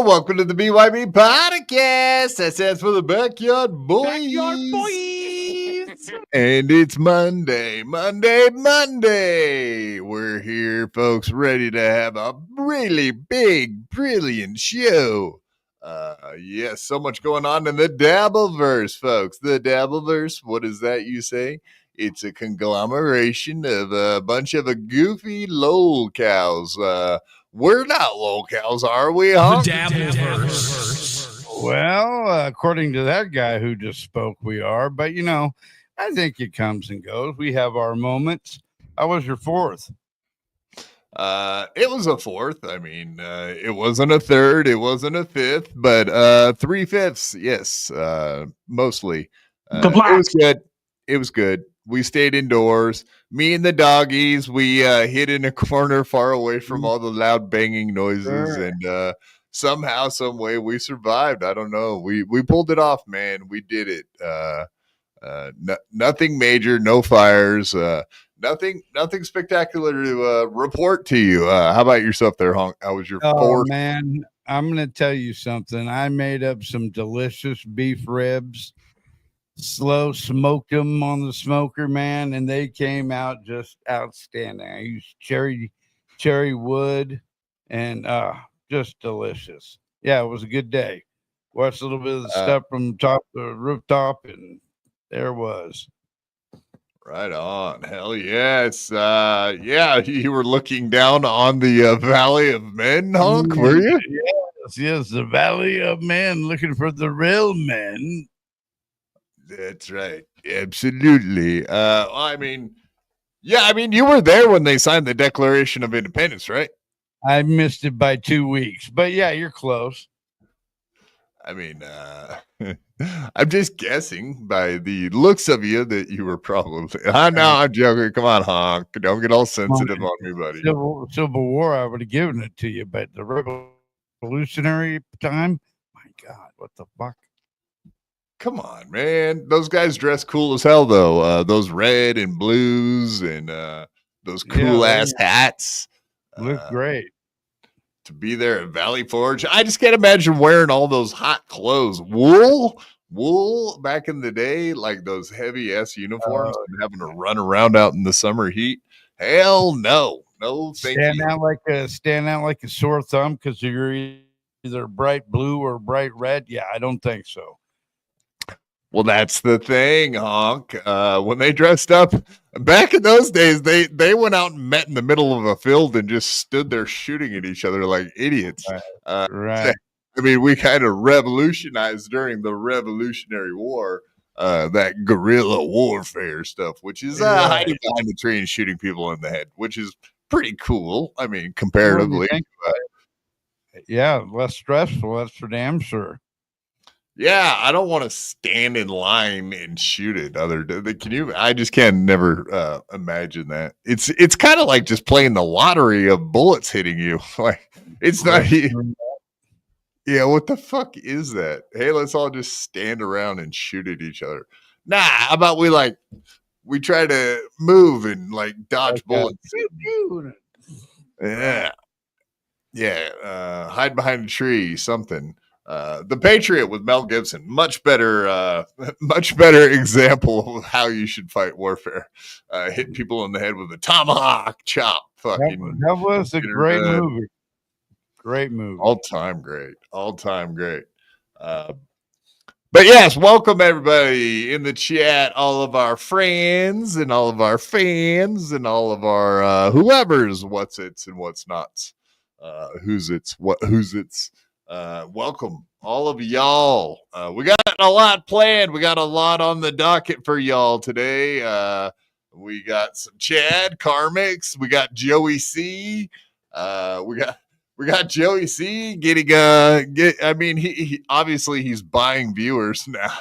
welcome to the BYB Podcast. That stands for the Backyard Boys. Backyard Boys. And it's Monday. We're here, folks, ready to have a really big, brilliant show. Yes, so much going on in the Dabbleverse, folks. The Dabbleverse, what is that you say? It's a conglomeration of a bunch of goofy lolcows. We're not lolcows, are we? Huh? The Dabbleverse. Well, according to that guy who just spoke, we are. But, you know, I think it comes and goes. We have our moments. How was your fourth? It was a fourth. I mean, it wasn't a third. It wasn't a fifth. But 3/5, yes, mostly. It was good. It was good. We stayed indoors. Me and the doggies, we hid in a corner far away from all the loud banging noises. Sure. And somehow, some way, we survived. I don't know. We pulled it off, man. We did it. Nothing major, no fires, nothing spectacular to report to you. How about yourself there, Honk? How was your fourth? Man, I'm going to tell you something. I made up some delicious beef ribs, slow smoked them on the smoker, man, and they came out just outstanding. I used cherry wood and just delicious. Yeah, it was a good day. Watched a little bit of the stuff from top the rooftop, and there it was. Right on. Hell yes. Yeah, you were looking down on the Valley of Men, Honk, were you? Yes, the Valley of Men, looking for the real men. That's right. Absolutely. I mean, you were there when they signed the Declaration of Independence, right? I missed it by 2 weeks, but yeah, you're close. I mean, I'm just guessing by the looks of you that you were probably. I'm joking. Come on, Honk. Don't get all sensitive on me, buddy. Civil War, I would have given it to you, but the revolutionary time, my God, what the fuck? Come on, man. Those guys dress cool as hell, though. Those red and blues and those cool ass hats. Look great. To be there at Valley Forge. I just can't imagine wearing all those hot clothes. Wool back in the day, like those heavy ass uniforms and having to run around out in the summer heat. Hell no. No, thank you. Stand out like a sore thumb because you're either bright blue or bright red. Yeah, I don't think so. Well, that's the thing, Honk. When they dressed up back in those days, they went out and met in the middle of a field and just stood there shooting at each other like idiots. Right. I mean, we kind of revolutionized during the Revolutionary War, that guerrilla warfare stuff, which is hiding behind the tree and shooting people in the head, which is pretty cool. I mean, comparatively. Yeah, less stressful. That's for damn sure. Yeah, I don't want to stand in line and shoot it. Can you? I just can never imagine that. It's kind of like just playing the lottery of bullets hitting you. Like it's not. Yeah, what the fuck is that? Hey, let's all just stand around and shoot at each other. Nah, how about we try to move and like dodge bullets. Yeah, hide behind a tree, something. The Patriot with Mel Gibson, much better example of how you should fight warfare. Hit people in the head with a tomahawk chop. Fucking that was a great movie. Great movie. All time great. But yes, welcome everybody in the chat, all of our friends and all of our fans and all of our whoever's what's its and what's nots. Who's it's. Welcome all of y'all. We got a lot planned. We got a lot on the docket for y'all today. We got some Chad, KarmicX. We got Joey C. We got Joey C. getting he obviously he's buying viewers now.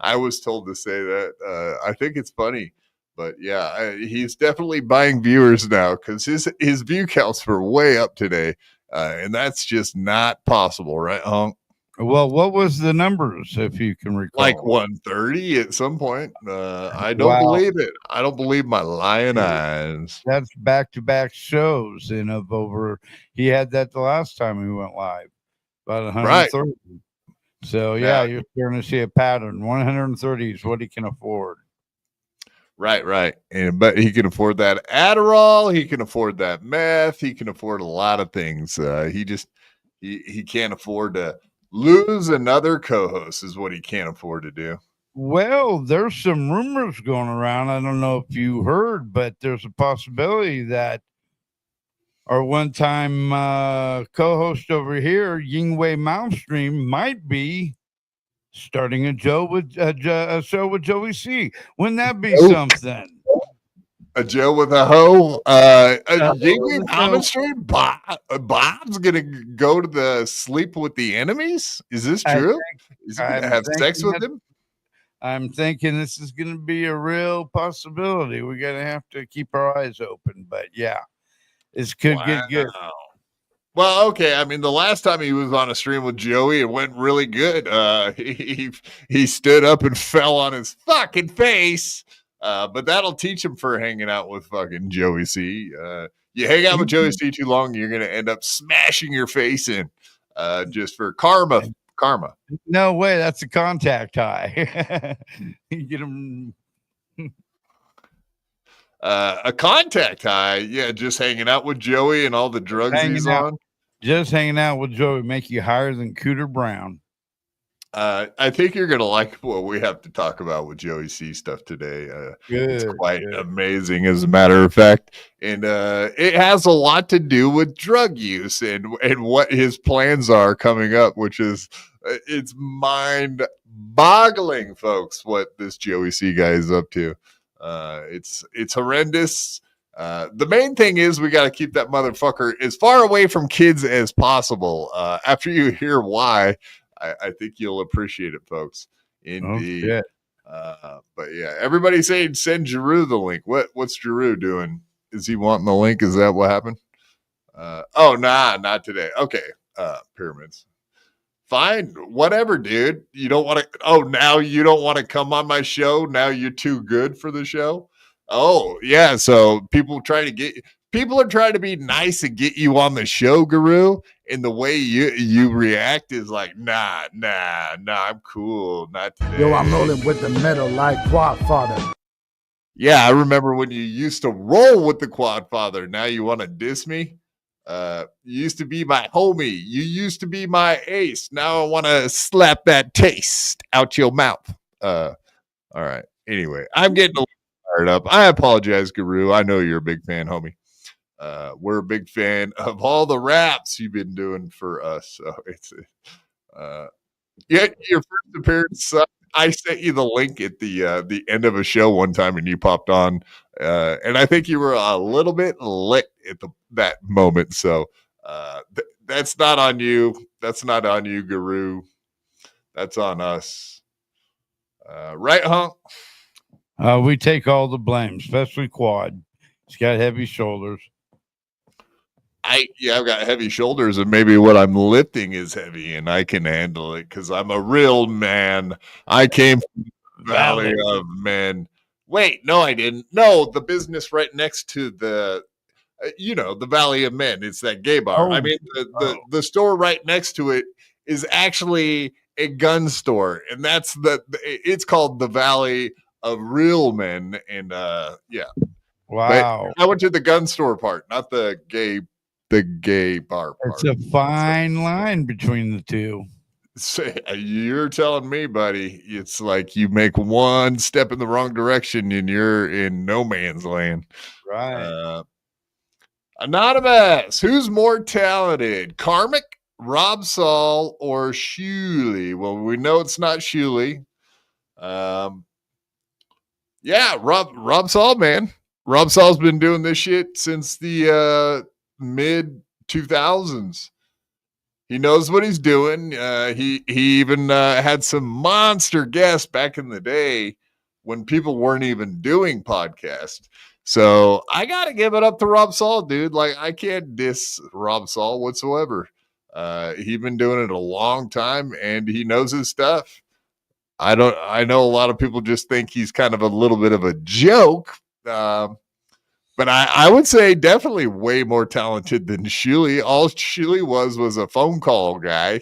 I was told to say that. I think it's funny. But yeah, he's definitely buying viewers now because his view counts were way up today. And that's just not possible, right, Honk? Well, what was the numbers, if you can recall? Like 130 at some point. I don't believe it. I don't believe my lying eyes. That's back-to-back shows, and he had that the last time we went live. about Right. 130. So Yeah. you're starting to see a pattern. 130 is what he can afford. Right. But he can afford that Adderall. He can afford that meth. He can afford a lot of things. He can't afford to lose another co-host is what he can't afford to do. Well, there's some rumors going around. I don't know if you heard, but there's a possibility that our one-time co-host over here, Yingwei Malmstream, might be starting a show with Joey C. Wouldn't that be something? A Joe with a hoe. Yingling So Street. Bob's gonna go to the sleep with the enemies. Is this I true? Is he gonna I'm have sex thinking with that him? I'm thinking this is going to be a real possibility. We're going to have to keep our eyes open, but yeah, this could get good. Wow. Well, okay. I mean, the last time he was on a stream with Joey, it went really good. He stood up and fell on his fucking face. But that'll teach him for hanging out with fucking Joey C. You hang out with Joey C too long, you're gonna end up smashing your face in. Just for karma. No way, that's a contact high. You get him. A contact high, yeah, just hanging out with Joey and all the drugs he's on. Just hanging out with Joey make you higher than Cooter Brown. I think you're gonna like what we have to talk about with Joey C stuff today. It's quite amazing, as a matter of fact, and it has a lot to do with drug use and what his plans are coming up, which is it's mind-boggling, folks, what this Joey C guy is up to. It's horrendous. The main thing is we got to keep that motherfucker as far away from kids as possible. After you hear why, I think you'll appreciate it, folks. Indeed. But yeah, everybody's saying send Giroux the link. What's Giroux doing? Is he wanting the link? Is that what happened? Not today. Okay. Pyramids. Fine, whatever, dude. You don't want to. Oh, now you don't want to come on my show. Now you're too good for the show. Oh, yeah. So people are trying to be nice and get you on the show, Guru. And the way you react is like, nah, I'm cool. Not today. Yo, I'm rolling with the metal like Quadfather. Yeah, I remember when you used to roll with the Quadfather. Now you want to diss me? You used to be my homie. You used to be my ace. Now I want to slap that taste out your mouth. All right. Anyway, I'm getting a little fired up. I apologize, Guru. I know you're a big fan, homie. We're a big fan of all the raps you've been doing for us. So it's your first appearance. I sent you the link at the end of a show one time, and you popped on, and I think you were a little bit lit at that moment. So that's not on you. That's not on you, Guru. That's on us. Right, Hunk? We take all the blame, especially Quad. He's got heavy shoulders. I've got heavy shoulders, and maybe what I'm lifting is heavy, and I can handle it because I'm a real man. I came from the Valley of Men. Wait, no, I didn't. No, the business right next to the, the Valley of Men. It's that gay bar. Oh, I mean, the store right next to it is actually a gun store, and it's called the Valley of Real Men, and yeah. Wow. But I went to the gun store part, not the gay bar part. It's a fine line between the two. So, you're telling me, buddy, it's like you make one step in the wrong direction and you're in no man's land. Right. Anonymous, who's more talented, Karmic, Rob Saul, or Shuley? Well, we know it's not Shuley. Yeah, Rob Saul, man. Rob Saul's been doing this shit since the mid 2000s. He knows what he's doing. He even had some monster guests back in the day when people weren't even doing podcasts. So I gotta give it up to Rob Saul, dude. Like, I can't diss Rob Saul whatsoever. He's been doing it a long time, and he knows his stuff. I know a lot of people just think he's kind of a little bit of a joke. But I would say definitely way more talented than Shuley. All Shuley was a phone call guy.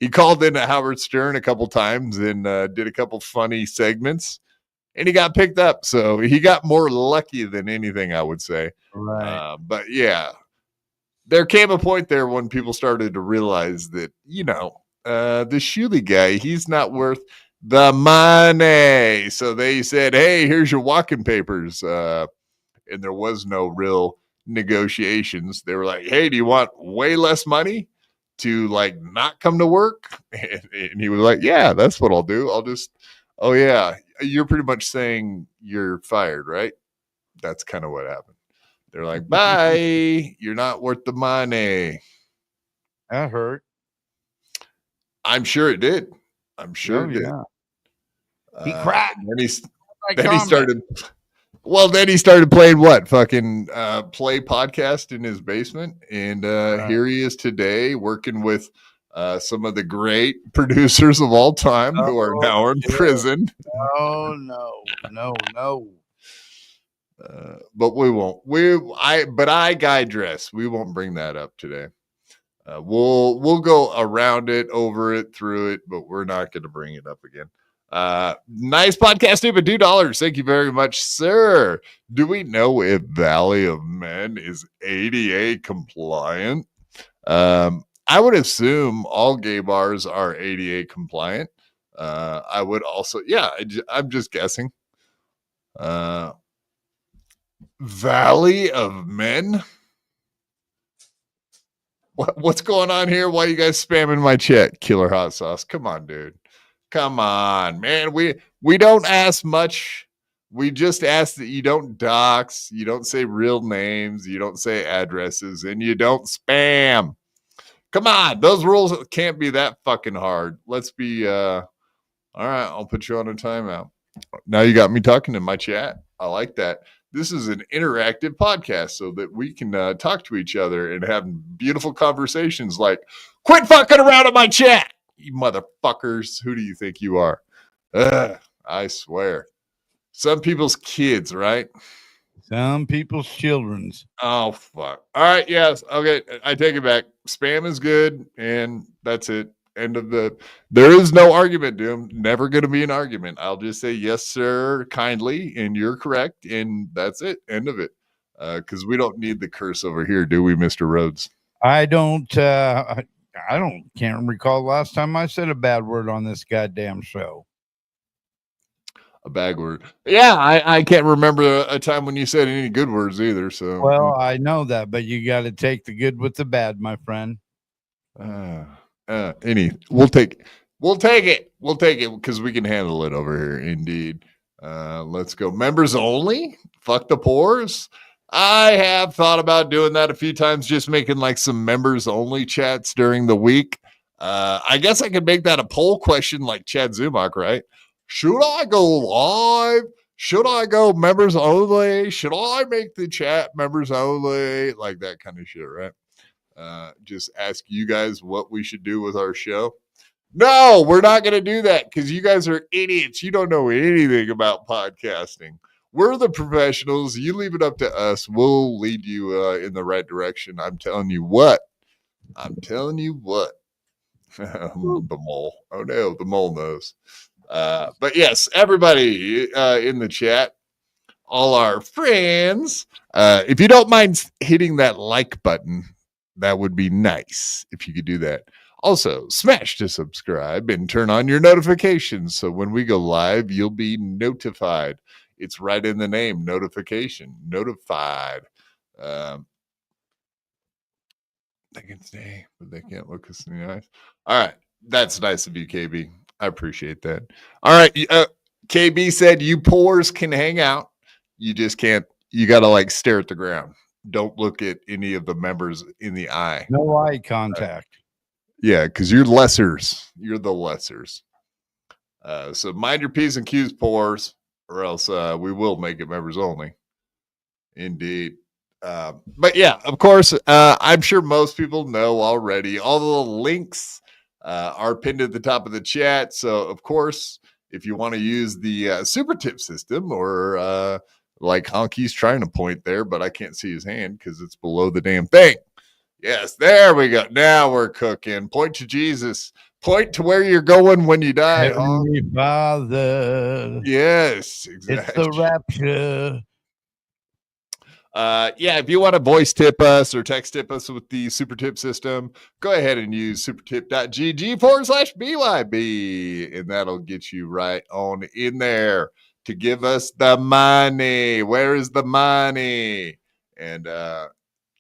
He called in to Howard Stern a couple times and did a couple funny segments, and he got picked up. So he got more lucky than anything, I would say. Right. But yeah, there came a point there when people started to realize that, the Shuley guy, he's not worth the money. So they said, hey, here's your walking papers. And there was no real negotiations. They were like, hey, do you want way less money to like not come to work? And he was like, yeah, that's what I'll do. Oh yeah, you're pretty much saying you're fired, right? That's kind of what happened. They're like, bye, you're not worth the money. That hurt. I'm sure it did. I'm sure it did. Yeah. He cried. Then he started playing what? Fucking play podcast in his basement. And here he is today working with some of the great producers of all time who are now in prison. Oh, no. But we won't. I guy dress. We won't bring that up today. We'll go around it, over it, through it, but we're not going to bring it up again. Nice podcast, stupid $2. Thank you very much, sir. Do we know if Valley of Men is ADA compliant? I would assume all gay bars are ADA compliant. I would also, I'm just guessing. Valley of Men. What's going on here? Why are you guys spamming my chat? Killer hot sauce. Come on, dude. Come on, man. We don't ask much. We just ask that you don't dox, you don't say real names, you don't say addresses, and you don't spam. Come on. Those rules can't be that fucking hard. Let's be all right, I'll put you on a timeout. Now you got me talking in my chat. I like that. This is an interactive podcast so that we can talk to each other and have beautiful conversations like, quit fucking around in my chat, you motherfuckers. Who do you think you are? I swear. Some people's kids, right? Some people's children's. Oh, fuck. All right, yes. Okay, I take it back. Spam is good, and that's it. There is no argument, Doom. Never going to be an argument. I'll just say yes, sir, kindly, and you're correct, and that's it. End of it. Because we don't need the curse over here, do we, Mr. Rhodes? I can't recall the last time I said a bad word on this goddamn show. A bad word. Yeah, I can't remember a time when you said any good words either. So well, I know that, but you got to take the good with the bad, my friend. We'll take it because we can handle it over here. Indeed. Let's go. Members only. Fuck the pores. I have thought about doing that a few times, just making like some members only chats during the week. I guess I could make that a poll question like Chad Zumock, right? Should I go live? Should I go members only? Should I make the chat members only? Like that kind of shit, right? Just ask you guys what we should do with our show. No, we're not going to do that because you guys are idiots. You don't know anything about podcasting. We're the professionals. You leave it up to us. We'll lead you in the right direction. I'm telling you what. The mole. Oh no, the mole knows. But yes, everybody in the chat, all our friends, if you don't mind hitting that like button, that would be nice if you could do that. Also, smash to subscribe and turn on your notifications so when we go live, you'll be notified. It's right in the name, notification, notified. They can stay, but they can't look us in the eyes. All right. That's nice of you, KB. I appreciate that. All right. KB said you pores can hang out. You just can't. You got to like stare at the ground. Don't look at any of the members in the eye. No eye contact. Yeah, because you're lessers. You're the lessers. So mind your P's and Q's, pores, or else we will make it members only. Indeed. But yeah, of course, I'm sure most people know already. All the links are pinned at the top of the chat. So, of course, if you want to use the super tip system or like Honky's trying to point there, but I can't see his hand because it's below the damn thing. Yes, there we go. Now we're cooking. Point to Jesus. Point to where you're going when you die, huh? Heavenly Father. Yes, It's exactly. the rapture. Yeah, if you want to voice tip us or text tip us with the super tip system, go ahead and use supertip.gg/BYB, and that'll get you right on in there to give us the money. Where is the money? And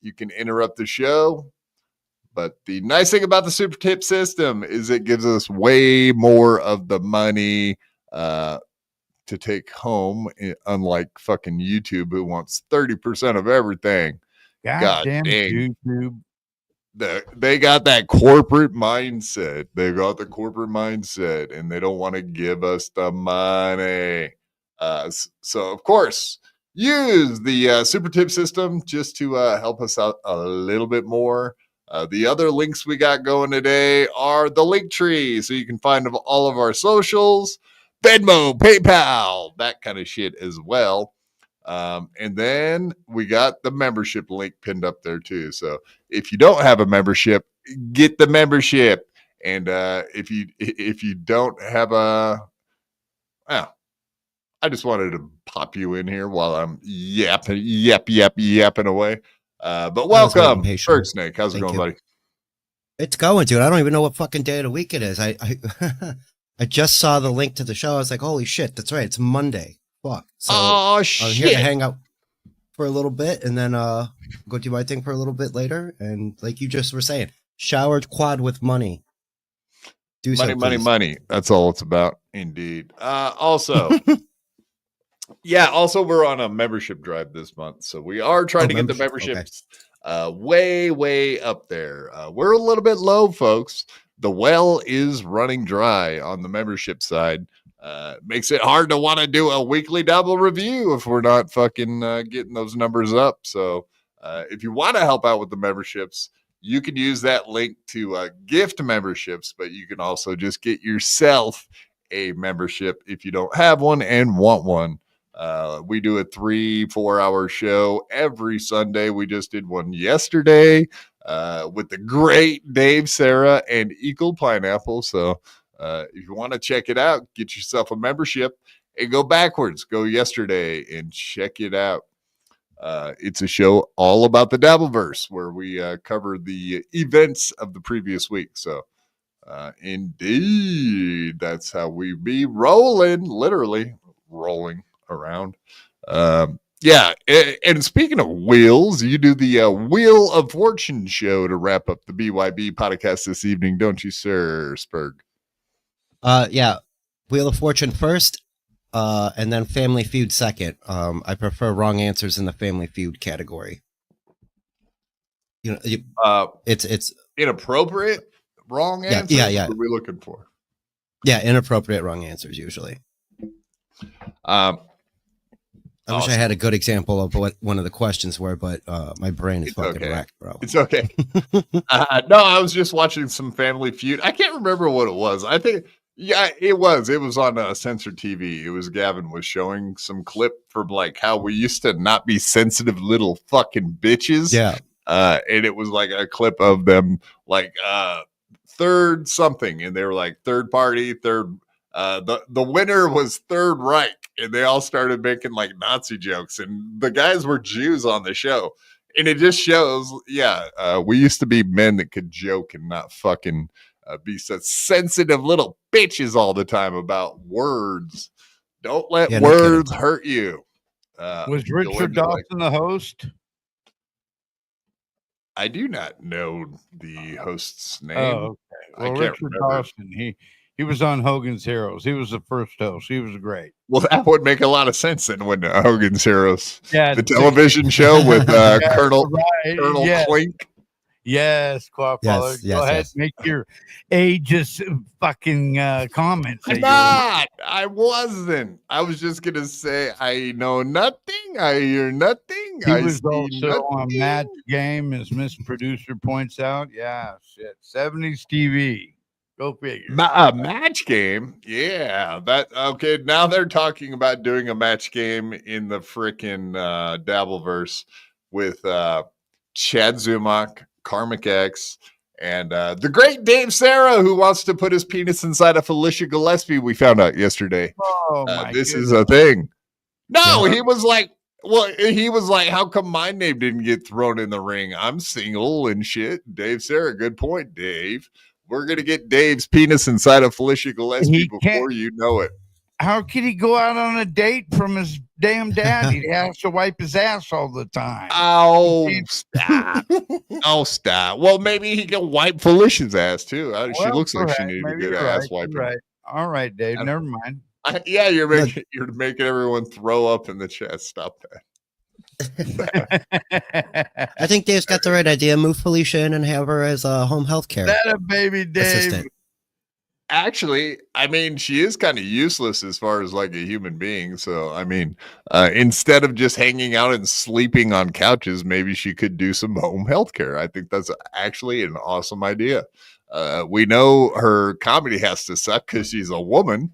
you can interrupt the show. But the nice thing about the super tip system is it gives us way more of the money to take home, unlike fucking YouTube, who wants 30% of everything. God Goddamn dang. YouTube. They got that corporate mindset. They got the corporate mindset, and they don't want to give us the money. So, of course, use the super tip system just to help us out a little bit more. The other links we got going today are the link tree, so you can find all of our socials, Venmo, PayPal, that kind of shit as well. And then we got the membership link pinned up there too. So if you don't have a membership, get the membership. And if you don't have I just wanted to pop you in here while I'm yapping away. But welcome, Sperg Snake. How's it going, buddy? It's going, dude. I don't even know what fucking day of the week it is. I I just saw the link to the show. I was like, holy shit, that's right. It's Monday. Fuck. So oh shit! I'm here to hang out for a little bit and then go do my thing for a little bit later. And like you just were saying, showered quad with money. Do money. That's all it's about, indeed. Also, also we're on a membership drive this month, so we are trying to get the memberships way up there. We're a little bit low, folks. The well is running dry on the membership side. Makes it hard to want to do a weekly double review if we're not fucking getting those numbers up. So if you want to help out with the memberships, you can use that link to gift memberships, but you can also just get yourself a membership if you don't have one and want one. We do a 3-4 hour show every Sunday. We just did one yesterday with the great Dave, Sarra, and Eagle Pineapple. So if you want to check it out, get yourself a membership and go backwards. Go yesterday and check it out. It's a show all about the Dabbleverse where we cover the events of the previous week. So indeed, that's how we be rolling, literally rolling around. And speaking of wheels, you do the Wheel of Fortune show to wrap up the BYB podcast this evening, don't you, sir, Sperg? Yeah, Wheel of Fortune first, and then Family Feud second. I prefer wrong answers in the Family Feud category. You know, it's inappropriate wrong answers. Yeah. What are we looking for? Yeah, inappropriate wrong answers usually. I wish I had a good example of what one of the questions were, but my brain is fucking wrecked, bro. It's okay. No, I was just watching some Family Feud. I can't remember what it was. I think, it was on censored TV. It was Gavin was showing some clip from like how we used to not be sensitive little fucking bitches. Yeah. And it was like a clip of them like third something, and they were like third party, third. The winner was Third Reich, and they all started making like Nazi jokes, and the guys were Jews on the show, and it just shows, we used to be men that could joke and not fucking be such sensitive little bitches all the time about words. Don't let words hurt you. Was Richard Dawson the host? I do not know the host's name. Oh, okay. Well, I can't Richard remember. Dawson, he was on Hogan's Heroes. He was the first host. He was great. Well, that would make a lot of sense then when Hogan's Heroes, the television show with Colonel Clink. Yes, Quapaller. Go ahead, make your ageist fucking comments. I wasn't. I was just gonna say I know nothing. I hear nothing. He was also on Match Game, as Miss Producer points out. Yeah, shit. 70s TV. Go figure. Match Game. Yeah. Okay. Now they're talking about doing a match game in the freaking Dabbleverse with Chad Zumock, KarmicX, And the great Dave Sarra, who wants to put his penis inside of Felicia Gillespie, we found out yesterday. Oh my This goodness. is a thing. No, Yeah. he was like, how come my name didn't get thrown in the ring? I'm single and shit. Dave Sarra, good point, Dave. We're going to get Dave's penis inside of Felicia Gillespie He can't- before you know it. How could he go out on a date from his damn dad? He has to wipe his ass all the time. Oh, stop. Oh, stop. Well, maybe he can wipe Felicia's ass, too. She Well, looks like she correct. needed Maybe a good you're ass right, wiping. you're right. All right, Dave. Never mind. Yeah, you're making everyone throw up in the chest. Stop that. I think Dave's got the right idea. Move Felicia in and have her as a home health care That a baby, Dave. assistant. Actually, I mean, she is kind of useless as far as like a human being. So, I mean, instead of just hanging out and sleeping on couches, maybe she could do some home health care. I think that's actually an awesome idea. We know her comedy has to suck because she's a woman.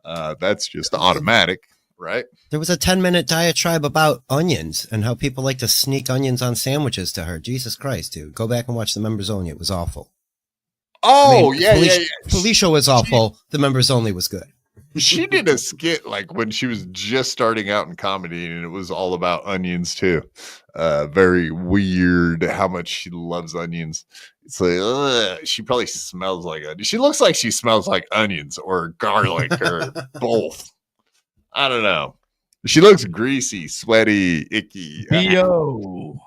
That's just automatic, right? There was a 10-minute diatribe about onions and how people like to sneak onions on sandwiches to her. Jesus Christ, dude. Go back and watch the members only. It was awful. Oh, yeah. Felicia was awful. The members only was good. She did a skit like when she was just starting out in comedy, and it was all about onions too. Very weird how much she loves onions. It's like, ugh, she probably smells like onions. She looks like she smells like onions or garlic or both. I don't know. She looks greasy, sweaty, icky. B.O.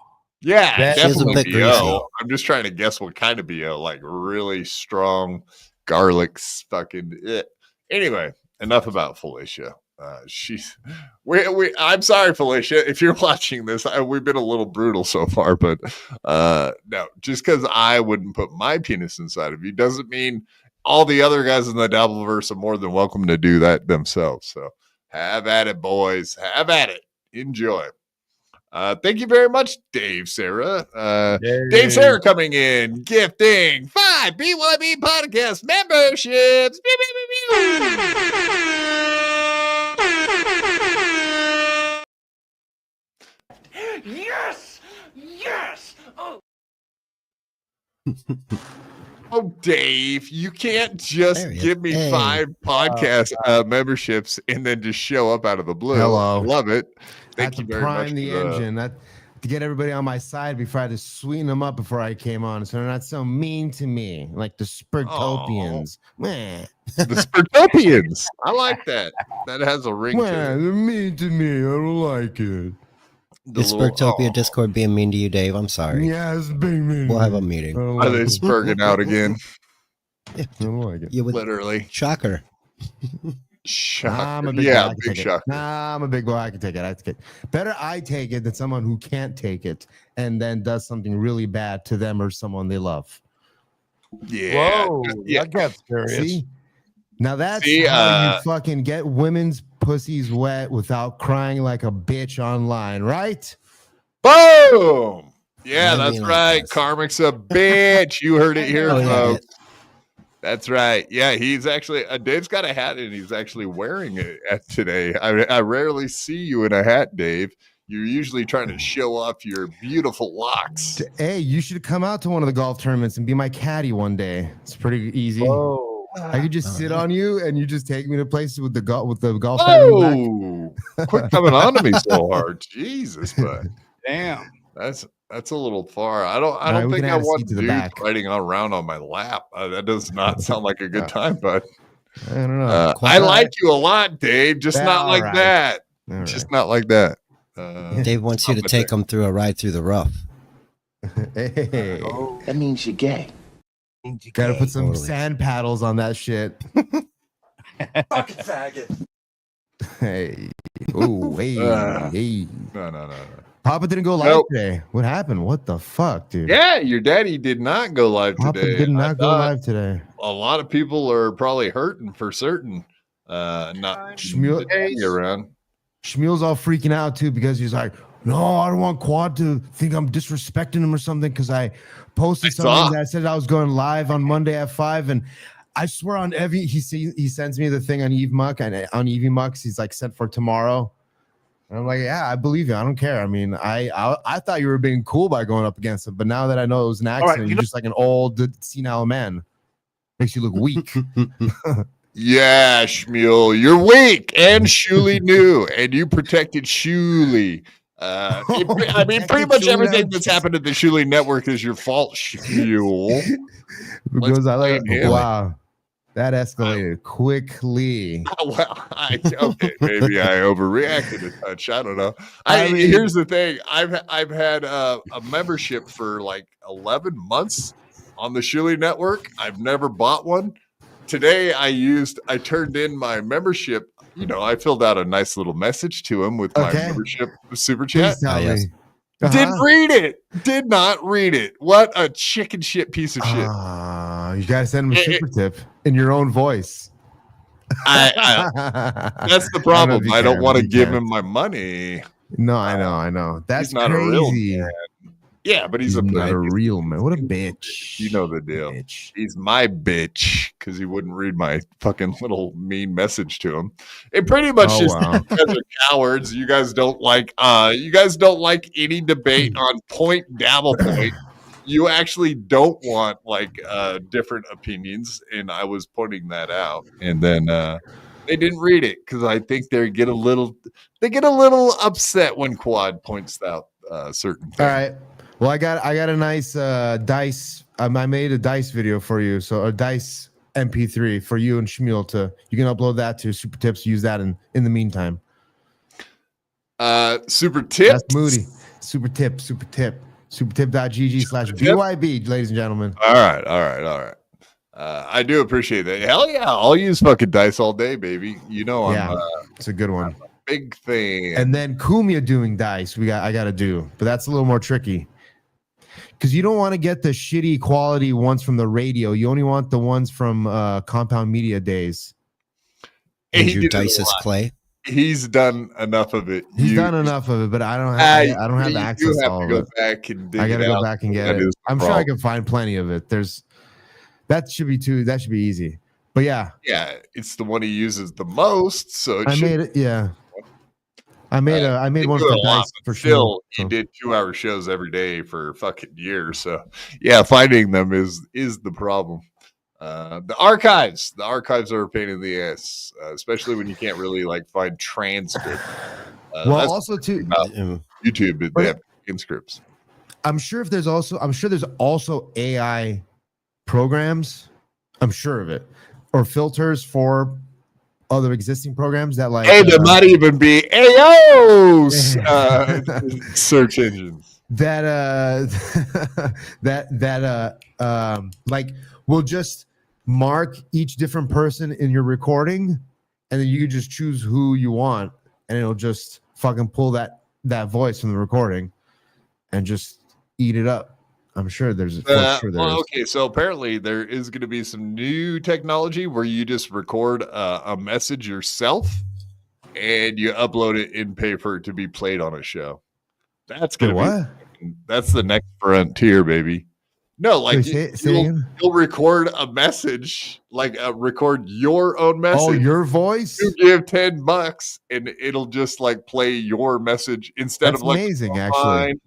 Yeah, That is a definitely bit BO. greasy. I'm just trying to guess what kind of BO, like really strong garlic fucking it. Anyway, enough about Felicia. I'm sorry, Felicia, if you're watching this. We've been a little brutal so far, but no, just because I wouldn't put my penis inside of you doesn't mean all the other guys in the Dabbleverse are more than welcome to do that themselves. So have at it, boys. Have at it. Enjoy. Thank you very much, Dave Sarra. Dave Sarra coming in, gifting 5 BYB Podcast memberships. Pew, pew, pew, pew. Yes! Yes! Oh. Oh, Dave, you can't just There he is. give me Hey. 5 podcast memberships and then just show up out of the blue. Hello. I love it. I had Thank you to very much. prime the for engine to get everybody on my side before I had to sweeten them up before I came on, so they're not so mean to me like the Spergtopians. Meh. The Spertopians. I like that. That has a ring to They're it. mean to me. I don't like it. The Is little- Spergtopia oh, Discord being mean to you, Dave? I'm sorry. Yeah, it's being mean. We'll have a I meeting. don't Are like they it. spurging out again? I don't like it. You would Literally. shocker. Shocker. I'm a big Yeah, boy. I can big take it. shocker. Nah, I'm a big boy. I can take it. I take it. Better I take it than someone who can't take it and then does something really bad to them or someone they love. Yeah. Whoa, Yeah. that got serious. See? Now that's See, how you fucking get women's pussies wet without crying like a bitch online, right? Boom. Yeah, I that's mean, like right. this. Karmic's a bitch. You heard it here, Oh, yeah, folks. That's right. Yeah, he's actually Dave's got a hat and he's actually wearing it today. I rarely see you in a hat, Dave. You're usually trying to show off your beautiful locks. Hey, you should come out to one of the golf tournaments and be my caddy one day. It's pretty easy. Whoa. I could just sit on you and you just take me to places with the golf bag in the back. Oh, quit coming on to me so hard. Jesus, but Damn. that's a little far. I don't Right, we think can I add a want seat to the dudes back. riding around on my lap. That does not sound like a good time, but I don't know. I like you a lot, Dave. Just Yeah, not like all right. that. All right. Just not like that. Dave wants you to take him through a ride through the rough. Hey, That means you're gay. gotta put some Totally. sand paddles on that shit. Fucking faggot. Hey, oh, hey, hey. No. Papa didn't go live Nope. today. What happened? What the fuck, dude? Yeah, your daddy did not go live Papa today. did I not go thought live today. A lot of people are probably hurting for certain. Not Shmuel- daddy around. Shmuel's all freaking out too because he's like, no, I don't want Quad to think I'm disrespecting him or something because I posted I saw. something that said I was going live on Monday at 5, and I swear on he sends me the thing on Eve Muck, and on Evie Mucks he's like set for tomorrow. And I'm like, yeah, I believe you. I don't care. I mean, I thought you were being cool by going up against him, but now that I know it was an accident, you're just like an old senile man. Makes you look weak. Yeah, Shmuel, you're weak, and Shuli knew, and you protected Shuli. I mean, pretty much everything that's happened at the Shuli Network is your fault, Shmuel. Because I like, blame him. wow, that escalated quickly. Well, okay, maybe I overreacted a touch. I don't know. I mean- Here's the thing: I've had a membership for like 11 months on the Shuli Network. I've never bought one. Today I turned in my membership. You know, I filled out a nice little message to him with my membership super chat. Please tell me. yes. Didn't read it. Did not read it. What a chicken shit piece of shit. You gotta send him a super tip in your own voice. That's the problem. I don't want to give him my money. No, I know. That's He's not crazy. a real man. Yeah, but he's not a bitch. real man. What a bitch. You know the deal. Bitch. He's my bitch because he wouldn't read my fucking little mean message to him. It pretty much just wow. you guys are cowards. You guys don't like any debate on point dabble point. You actually don't want like different opinions, and I was pointing that out. And then they didn't read it because I think they get a little upset when Quad points out certain things. All right. Well, I got a nice dice. I made a dice video for you, so a dice MP3 for you and Shmuel you can upload that to Super Tips. Use that in the meantime. Super tips. That's Moody. Super tip. Supertip.gg/BYB, ladies and gentlemen. All right. I do appreciate that. Hell yeah, I'll use fucking dice all day, baby. You know I'm It's a good one. I'm a big thing. And then Kumia doing dice, I got to do, but that's a little more tricky. Because you don't want to get the shitty quality ones from the radio. You only want the ones from Compound Media days. Andrew Dice's Clay. He's done enough of it. He's done enough of it, but I don't have access You to have all to of go it. back and dig I gotta it go out. back and get That it. is the I'm sure I problem. can find plenty of it. That should be easy. But yeah, it's the one he uses the most. So I made it. Yeah, I made one for dice for still. sure. He did 2-hour shows every day for fucking years. So yeah, finding them is the problem. The archives are a pain in the ass, especially when you can't really like find transcript. Well, that's also too, YouTube, they have transcripts. I'm sure there's also AI programs. I'm sure of it, or filters for other existing programs that like. Hey, there might even be AOs search engines like will just mark each different person in your recording, and then you can just choose who you want, and it'll just fucking pull that voice from the recording and just eat it up. I'm sure there's okay, so apparently there is going to be some new technology where you just record a message yourself and you upload it in paper to be played on a show. That's going to be that's the next frontier, baby. No, like you'll record a message, like record your own message. Oh, your voice? You give $10 and it'll just like play your message instead of like amazing, actually.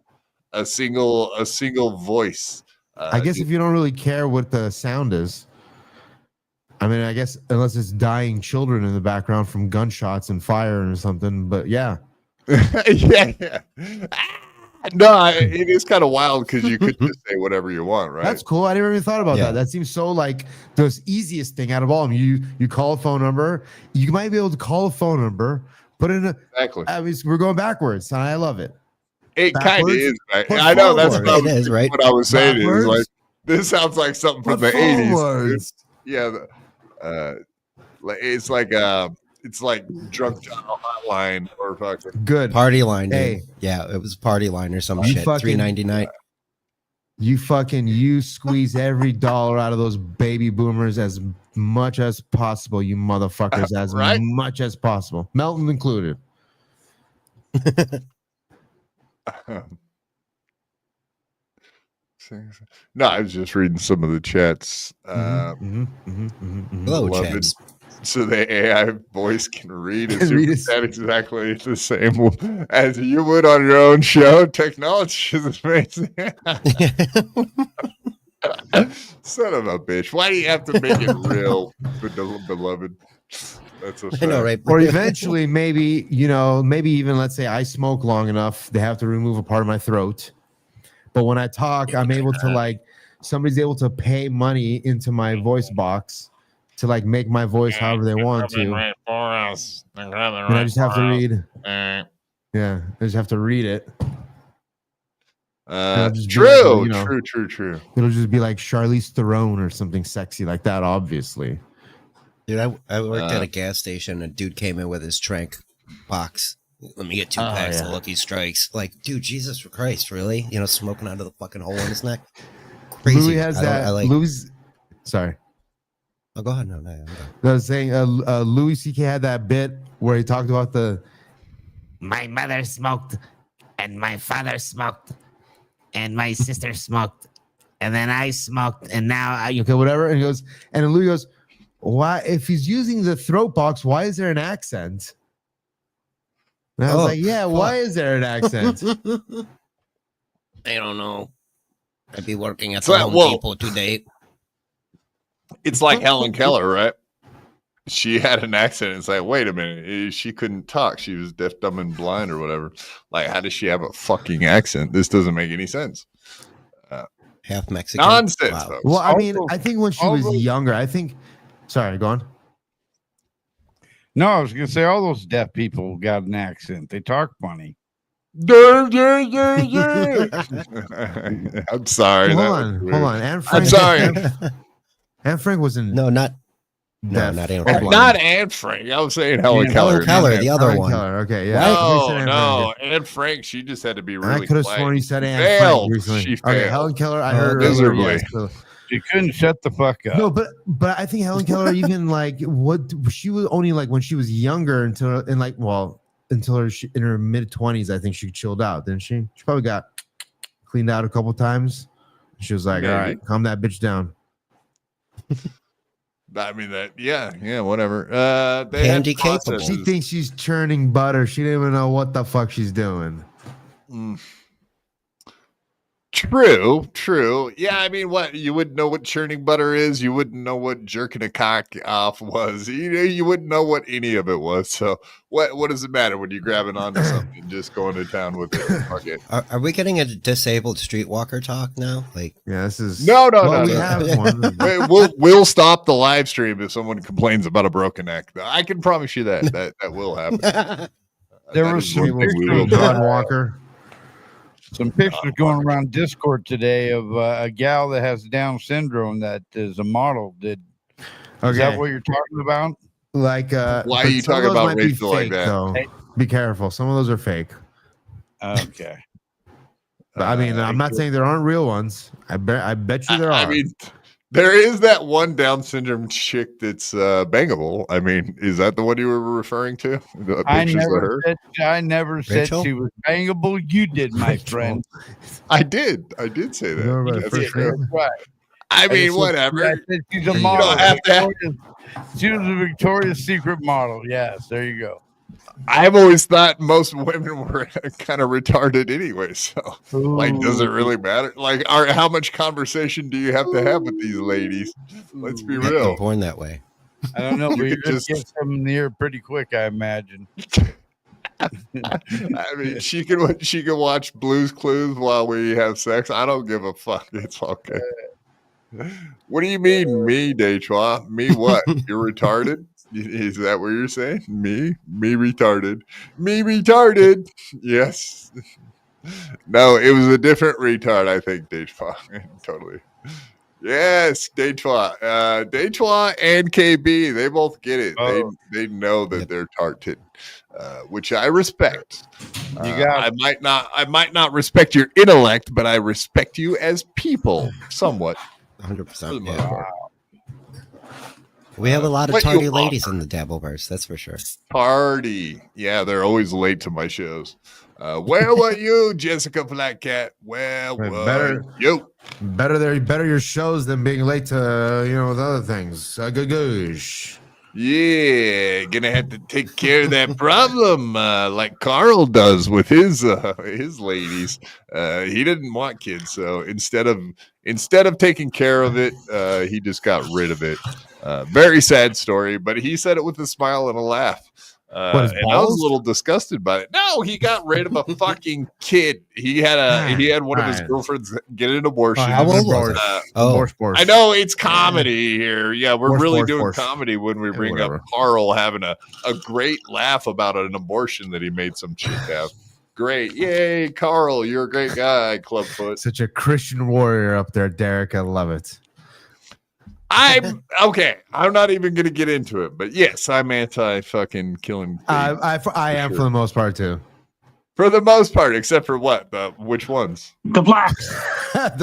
A single voice. I guess if you don't really care what the sound is, I mean, I guess unless it's dying children in the background from gunshots and fire or something, but yeah. yeah. No, it is kind of wild because you could just say whatever you want, right? That's cool. I never even thought about that. That seems so like the easiest thing out of all of them. You call a phone number. You might be able to call a phone number, put in exactly. I mean, we're going backwards, and I love it. It kind of is. Right? I know that's what it is, right? What I was saying is like this sounds like something from the 80s. Yeah, it's like drunk channel hotline or fucking good party line. Dude. Yeah, it was party line or some shit. $3.99. You squeeze every dollar out of those baby boomers as much as possible, you motherfuckers, as much as possible, Melton included. No, I was just reading some of the chats. Hello, Chad. So the AI voice can read a Can super read a- chat exactly the same as you would on your own show. Technology is amazing. Son of a bitch. Why do you have to make it real, beloved? That's a I know, fact. right? Or eventually, maybe, maybe even let's say I smoke long enough, they have to remove a part of my throat. But when I talk, I'm able to somebody's able to pay money into my voice box to make my voice however they want to. And I just have to read. Yeah, I just have to read it. Just be True, like, true. It'll just be like Charlize Theron or something sexy like that, obviously. Dude, I worked at a gas station. A dude came in with his trank box. Let me get 2 packs of Lucky Strikes. Like, dude, Jesus Christ, really? Smoking out of the fucking hole in his neck. Crazy. Louis has that. Louis, sorry. Oh, go ahead. No. I was saying, Louis C.K. had that bit where he talked about my mother smoked, and my father smoked, and my sister smoked, and then I smoked, and now whatever. And he goes, and Louis goes, why? If he's using the throat box, why is there an accent? And I was like, yeah, why is there an accent? I don't know. I'd be working at So, the Home Depot today. It's like Helen Keller, right? She had an accent. It's like, wait a minute. She couldn't talk. She was deaf, dumb, and blind or whatever. Like, how does she have a fucking accent? This doesn't make any sense. Half Mexican. Nonsense, Wow. folks. Well, I mean, I think when she was younger, sorry, go on. No, I was going to say all those deaf people got an accent. They talk funny. I'm sorry. Hold on. Anne Frank, I'm sorry. Anne Frank wasn't. No, not deaf. Anne Or Frank. blind. Not Anne Frank. I was saying Helen Keller. Helen Keller, not the Anne other Helen one. Keller, okay, yeah. No, Anne Frank. She just had to be really. I could have quiet. sworn you said Anne Failed. Frank recently. She Okay, failed. Helen Keller. I heard miserably. earlier, yes, so- She couldn't shut the fuck up. No, but I think Helen Keller even what she was only when she was younger until in her mid 20s. I think she chilled out, didn't she? She probably got cleaned out a couple times. She was like, Maybe. all right, calm that bitch down. I mean yeah, whatever. They had Handy capable. processes. She thinks she's churning butter. She didn't even know what the fuck she's doing. True. Yeah, I mean, what you wouldn't know what churning butter is. You wouldn't know what jerking a cock off was. You wouldn't know what any of it was. So what does it matter when you're grabbing onto something and just going to town with it? Fuck it. Are we getting a disabled streetwalker talk now? Like, Yeah, this is No. We have one. We'll stop the live stream if someone complains about a broken neck. I can promise you that will happen. There That was is some what we pictures will do. John Walker. Some pictures going around Discord today of a gal that has Down syndrome that is a model. Is that what you're talking about? Why are you talking about Rachel like that? Though. Be careful. Some of those are fake. Okay. But, I mean, I'm not saying there aren't real ones. I bet you there are. I mean, there is that one Down syndrome chick that's bangable. I mean, is that the one you were referring to? The I pictures of her? never said Rachel? she was bangable. You did, my friend. I did say that. Remember that That's first it. name? Right. I mean, I whatever. said she's a You model. don't have to. She was a Victoria's Secret model. Yes, there you go. I've always thought most women were kind of retarded anyway. So, does it really matter? How much conversation do you have to have with these ladies? Let's be they're real. born that way. I don't know, but you could just get some in the ear pretty quick, I imagine. I mean, she can watch Blue's Clues while we have sex. I don't give a fuck. It's okay. What do you mean, me, Detroit? Me what? You're retarded? Is that what you're saying? Me retarded. Me retarded. Yes. No, it was a different retard, I think, Detroit. Totally. Yes, Detroit. Detroit and KB, they both get it. Oh. They know that they're tarted, which I respect. I might not respect your intellect, but I respect you as people somewhat. 100%. Yeah. We have a lot of What you tardy want? ladies in the Dabbleverse, that's for sure. Party. Yeah, they're always late to my shows. Where were you, Jessica Flatcat? Where were you? Better your shows than being late to the other things. Goosh. Yeah, gonna have to take care of that problem like Carl does with his ladies. He didn't want kids, so instead of taking care of it, he just got rid of it. Very sad story, but he said it with a smile and a laugh. What, his And I was a balls? little disgusted by it. No, he got rid of a fucking kid. He had one of his Alright. girlfriends get an abortion. How old was it? Oh, Sports. I know it's comedy here. Yeah, we're Force, really force, doing force. comedy when we Yeah, bring whatever. up Carl having a great laugh about an abortion that he made some chick have. Great. Yay, Carl, you're a great guy, Clubfoot. Such a Christian warrior up there, Derek. I love it. I'm okay. I'm not even going to get into it, but yes, I'm anti fucking killing babies. I am sure. for the most part too. For the most part, except for what? Which ones? The blacks. What?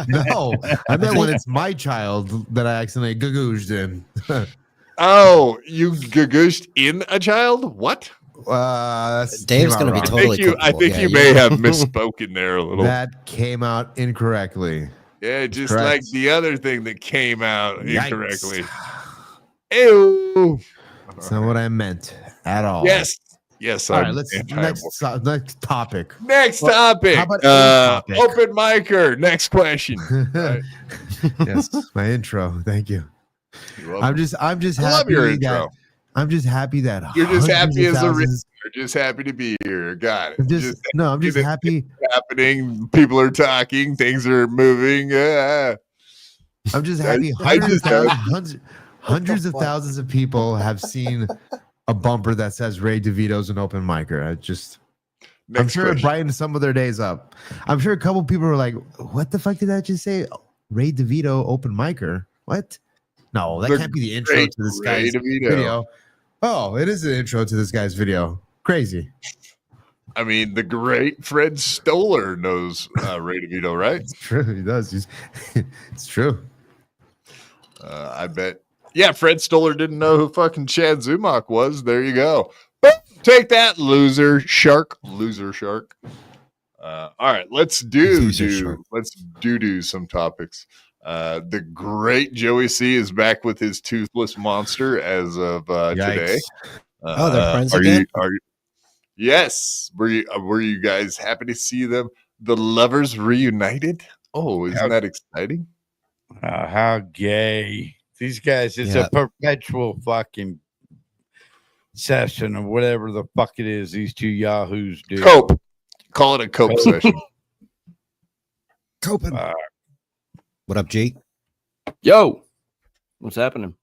No, I meant when it's my child that I accidentally gagooged in. Oh, you gagooshed in a child? What? That's Dave's came out gonna be wrong. totally. I think you may have misspoken there a little. That came out incorrectly. Yeah, just correct. like the other thing that came out Yikes. incorrectly. Ew. That's not what I meant at all. Yes. All I'm right, let's anti- next topic. Next Well, topic. how about a topic? Open micer. Next question. Right. Yes, my intro. Thank you. You're welcome. I'm just I love happy your that intro. I'm just happy that You're just hundreds happy of as a thousands- You're just happy to be here. Got it. I'm just it's happy. happening. People are talking. Things are moving. I'm just happy. Hundreds of thousands of people have seen a bumper that says Ray DeVito's an open micer. I'm Next sure it question. brightened some of their days up. I'm sure a couple people were like, "What the fuck did that just say? Ray DeVito open micer? What? No, that The can't be the intro great to this Ray guy's DeVito. video. Oh, it is the intro to this guy's video. Crazy. I mean, the great Fred Stoller knows Ray DeVito, right? It's true. He does. It's true. I bet. Yeah, Fred Stoller didn't know who fucking Chad Zumock was. There you go. Boom. Take that, loser shark. All right, let's do some topics. The great Joey C is back with his toothless monster as of today. Yikes. They're friends are again? Yes. Were you guys happy to see them? The lovers reunited? Oh, isn't that exciting? How gay. These guys, it's Yeah. a perpetual fucking session or whatever the fuck it is these two yahoos do. Cope. Call it a cope session. Coping. What up, G? Yo, what's happening?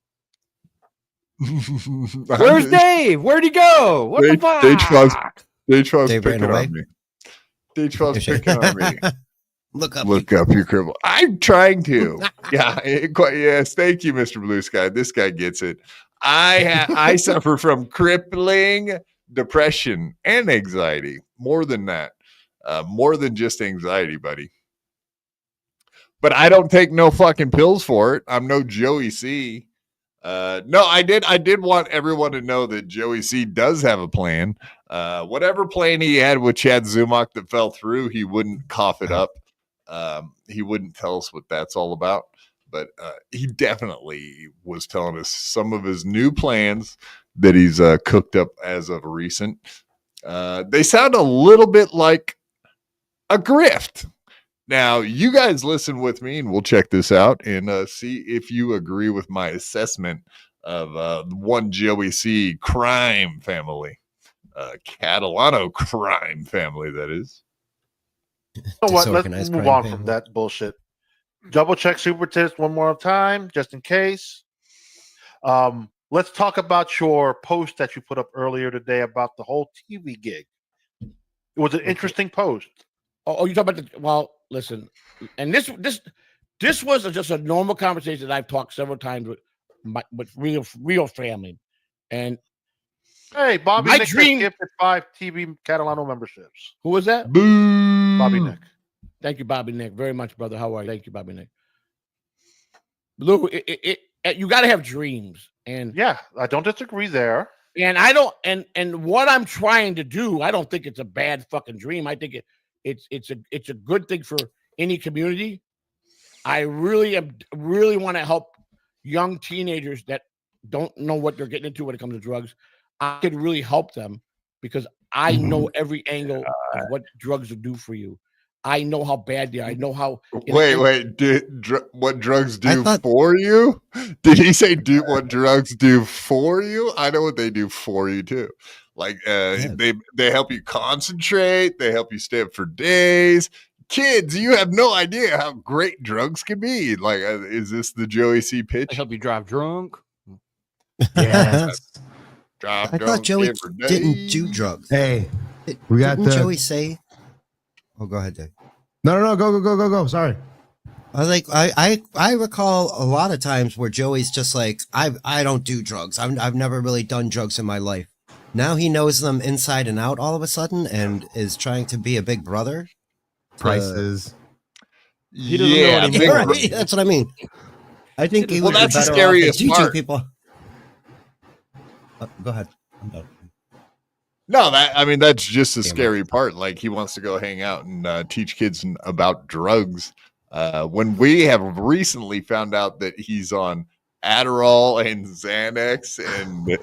Where's Dave? Where'd he go? What the fuck? Dave Dave ran picking away? on me. Dave picking on me. Look up. Look up your cribble. I'm trying to. Yes. Thank you, Mr. Blue Sky. This guy gets it. I suffer from crippling depression and anxiety. More than that. More than just anxiety, buddy. But I don't take no fucking pills for it. I'm no Joey C. No, I did want everyone to know that Joey C does have a plan. Whatever plan he had with Chad Zumock that fell through, he wouldn't cough it up. He wouldn't tell us what that's all about. But he definitely was telling us some of his new plans that he's cooked up as of recent. They sound a little bit like a grift. Now, you guys listen with me, and we'll check this out and see if you agree with my assessment of one Joey C crime family, Catalano crime family, that is. You know what? Let's Disorganized move crime on family. from that bullshit. Double check super tips one more time, just in case. Let's talk about your post that you put up earlier today about the whole TV gig. It was an interesting post. Oh, you talk about the well. Listen, and this was just a normal conversation that I've talked several times with real family, and Hey, Bobby My Nick dream- has gifted 5 TV Catalano memberships. who was that? Boo! Bobby Nick. Thank you, Bobby Nick, very much, brother. How are you? Thank you, Bobby Nick. Lou, you got to have dreams, and Yeah, I don't disagree there. I don't, and what I'm trying to do, I don't think it's a bad fucking dream. I think it's a good thing for any community. I really want to help young teenagers that don't know what they're getting into when it comes to drugs, I could really help them because I know every angle of what drugs will do for you. I know how bad they are. I know how. Wait. What drugs do for you? Did he say do what drugs do for you? I know what they do for you too. Like they help you concentrate. They help you stay up for days. Kids, you have no idea how great drugs can be. Like, is this the Joey C pitch? They help you drive drunk. Yes. Drive I thought Joey didn't do drugs. Hey, we got Didn't Joey say? Oh, go ahead, Dave. No, go. Sorry. I was like, I recall a lot of times where Joey's just like, I don't do drugs. I've never really done drugs in my life. Now he knows them inside and out all of a sudden and is trying to be a big brother. Prices. He doesn't know what he means. Right, that's what I mean. I think he would be that's the better off scariest teaching part. people. Go ahead. I'm done. No, that's just the scary part. Like he wants to go hang out and teach kids about drugs. When we have recently found out that he's on Adderall and Xanax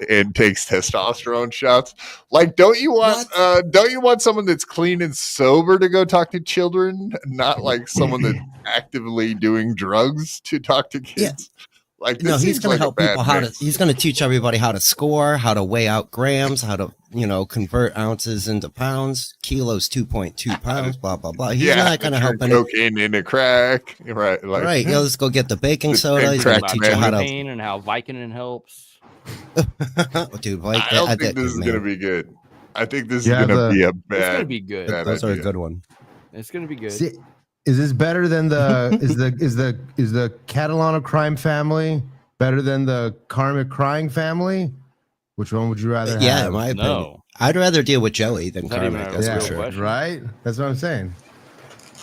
and takes testosterone shots. Like, don't you want someone that's clean and sober to go talk to children, not like someone that's actively doing drugs to talk to kids? Yeah. Like, no, he's going to help people he's going to teach everybody how to score, how to weigh out grams, how to, convert ounces into pounds, kilos, 2.2 pounds, blah, blah, blah. He's not going to help any cocaine into crack. Right. Like, right. Let's go get the baking soda. He's going to teach you how to. And how Vicodin helps. Dude, I don't think this is going to be good. I think this is going to be a bad. It's going to be good. Those are a good one. It's going to be good. See, is this better than the is the Catalana crime family better than the Karmic crying family? Which one would you rather have? Yeah, in my opinion. No. I'd rather deal with Joey than Karmic. That's for sure. Right? That's what I'm saying.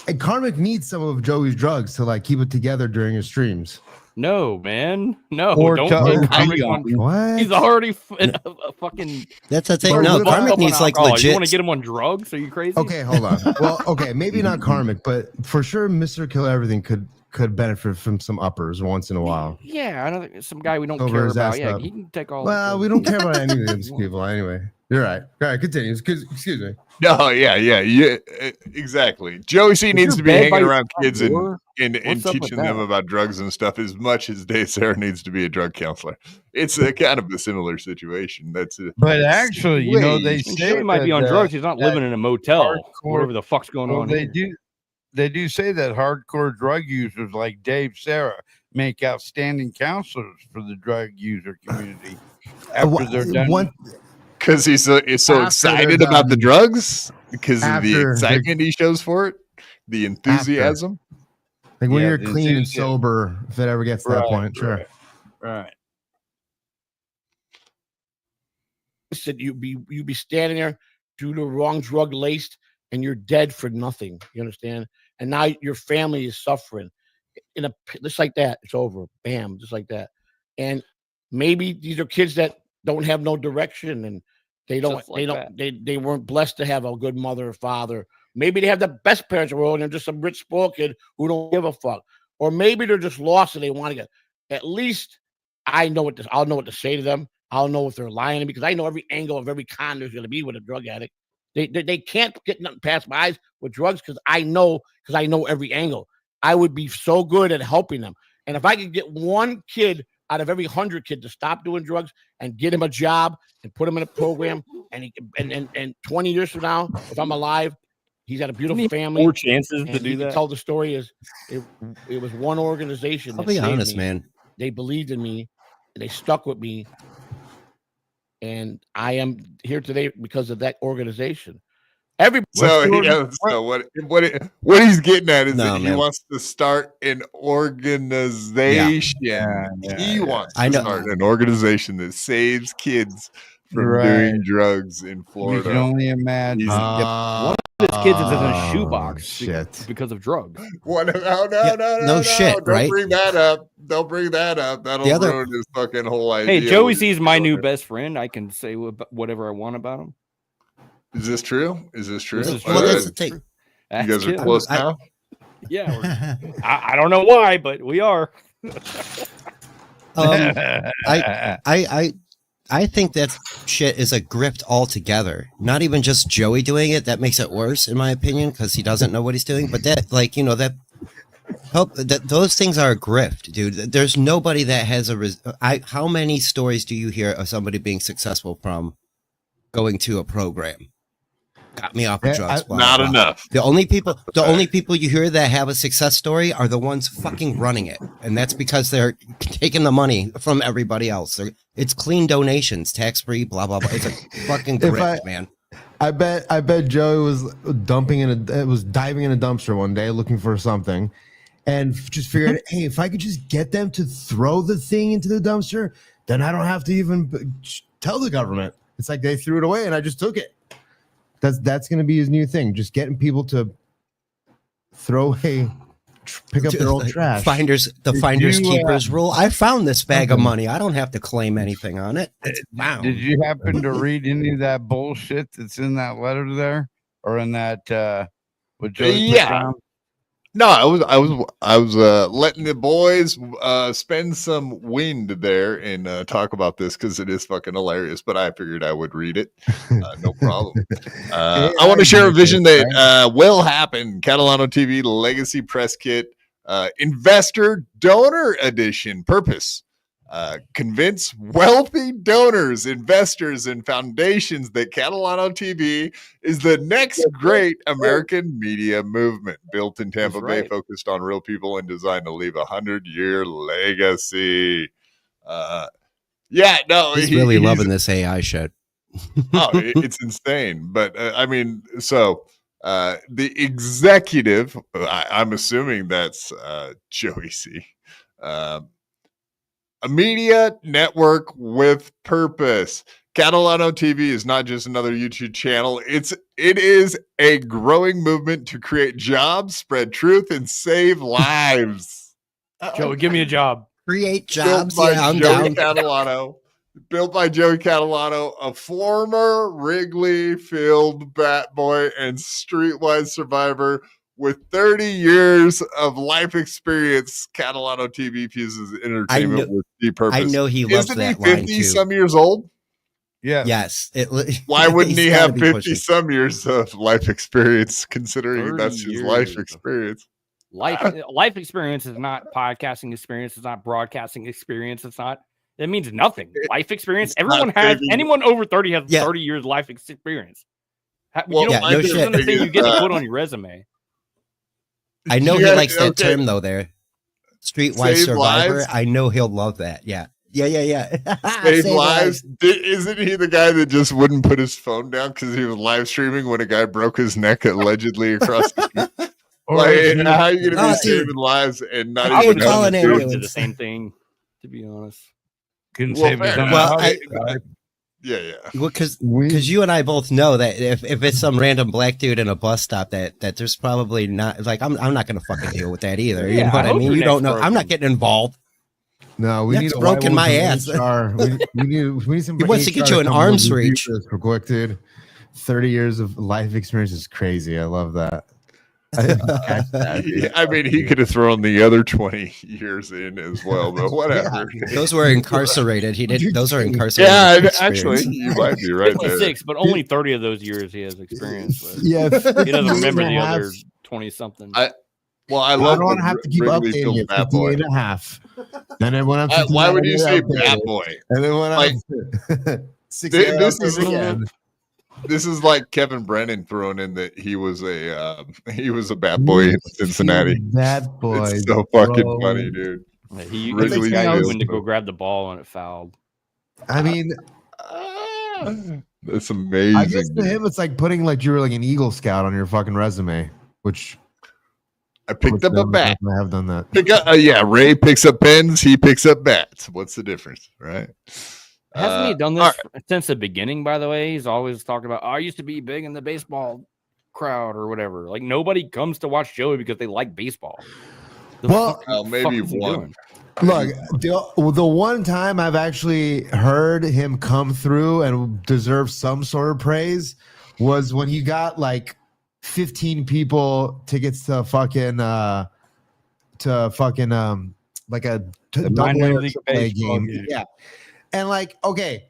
And Karmic needs some of Joey's drugs to like keep it together during his streams. No, man. No, Or don't to put Karmic OD on. What? He's already a fucking. That's the thing. Or No, what about Karmic needs like alcohol? legit. You want to get him on drugs? Are you crazy? Okay, hold on. Well, okay, maybe not Karmic, but for sure, Mr. Kill Everything could benefit from some uppers once in a while. Yeah, I know some guy we don't Over care his about. ass Yeah, up. he can take all. Well, we don't care about any of these people anyway. You're right. All right, continue. Excuse me. No, yeah, exactly. Joey C needs to be hanging around kids and teaching them about drugs and stuff as much as Dave Sarra needs to be a drug counselor. It's a kind of a similar situation. But actually, they say he might be on drugs. He's not living in a motel. Whatever the fuck's going on. They do say that hardcore drug users like Dave Sarra make outstanding counselors for the drug user community after they're done. Because he's so excited about the drugs, because of the excitement he shows for it, the enthusiasm. Like when you're clean and sober, if it ever gets to that point, sure. Right. Said you be standing there, do the wrong drug laced, and you're dead for nothing. You understand? And now your family is suffering. Just like that, it's over. Bam, just like that. And maybe these are kids that don't have no direction and they weren't blessed to have a good mother or father. Maybe they have the best parents in the world and they're just some rich spoiled kid who don't give a fuck. Or maybe they're just lost and they want to get. At least I'll know what to say to them. I'll know if they're lying to me because I know every angle of every con there's going to be with a drug addict. They can't get nothing past my eyes with drugs because I know every angle. I would be so good at helping them. And if I could get one kid out of every 100 kids to stop doing drugs and get him a job and put him in a program, and 20 years from now, if I'm alive, he's got a beautiful family. More chances to do that. Tell the story is it was one organization. I'll be honest, man. They believed in me, and they stuck with me, and I am here today because of that organization. So what he's getting at is that he wants to start an organization. He wants to start an organization that saves kids from doing drugs in Florida. You can only imagine. One of his kids is in a shoebox because of drugs. No shit, Don't right? bring that up. Don't bring that up. That'll ruin his fucking whole idea. Hey, Joey C's my new best friend. I can say whatever I want about him. Is this true? Well, that's the thing. You guys are close now? Yeah. I don't know why, but we are. I think that shit is a grift altogether. Not even just Joey doing it. That makes it worse, in my opinion, because he doesn't know what he's doing. But that, like, you know, that those things are a grift, dude. There's nobody that has how many stories do you hear of somebody being successful from going to a program? Got me off of drugs. Not enough. The only people you hear that have a success story are the ones fucking running it, and that's because they're taking the money from everybody else. It's clean donations, tax free, blah blah blah. It's a fucking grift, man. I bet Joey was diving in a dumpster one day looking for something, and just figured, hey, if I could just get them to throw the thing into the dumpster, then I don't have to even tell the government. It's like they threw it away, and I just took it. That's going to be his new thing. Just getting people to throw pick up their old trash. Finders keepers rule. I found this bag of money. I don't have to claim anything on it. Did you happen to read any of that bullshit that's in that letter there, or in that? What Joey put down? No, I was letting the boys spend some wind there and talk about this because it is fucking hilarious. But I figured I would read it, no problem. I want to share a vision that will happen. Catalano TV Legacy Press Kit, Investor Donor Edition. Purpose: convince wealthy donors, investors, and foundations that Catalano TV is the next great American media movement. Built in Tampa Bay, focused on real people, and designed to leave 100-year legacy. He's really loving this AI shit. It's insane. But I mean, so the executive, I'm assuming that's Joey C. A media network with purpose. Catalano TV is not just another YouTube channel. It is a growing movement to create jobs, spread truth, and save lives. Joey, give me a job. Create jobs. Built by Joey Catalano. Built by Joey Catalano, a former Wrigley-Field bat boy and streetwise survivor with 30 years of life experience. Catalano TV fuses entertainment with deep purpose. I know he loves that line too. 50 some years old? Yeah. Yes. Why wouldn't he have 50 some years of life experience, considering that's his life experience? Life experience is not podcasting experience. It's not broadcasting experience. It means nothing. Life experience. Anyone over 30 has 30 years life experience. There's nothing you get to put on your resume. I know he likes that term though. There, streetwise survivor. Lives? I know he'll love that. Yeah. Save lives. Isn't he the guy that just wouldn't put his phone down because he was live streaming when a guy broke his neck allegedly across the street? How are you gonna be saving lives and not I even would call an ambulance? Did the same thing, to be honest. Couldn't save his own life. Yeah. Well, because you and I both know that if it's some random black dude in a bus stop, that there's probably not, like, I'm not gonna fucking deal with that either. You know what I mean? You don't know. I'm not getting involved. No, we need a broken my ass. we need some. He wants to get you an arm's reach. For quick, dude. 30 years of life experience is crazy. I love that. I mean, he could have thrown the other 20 years in as well, but whatever. Those were incarcerated. He did. Those are incarcerated. Yeah, actually, you might be right there. 26, but only 30 of those years he has experience with. Yeah, he doesn't remember the other 20 something. I don't want to have to keep updating it. 58 and a half. Then it went up to why would you say bad boy? And then went like, up to This is like Kevin Brennan throwing in that he was a bad boy in Cincinnati. Bad boy. It's so fucking funny, dude. Yeah, he went to go grab the ball and it fouled. I mean, that's amazing. I guess to him, it's like putting like you were like an Eagle Scout on your fucking resume, which I picked up a bat. I have done that. Ray picks up pens. He picks up bats. What's the difference, right? Hasn't he done this since the beginning, by the way? He's always talking about, I used to be big in the baseball crowd or whatever. Like, nobody comes to watch Joey because they like baseball. Maybe one. Look, the one time I've actually heard him come through and deserve some sort of praise was when he got like 15 people tickets to fucking like a The double minor A league triple A baseball game. game. Yeah, and like okay.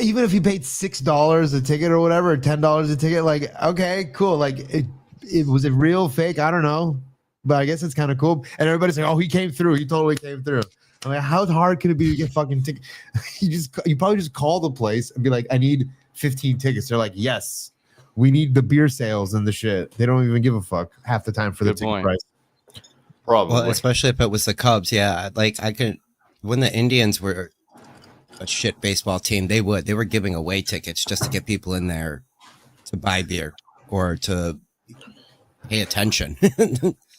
Even if you paid $6 a ticket or whatever, or $10 a ticket, like okay, cool. Like it was it real, fake? I don't know, but I guess it's kind of cool. And everybody's like, "Oh, he came through. He totally came through." I'm like, how hard could it be to get fucking tickets? you probably just call the place and be like, "I need 15 tickets." They're like, "Yes, we need the beer sales and the shit." They don't even give a fuck half the time for the ticket price. Probably, well, especially if it was the Cubs. Yeah, like I could when the Indians were a shit baseball team, they were giving away tickets just to get people in there to buy beer or to pay attention.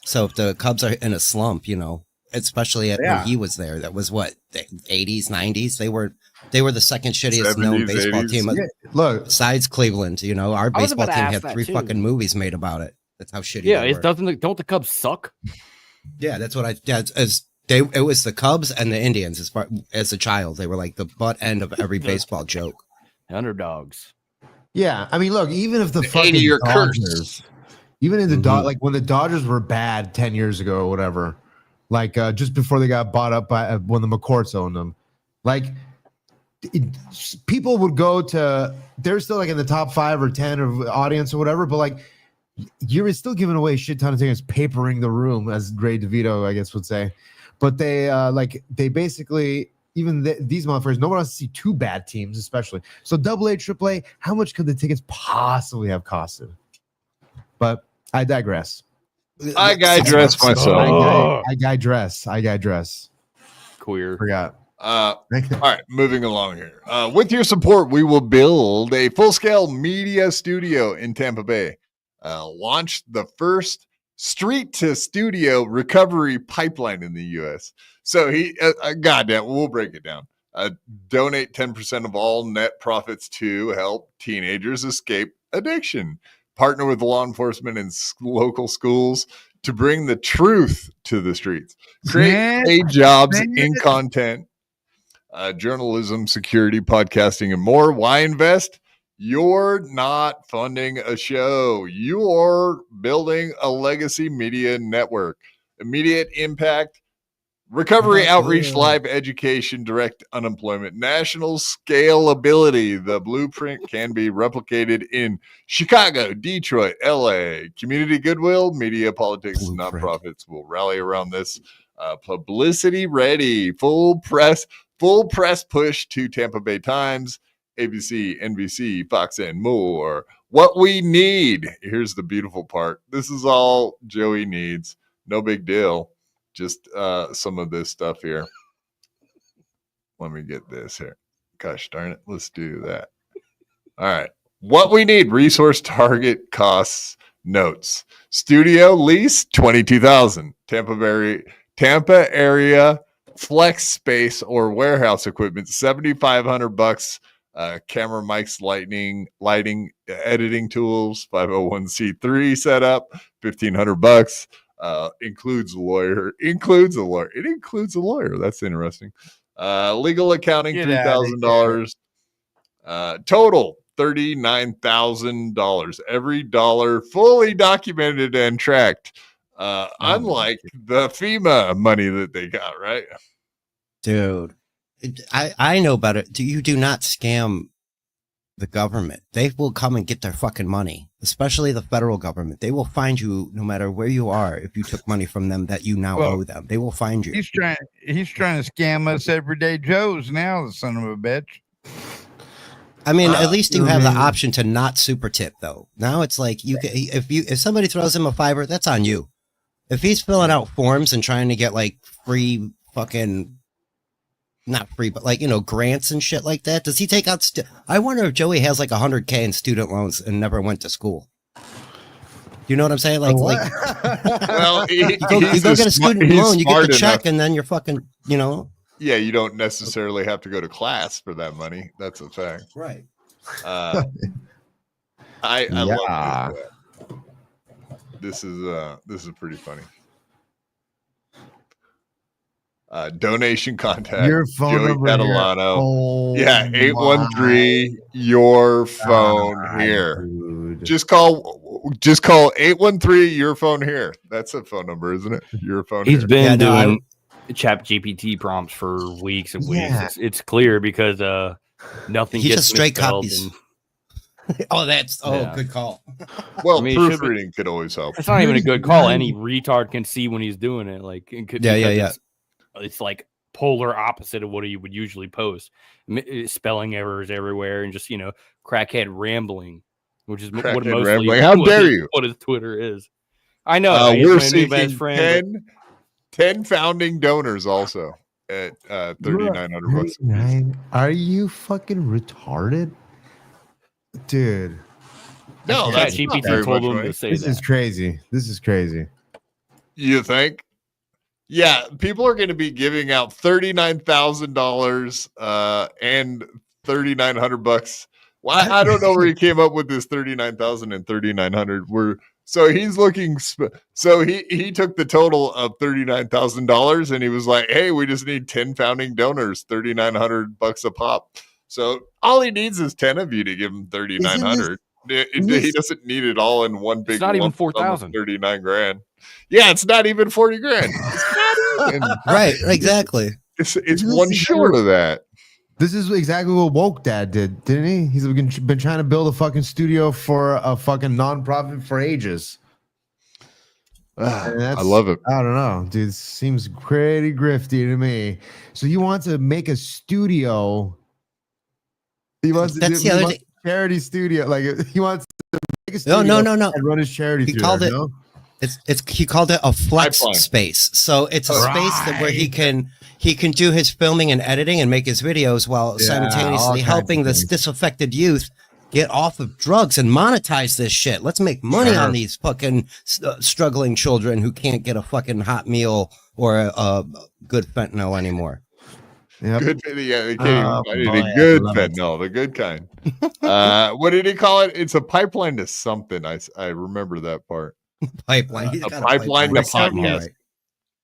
So if the Cubs are in a slump, you know, especially when he was there, that was what the 80s, 90s. They were the second shittiest 70s, known baseball 80s. team. Yeah, look, besides Cleveland, you know, our I was baseball about to team ask had that 3 too. fucking movies made about it. That's how shitty. Yeah, they it were. don't the Cubs suck? Yeah, that's what it was the Cubs and the Indians as a child. They were like the butt end of every baseball joke. Underdogs. yeah. I mean, look, even if the The fucking 80-year Dodgers, curse. even in the like when the Dodgers were bad 10 years ago or whatever, like just before they got bought up by when the McCourts owned them, like people would go to. They're still like in the top 5 or 10 of audience or whatever, but like. You're still giving away a shit ton of tickets, papering the room, as Ray DeVito, I guess, would say. But they basically, even these motherfuckers, no one wants to see 2 bad teams, especially. So AA, AAA, how much could the tickets possibly have costed? But I digress. I digress myself. I digress. Queer. Forgot. All right, moving along here. With your support, we will build a full-scale media studio in Tampa Bay. Launched the first street-to-studio recovery pipeline in the U.S. So goddamn, we'll break it down. Donate 10% of all net profits to help teenagers escape addiction. Partner with law enforcement and local schools to bring the truth to the streets. Create paid jobs in content, journalism, security, podcasting, and more. Why invest? You're not funding a show. You're building a legacy media network. Immediate impact, recovery, outreach, live education, direct unemployment, national scalability. The blueprint can be replicated in Chicago, Detroit, LA. Community goodwill, media, politics, nonprofits will rally around this. Publicity ready, full press push to Tampa Bay Times, ABC, NBC, Fox, and more. What we need. Here's the beautiful part. This is all Joey needs. No big deal. Just some of this stuff here. Let me get this here. Gosh darn it. Let's do that. All right. What we need. Resource target costs notes. Studio lease, $22,000. Tampa area flex space or warehouse equipment, $7,500. Camera, mics, lighting, editing tools, 501c3 setup, $1,500. Includes a lawyer. It includes a lawyer. That's interesting. Legal accounting, $3,000. Total $39,000. Every dollar fully documented and tracked. Unlike the FEMA money that they got, right? Dude, I know about it. You do not scam the government. They will come and get their fucking money, especially the federal government. They will find you no matter where you are. If you took money from them that you now owe them, they will find you. He's trying to scam us everyday Joes now, the son of a bitch. I mean, at least you have the option to not super tip, though. Now it's like you can, if somebody throws him a $5, that's on you. If he's filling out forms and trying to get like free fucking, not free, but like, you know, grants and shit like that, does he take out? I wonder if Joey has like $100K in student loans and never went to school. You know what I'm saying? Like, well, you go get a student loan, you get the check, and then you're fucking, you know. Yeah, you don't necessarily have to go to class for that money. That's a fact. Right. I love this. This is pretty funny. Donation contact. Your phone Joey number Catalano. Oh, yeah, 813 your phone here. Dude. Just call just call 813 your phone here. That's a phone number, isn't it? Your phone. He's here. been doing Chat GPT prompts for weeks and weeks. Yeah. It's clear because nothing He gets just straight misspelled copies. and- Good call. Well, I mean, it should be- proofreading could always help. It's not even a good call. Any retard can see when he's doing it. Like, It's like polar opposite of what he would usually post. Spelling errors everywhere and just crackhead rambling, which is what Crackhead mostly rambling. How dare you? what his Twitter is. I know. He's We're my new best seeking friend, 10 founding donors also at $3,900. Are you fucking retarded? Dude. No, but that's Chat not GPT very told much him money. to say This that. is crazy. This is crazy. You think? Yeah, people are going to be giving out $39,000 and $3,900. Well, I don't know where he came up with this 39,000 and 3,900. So he's looking. So he took the total of $39,000 and he was like, "Hey, we just need 10 founding donors, $3,900 a pop." So all he needs is 10 of you to give him 3,900. He doesn't need it all in one big. It's not even lump sum of 4,000. 39 grand. Yeah, it's not even 40 grand. It's not even. Right, exactly. It's one short of that. This is exactly what Woke Dad did, didn't he? He's been trying to build a fucking studio for a fucking nonprofit for ages. I love it. I don't know, dude. It seems pretty grifty to me. So he wants to make a studio. He wants That's to the other do a charity studio. Like he wants to make a No, studio no. and run his charity. He through called there, it. no? He called it a flex Pipeline. space. So it's a space where he can do his filming and editing and make his videos while all simultaneously kinds helping of this things. disaffected youth get off of drugs and monetize this shit. Let's make money on these fucking struggling children who can't get a fucking hot meal or a good fentanyl anymore. Yep. Good, yeah, they can't even find boy, it. I Good love it. fentanyl, the good kind. What did he call it? It's a pipeline to something. I remember that part. Pipeline. He's A got pipeline to something, podcast. right.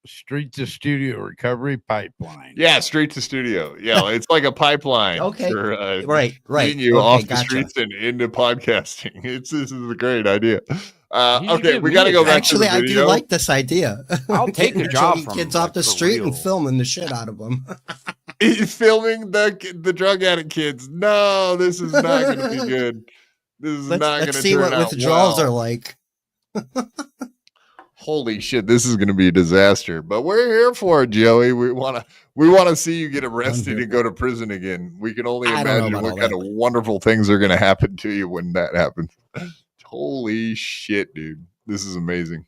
Street to studio recovery pipeline. Yeah, street to studio. Yeah, it's like a pipeline. Okay. For, Right. getting you Okay, off the gotcha. streets and into podcasting. This is a great idea. You should Okay, give we me got to a go job. back Actually, to the I video. do like this idea. I'll take a Getting job children- from kids him, off the like, for street and real. filming the shit out of them. He's filming the drug addict kids. No, this is not going to be good. This is not going Let's to see turn what out withdrawals well. are like. Holy shit, this is going to be a disaster. But we're here for it, Joey. We want to see you get arrested and go to prison again. We can only I don't know imagine about what all kind that. of wonderful things are going to happen to you when that happens. Holy shit, dude. This is amazing.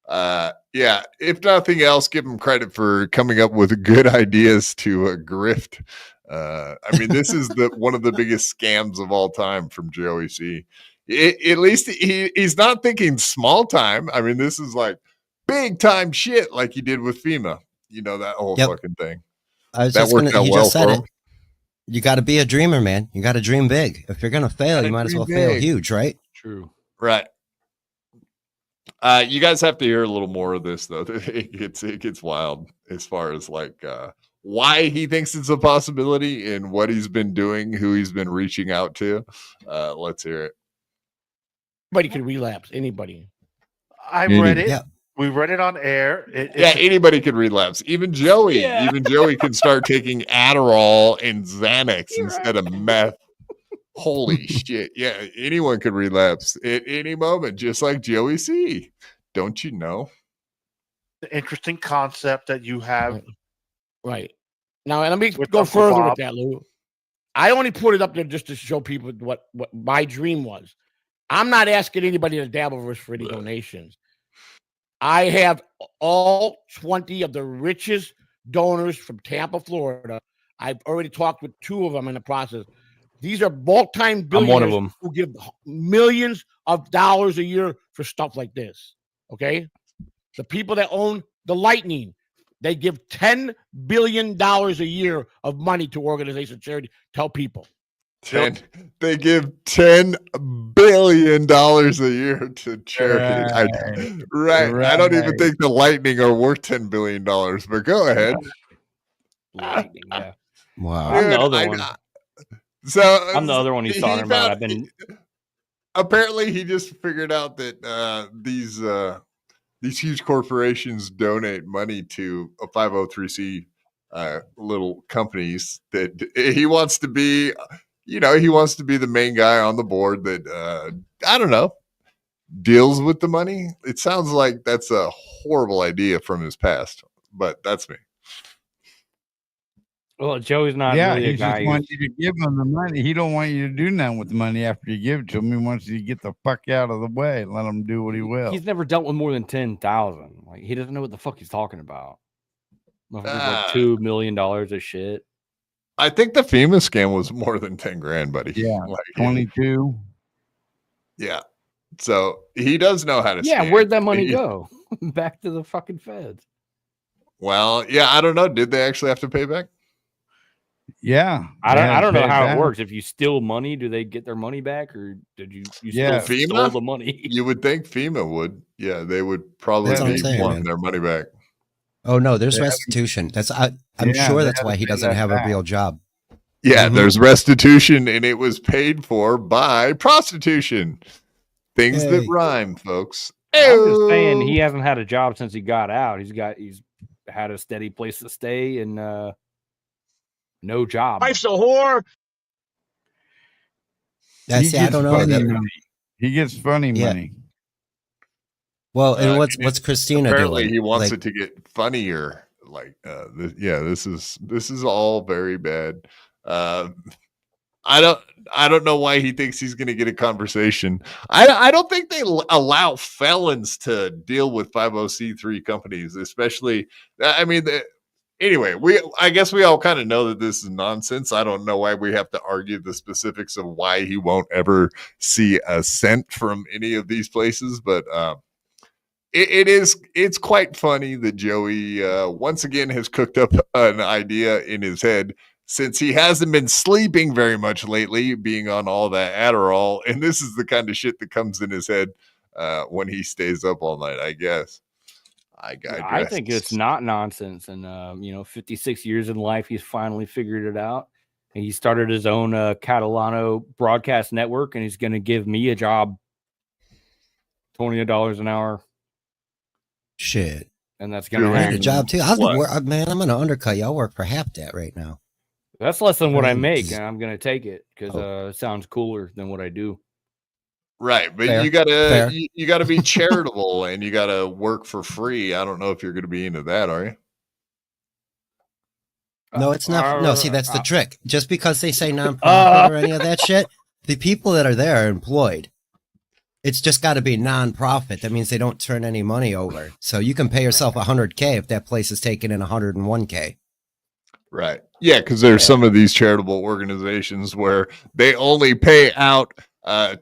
Yeah, if nothing else, give him credit for coming up with good ideas to grift. I mean, this is one of the biggest scams of all time from Joey C. At least he's not thinking small time. I mean, this is like big time shit, like he did with FEMA. You know, that whole Yep. fucking thing. I was That just worked gonna. out He well just said for it. him. You got to be a dreamer, man. You got to dream big. If you're gonna fail, Gotta you might as well dream fail big. huge, right? True. Right. You guys have to hear a little more of this, though. It gets wild as far as like why he thinks it's a possibility and what he's been doing, who he's been reaching out to. Let's hear it. Anybody can relapse. Anybody. I read it. Yeah. We read it on air. Yeah, anybody could relapse. Even Joey. Yeah. Even Joey can start taking Adderall and Xanax instead of meth. Holy shit. Yeah, anyone could relapse at any moment, just like Joey C. Don't you know? The interesting concept that you have. Right. Now, and let me With go Uncle further Bob. with that, Lou. I only put it up there just to show people what my dream was. I'm not asking anybody to dabble with us for any donations. I have all 20 of the richest donors from Tampa, Florida. I've already talked with 2 of them in the process. These are multi-time I'm one of billionaires them. who give millions of dollars a year for stuff like this. Okay? The people that own the Lightning, they give $10 billion a year of money to organizations, charity, tell people. They give $10 billion a year to charity. Right. I don't even think the Lightning are worth $10 billion, but go ahead. Lightning, yeah. Wow. I'm the Dude, other one. So I'm the other one he's talking about. found- apparently he just figured out that these huge corporations donate money to a 503c little companies that he wants to be, he wants to be the main guy on the board that I don't know, deals with the money. It sounds like that's a horrible idea from his past, but that's me. Well, Joey's not Yeah, really a he guy. just wants you to give him the money. He don't want you to do nothing with the money after you give it to him. He wants you to get the fuck out of the way and let him do what he will. He's never dealt with more than 10,000. Like he doesn't know what the fuck he's talking about. Like $2 million of shit. I think the FEMA scam was more than 10 grand, buddy. Yeah, like 22. Yeah. So he does know how to Yeah, scam. where'd that money go? Back to the fucking feds. Well, yeah, I don't know. Did they actually have to pay back? Yeah. I don't know how it works. If you steal money, do they get their money back, or did you still stole the money? You would think FEMA would. Yeah, they would probably be wanting their money back. Oh no, there's restitution. I'm sure that's why he doesn't have a real job. Yeah, there's restitution, and it was paid for by prostitution. Things that rhyme, folks. I'm just saying he hasn't had a job since he got out. He's had a steady place to stay and no job. Life's a whore. I don't know. He gets funny money. Well, and what's Christina apparently doing? He wants it to get funnier. Like, this is all very bad. I don't know why he thinks he's going to get a conversation. I don't think they allow felons to deal with 50C3 companies, especially. I mean, anyway, I guess we all kind of know that this is nonsense. I don't know why we have to argue the specifics of why he won't ever see a cent from any of these places, but it's quite funny that Joey once again has cooked up an idea in his head, since he hasn't been sleeping very much lately, being on all that Adderall, and this is the kind of shit that comes in his head when he stays up all night, I guess. I think it's not nonsense. And 56 years in life, he's finally figured it out. And he started his own Catalano broadcast network, and he's going to give me a job, $20 an hour. Shit. And that's going to happen. A job too. I'm going to undercut you. I'll work for half that right now. That's less than what I make, and I'm going to take it because it sounds cooler than what I do. Right, but you gotta be charitable and you gotta work for free. I don't know if you're going to be into that, are you? No, it's not. No, see, that's the trick. Just because they say nonprofit or any of that shit, the people that are there are employed. It's just got to be nonprofit. That means they don't turn any money over. So you can pay yourself $100K if that place is taking in $101K. Right. Yeah, because there's some of these charitable organizations where they only pay out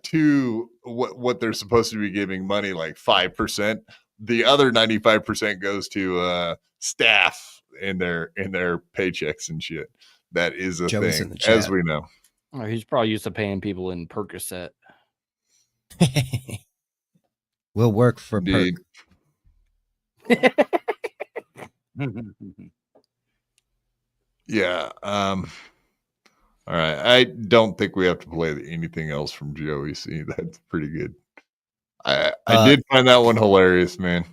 to what they're supposed to be giving money, like 5%. The other 95% goes to staff in their paychecks and shit. That is a thing, as we know. Oh, he's probably used to paying people in Percocet. We'll work for Perk. Yeah. All right. I don't think we have to play anything else from Joey C. That's pretty good. I did find that one hilarious, man.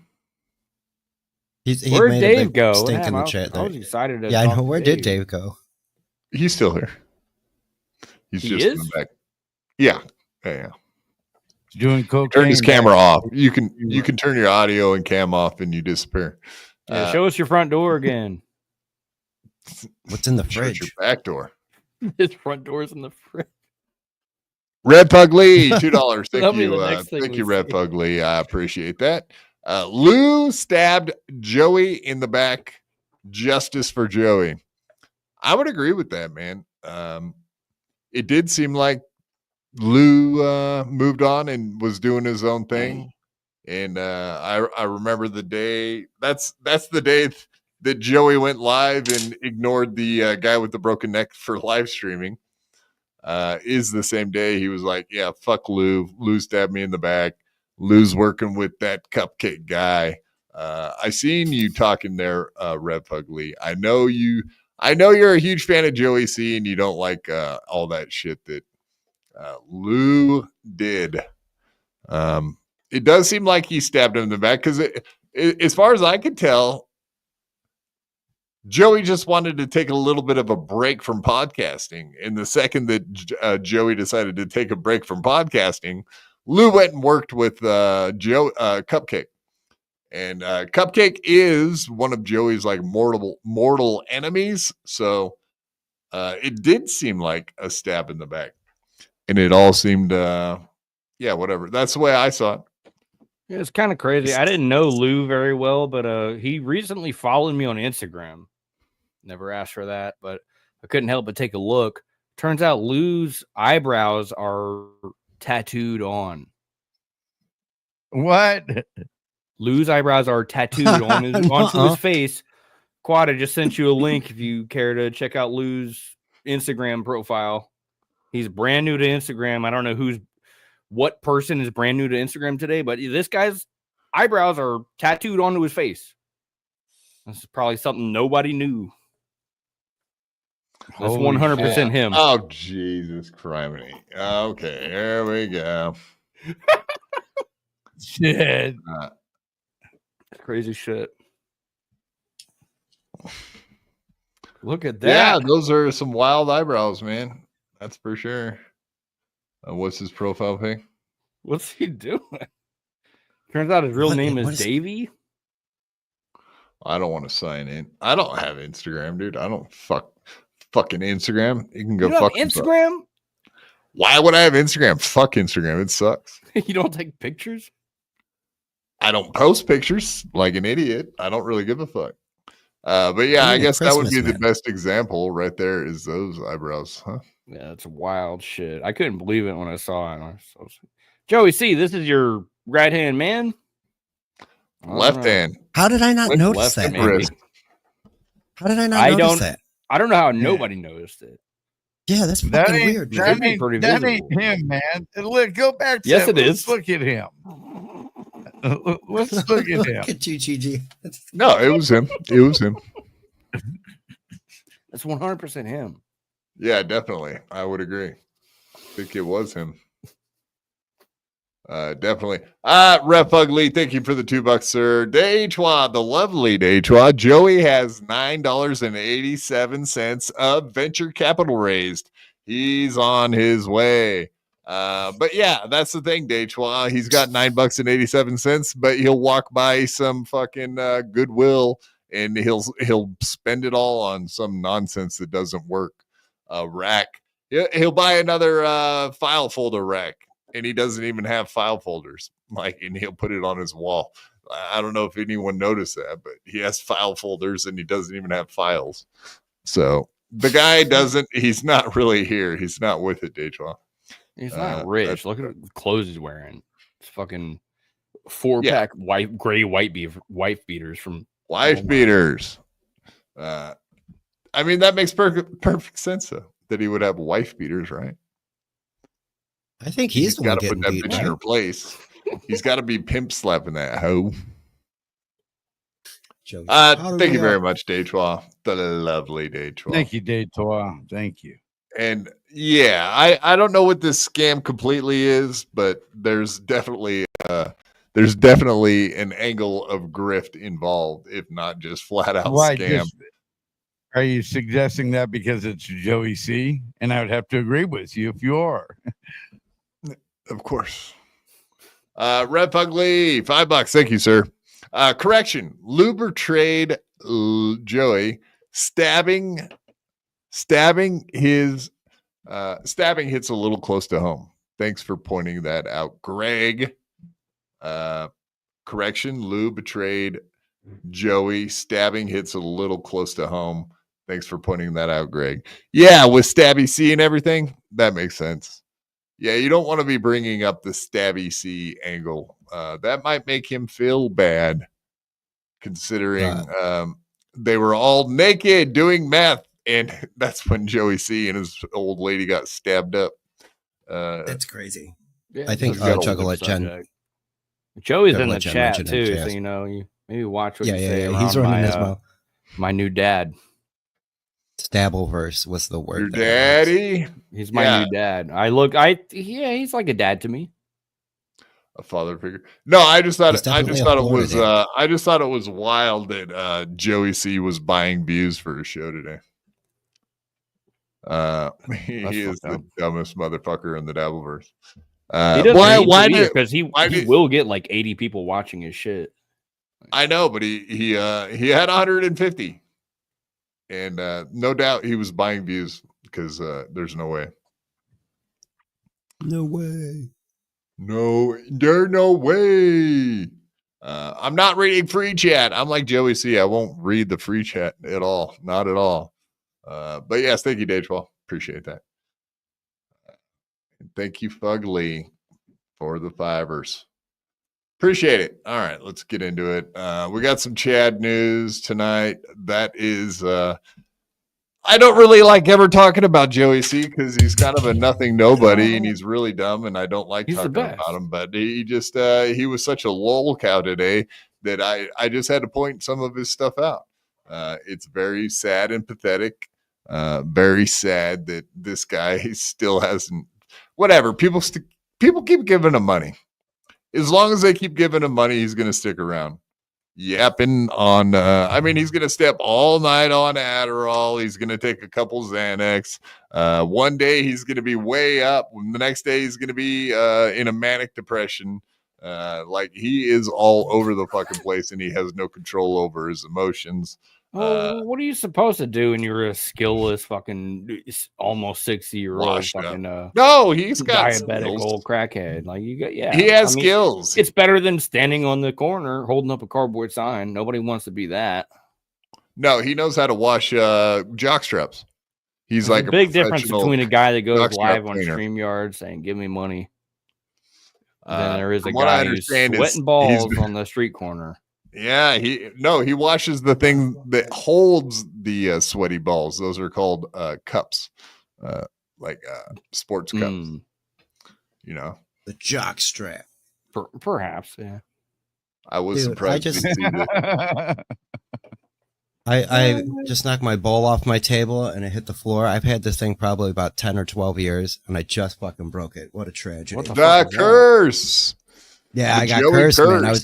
Where'd Dave go? Stink in the chat there. I was excited. Yeah, I know. Where did Dave go? He's still here. He's just in the back. Yeah. Yeah. Doing cocaine. Turn his camera off. You can turn your audio and cam off, and you disappear. Yeah, show us your front door again. What's in the fridge? Your back door. His front door's in the fridge. Red Pug Lee, $2. Thank you. Thank you, Red Pug Lee. I appreciate that. Lou stabbed Joey in the back. Justice for Joey. I would agree with that, man. It did seem like Lou moved on and was doing his own thing. And I remember the day. That's the day that Joey went live and ignored the guy with the broken neck for live streaming. Is the same day he was like, yeah, fuck Lou. Lou stabbed me in the back. Lou's working with that cupcake guy. I seen you talking there, Rev Ugly. I know you're a huge fan of Joey C and you don't like all that shit that Lou did. It does seem like he stabbed him in the back because as far as I could tell, Joey just wanted to take a little bit of a break from podcasting. And the second that Joey decided to take a break from podcasting, Lou went and worked with Cupcake. And Cupcake is one of Joey's like mortal enemies. So it did seem like a stab in the back. And it all seemed, whatever. That's the way I saw it. Yeah, it's kind of crazy. I didn't know Lou very well, but he recently followed me on Instagram. Never asked for that, but I couldn't help but take a look. Turns out Lou's eyebrows are tattooed on. What? Lou's eyebrows are tattooed onto his face. Quad, I just sent you a link if you care to check out Lou's Instagram profile. He's brand new to Instagram. I don't know what person is brand new to Instagram today, but this guy's eyebrows are tattooed onto his face. This is probably something nobody knew. That's 100% him. Oh, Jesus Christ. Okay, here we go. Shit. Crazy shit. Look at that. Yeah, those are some wild eyebrows, man. That's for sure. What's his profile pic? What's he doing? Turns out his real name is Davey. I don't want to sign in. I don't have Instagram, dude. I don't fucking Instagram. You can go fuck Instagram. Why would I have Instagram? Fuck Instagram. It sucks. You don't take pictures? I don't post pictures like an idiot. I don't really give a fuck. But yeah, I guess that would be the best example right there is those eyebrows, huh? Yeah, it's wild shit. I couldn't believe it when I saw it. Joey C, this is your right hand man? Left hand. How did I not notice that? How did I not notice that? I don't know how nobody noticed it. Yeah, that's fucking weird. That ain't him, man. Look, go back to Yes, it is. Look at him. Let's look at him. Look at GGG. No, it was him. It was him. That's 100% him. Yeah, definitely. I would agree. I think it was him. Definitely. Ref Ugly, thank you for the $2, sir. Daychwa, the lovely Daychwa. Joey has $9.87 of venture capital raised. He's on his way. But yeah, that's the thing, Daychwa. He's got $9.87, but he'll walk by some fucking Goodwill and he'll spend it all on some nonsense that doesn't work. Rack. He'll buy another file folder rack. And he doesn't even have file folders, and he'll put it on his wall. I don't know if anyone noticed that, but he has file folders and he doesn't even have files. So the guy he's not really here. He's not with it, Daychwa. He's not rich. Look at the clothes he's wearing. It's fucking 4-pack gray wife beaters from Wife beaters. I mean, that makes perfect sense, though, that he would have wife beaters, right? I think he's got to put that bitch in her place. He's got to be pimp slapping that hoe. Thank you very much, Daychwa. The lovely Daychwa. Thank you, Daychwa. Thank you. And yeah, I don't know what this scam completely is, but there's definitely an angle of grift involved, if not just flat out scam. Are you suggesting that because it's Joey C? And I would have to agree with you if you are. Of course. Rep Ugly, $5. Thank you, sir. Correction. Luber trade Joey stabbing hits a little close to home. Thanks for pointing that out, Greg. Correction. Lou betrayed Joey. Stabbing hits a little close to home. Thanks for pointing that out, Greg. Yeah, with Stabby C and everything, that makes sense. Yeah, you don't want to be bringing up the Stabby C angle. That might make him feel bad, considering they were all naked doing meth, and that's when Joey C and his old lady got stabbed up. That's crazy. Yeah, I think Chocolate Jen. Joey's in the chat too, so you maybe watch what you say. He's running as well. My new dad. Dabbleverse was the word. Your that I used. daddy? He's my new dad. He's like a dad to me. A father figure. No, I just thought He's it definitely a Florida was dad. I just thought it was wild that Joey C was buying views for his show today. He is the dumbest motherfucker in the Dabbleverse. Why because he will get like 80 people watching his shit. I know, but he had 150, and no doubt he was buying views because there's no way. No way. No, there's no way. I'm not reading free chat. I'm like Joey C. I won't read the free chat at all. Not at all. But yes, thank you, Dagewell. Appreciate that. Thank you, Fugly, for the $5. Appreciate it. All right, let's get into it. We got some Chad news tonight. That is, I don't really like ever talking about Joey C because he's kind of a nothing nobody and he's really dumb and I don't like talking about him. But he just he was such a lol cow today that I just had to point some of his stuff out. It's very sad and pathetic. Very sad that this guy still hasn't. Whatever, people keep giving him money. As long as they keep giving him money, he's going to stick around. Yapping on, he's going to step all night on Adderall. He's going to take a couple Xanax. One day he's going to be way up. The next day he's going to be in a manic depression. Like he is all over the fucking place and he has no control over his emotions. What are you supposed to do when you're a skillless fucking almost 60-year-old fucking no, he's got diabetic skills. Old crackhead? Like you got, he has skills. It's better than standing on the corner holding up a cardboard sign. Nobody wants to be that. No, he knows how to wash jock straps. He's like a big difference between a guy that goes live on cleaner. StreamYard saying "Give me money," then there is a what guy I who's understand sweating balls on the street corner. Yeah, he washes the thing that holds the sweaty balls. Those are called cups, like sports cups. You know, the jock strap. Perhaps, yeah. I was surprised. I just knocked my bowl off my table and it hit the floor. I've had this thing probably about 10 or 12 years and I just fucking broke it. What a tragedy. What the curse. Yeah, I got Joey cursed, curse. man.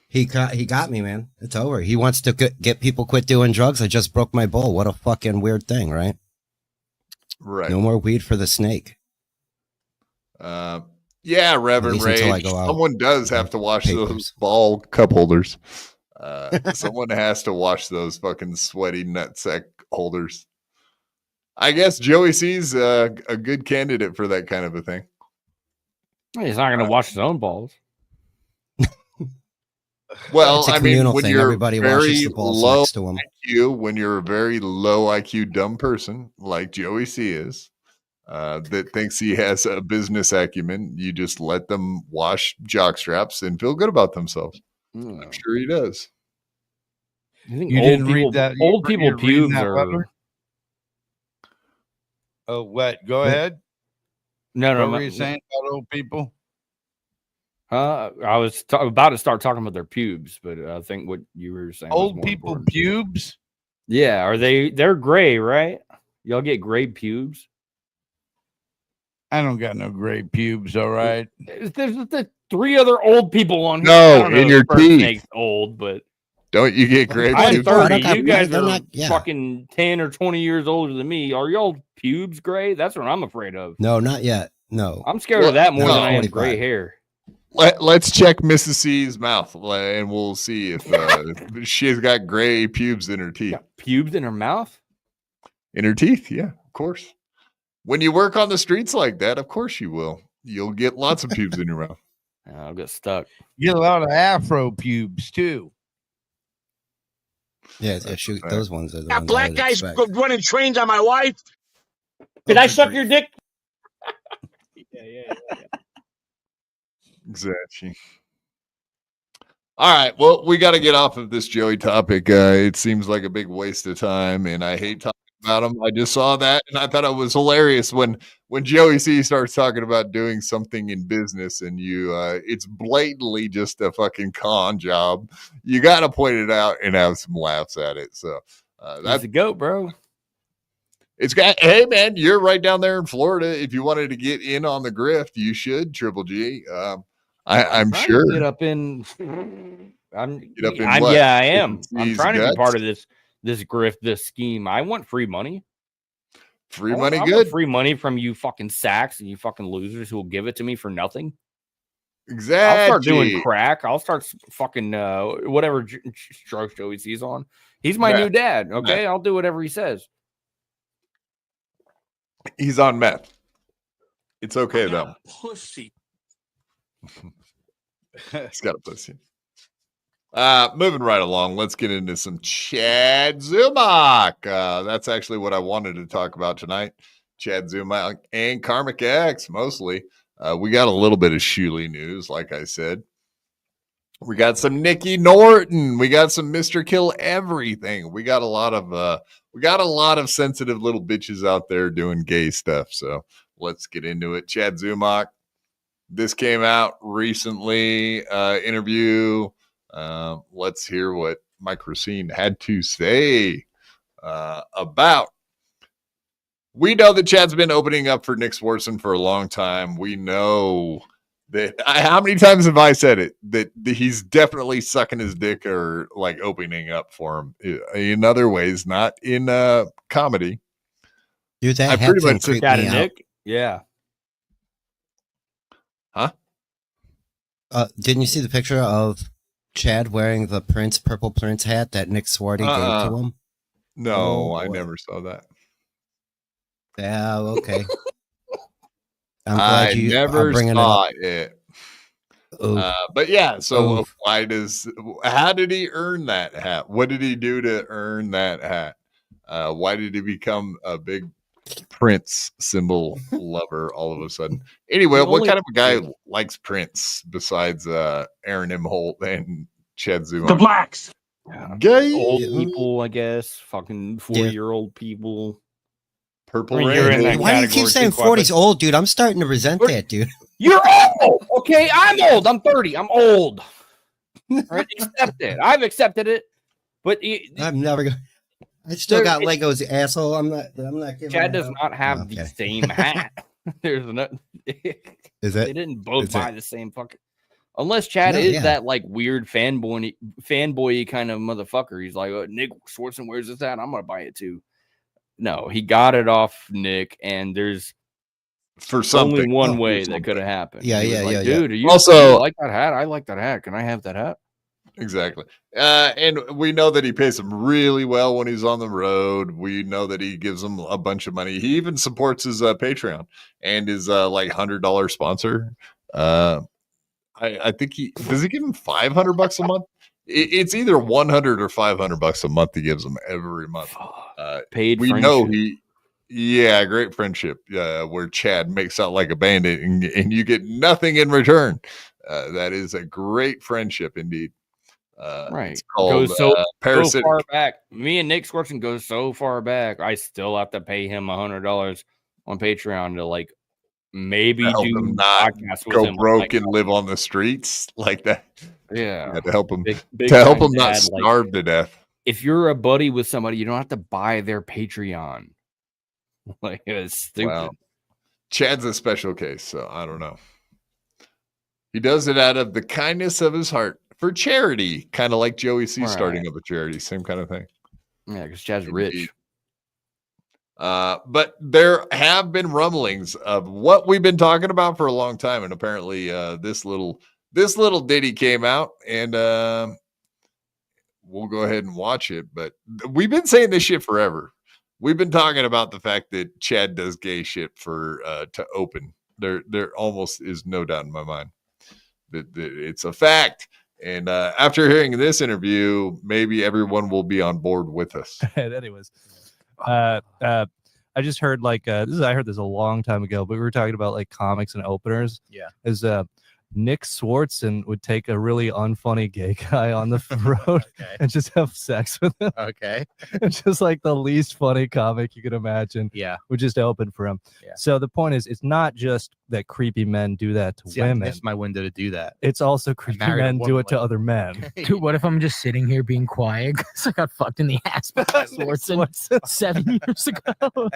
He got me, man. It's over. He wants to get people quit doing drugs. I just broke my bowl. What a fucking weird thing, right? Right. No more weed for the snake. Yeah, Reverend Ray. Someone does have to wash those ball cup holders. Someone has to wash those fucking sweaty nutsack holders. I guess Joey C's a good candidate for that kind of a thing. He's not going to wash his own balls. Well, it's a communal when thing. you're Everybody washes the balls low next to him. IQ, when you're a very low IQ dumb person like Joey C is, that thinks he has a business acumen, you just let them wash jock straps and feel good about themselves. I'm sure he does. I think You didn't read that. Old people pubes are. Butler? Oh, what? Go ahead. No. What were you saying about old people? I was about to start talking about their pubes, but I think what you were saying. Old people important. Pubes? Yeah, are they? They're gray, right? Y'all get gray pubes? I don't got no gray pubes. All right. There's the 3 other old people on here. No, in your teeth. Makes old, but don't you get gray pubes? I'm 30. You guys are fucking 10 or 20 years older than me. Are y'all pubes gray? That's what I'm afraid of. No, not yet. No, I'm scared of that more than I am gray hair. Let's check Mrs. C's mouth and we'll see if she's got gray pubes in her teeth. Pubes in her mouth? In her teeth, yeah, of course. When you work on the streets like that, of course you will. You'll get lots of pubes in your mouth. I'll get stuck. You get a lot of afro pubes too. Yeah, shoot, those ones are the ones black guys running trains on my wife. Did I suck your dick? Yeah. Exactly. All right. Well, we got to get off of this Joey topic. It seems like a big waste of time, and I hate talking about him. I just saw that, and I thought it was hilarious when Joey C starts talking about doing something in business, and it's blatantly just a fucking con job. You got to point it out and have some laughs at it. So that's a goat, bro. It's got, hey man, you're right down there in Florida. If you wanted to get in on the grift, you should, Triple G. I'm trying sure. to get up in. Get up in what? Yeah, I am. I'm C's trying to be guts? part of this grift, this scheme. I want free money. Free I money, want good. free money from you fucking sacks and you fucking losers who will give it to me for nothing. Exactly. I'll start doing crack. I'll start fucking whatever drug show he's on. He's my new dad. Okay, I'll do whatever he says. He's on meth. It's okay though. Pussy. He's got a pussy. Moving right along, let's get into some Chad Zumock. That's actually what I wanted to talk about tonight. Chad Zumock and KarmicX mostly. We got a little bit of Shuley news, like I said. We got some Nikki Norton. We got some Mr. Kill Everything. We got a lot of sensitive little bitches out there doing gay stuff. So let's get into it. Chad Zumock. This came out recently. Interview. Let's hear what Mike Racine had to say about. We know that Chad's been opening up for Nick Swardson for a long time. We know that. How many times have I said it? That he's definitely sucking his dick or like opening up for him in other ways, not in comedy. Dude, that I pretty much creeped Chad me and out. Nick. Yeah. Huh? Didn't you see the picture of Chad wearing the purple Prince hat that Nick Swarty gave to him? No, Oh, I boy. never saw that. Yeah, okay. I'm I glad you are never bringing saw it it. up. But yeah, so Oof. how did he earn that hat? What did he do to earn that hat? Why did he become a big Prince symbol lover all of a sudden? Anyway, what kind of a guy likes Prince besides Aaron M. Holt and Chad Zumock? The blacks. Gay Old people, I guess. Fucking 40-year-old people. Purple I mean, rain. you're in that Why do you keep category saying too, Quack. 40's old, dude? I'm starting to resent that, dude. You're old. Okay, I'm old. I'm 30. I'm old. All right, accept it. I've accepted it. But I'm never gonna. I still got Legos, asshole. I'm not giving. Chad that does up. not have Okay. the same hat. There's no. Is They it? didn't both Is buy it? the same fucking. Unless Chad No, is yeah. that like weird fanboy kind of motherfucker. He's like, oh, Nick Swardson wears this hat. I'm gonna buy it too. No, he got it off Nick, and there's For something. only one Oh, way for that could have happened. Yeah, He was yeah, like, yeah, dude, you Also- like that hat? I like that hat. Can I have that hat? Exactly. And we know that he pays them really well when he's on the road. We know that he gives them a bunch of money. He even supports his Patreon and his like $100 sponsor. I think he give him $500 a month. It's either 100 or $500 a month he gives them every month. Paid We friendship. know great friendship. Where Chad makes out like a bandit and you get nothing in return. That is a great friendship indeed. Right. It's called Goes so Parasitic. far back. Me and Nick Swardson go so far back. I still have to pay him $100 on Patreon to like maybe To help do him not podcasts with go him. broke Like, and live on the streets like that. yeah. To help him Big to help time him not dad, like, starve to death. if you're a buddy with somebody, you don't have to buy their Patreon. Like it's stupid. Wow. Chad's a special case, so I don't know. He does it out of the kindness of his heart for charity, kind of like Joey C starting Right. up a charity, same kind of thing. Yeah, because Chad's Indeed. rich. But there have been rumblings of what we've been talking about for a long time, and apparently this little ditty came out, and we'll go ahead and watch it. But we've been saying this shit forever. We've been talking about the fact that Chad does gay shit for to open. There almost is no doubt in my mind that it's a fact. And after hearing this interview, maybe everyone will be on board with us. Anyways, I just heard like I heard this a long time ago, but we were talking about like comics and openers. Yeah. Is Nick Swardson would take a really unfunny gay guy on the road Okay. and just have sex with him. Okay. It's just like the least funny comic you could imagine. Yeah. Would just open for him. Yeah. So the point is, it's not just that creepy men do that to See, I women. missed my window to do that. It's also creepy married a men do woman it to like- other men. Dude, what if I'm just sitting here being quiet because I got fucked in the ass by Swardson 7 years ago?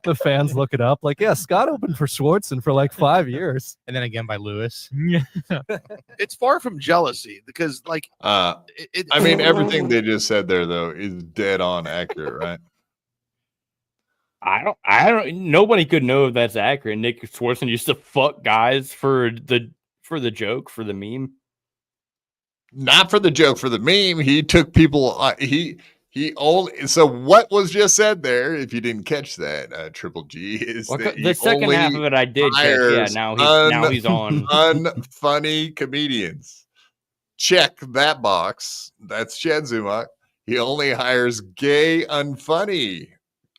The fans look it up like, yeah, Scott opened for Swardson for like 5 years. And then again by Lewis. It's far from jealousy because, like, I mean, everything they just said there though is dead on accurate, right? I don't. Nobody could know if that's accurate. Nick Swardson used to fuck guys for the joke, for the meme. Not for the joke, for the meme. He took people. He only. So what was just said there? If you didn't catch that, Triple G is that The second half of it I did catch. Yeah, now he's on unfunny comedians. Check that box. That's Chad Zumock. He only hires gay unfunny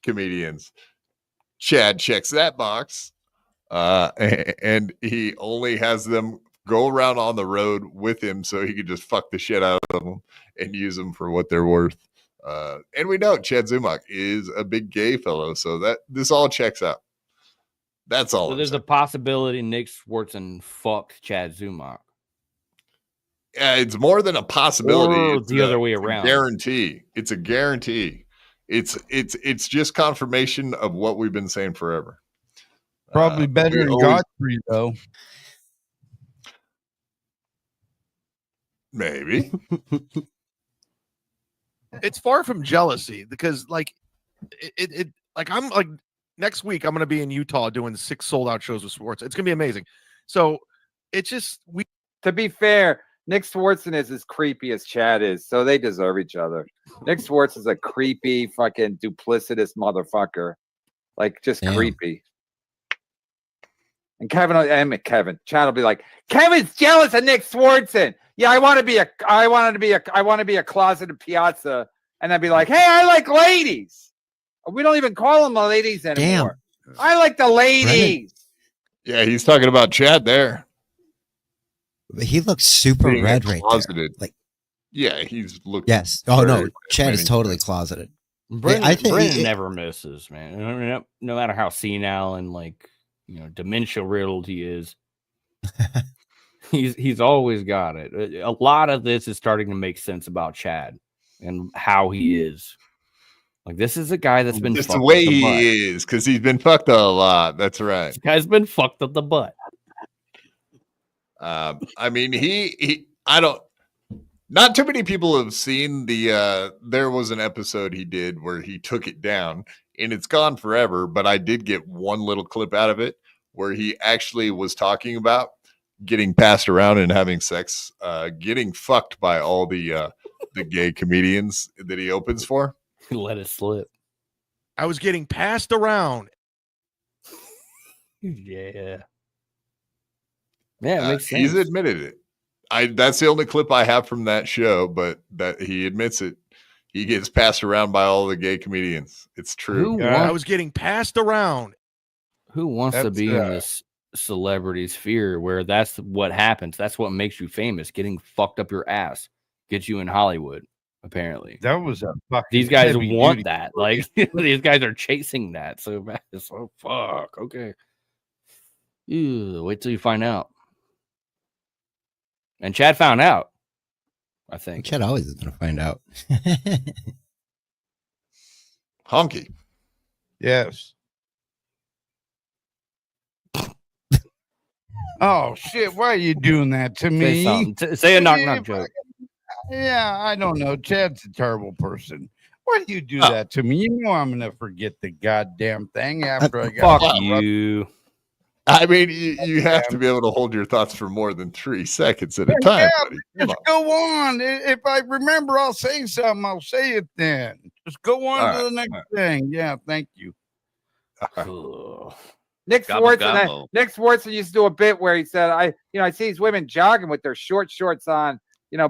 comedians. Chad checks that box, and he only has them go around on the road with him so he could just fuck the shit out of them and use them for what they're worth. And we know Chad Zumock is a big gay fellow, so that this all checks out. That's all. So there's a possibility Nick Swardson fucked Chad Zumock. It's more than a possibility. Or It's the other way it's a around. guarantee. It's a guarantee. It's just confirmation of what we've been saying forever. Probably better than Godfrey, though. Maybe. it's far from jealousy because, like, like I'm like next week I'm gonna be in Utah doing 6 sold out shows with Sports. It's gonna be amazing. So it's just To be fair, Nick Swardson is as creepy as Chad is, so they deserve each other. Nick Swardson is a creepy, fucking duplicitous motherfucker, like just Damn. creepy. And Chad will be like, Kevin's jealous of Nick Swardson. Yeah, I want to be a closeted piazza, and I'd be like, hey, I like ladies. We don't even call them ladies anymore. I like the ladies. Yeah, he's talking about Chad there. He looks super Being red right there. closeted. Like, yeah, he's looking. yes. Oh no, very Chad is many totally times. closeted. Brendan, I think Brendan never misses, man. No matter how senile and like dementia riddled he is, he's always got it. A lot of this is starting to make sense about Chad and how he is. Like, this is a guy that's been Just fucked the way up the butt. he is, because he's been fucked a lot. That's right. This guy's been fucked up the butt. I mean, I don't. Not too many people have seen the. There was an episode he did where he took it down, and it's gone forever. But I did get one little clip out of it where he actually was talking about getting passed around and having sex, getting fucked by all the gay comedians that he opens for. Let it slip. I was getting passed around. Yeah. Yeah, it makes sense. He's admitted it. That's the only clip I have from that show, but that he admits it. He gets passed around by all the gay comedians. It's true. I was getting passed around. Who wants to be in this celebrity sphere where that's what happens? That's what makes you famous. Getting fucked up your ass gets you in Hollywood, apparently. That was a fucking These guys heavy want duty that. Like, these guys are chasing that so bad. It's so fuck. Okay. Ew, wait till you find out. And Chad found out, I think. Chad always is going to find out. Honky. Yes. Oh shit! Why are you doing that to me? Say something. Say a knock joke. Yeah, I don't know. Chad's a terrible person. Why do you do that to me? You know I'm gonna forget the goddamn thing after I got Fuck you. I mean, you have to be able to hold your thoughts for more than 3 seconds at a time. buddy. Come Just on. go on. If I remember, I'll say something. I'll say it then. Just go on All to right, the next thing. Yeah, thank you. Nick Gobble, Swardson. gobble. Nick Swardson used to do a bit where he said, I see these women jogging with their short shorts on,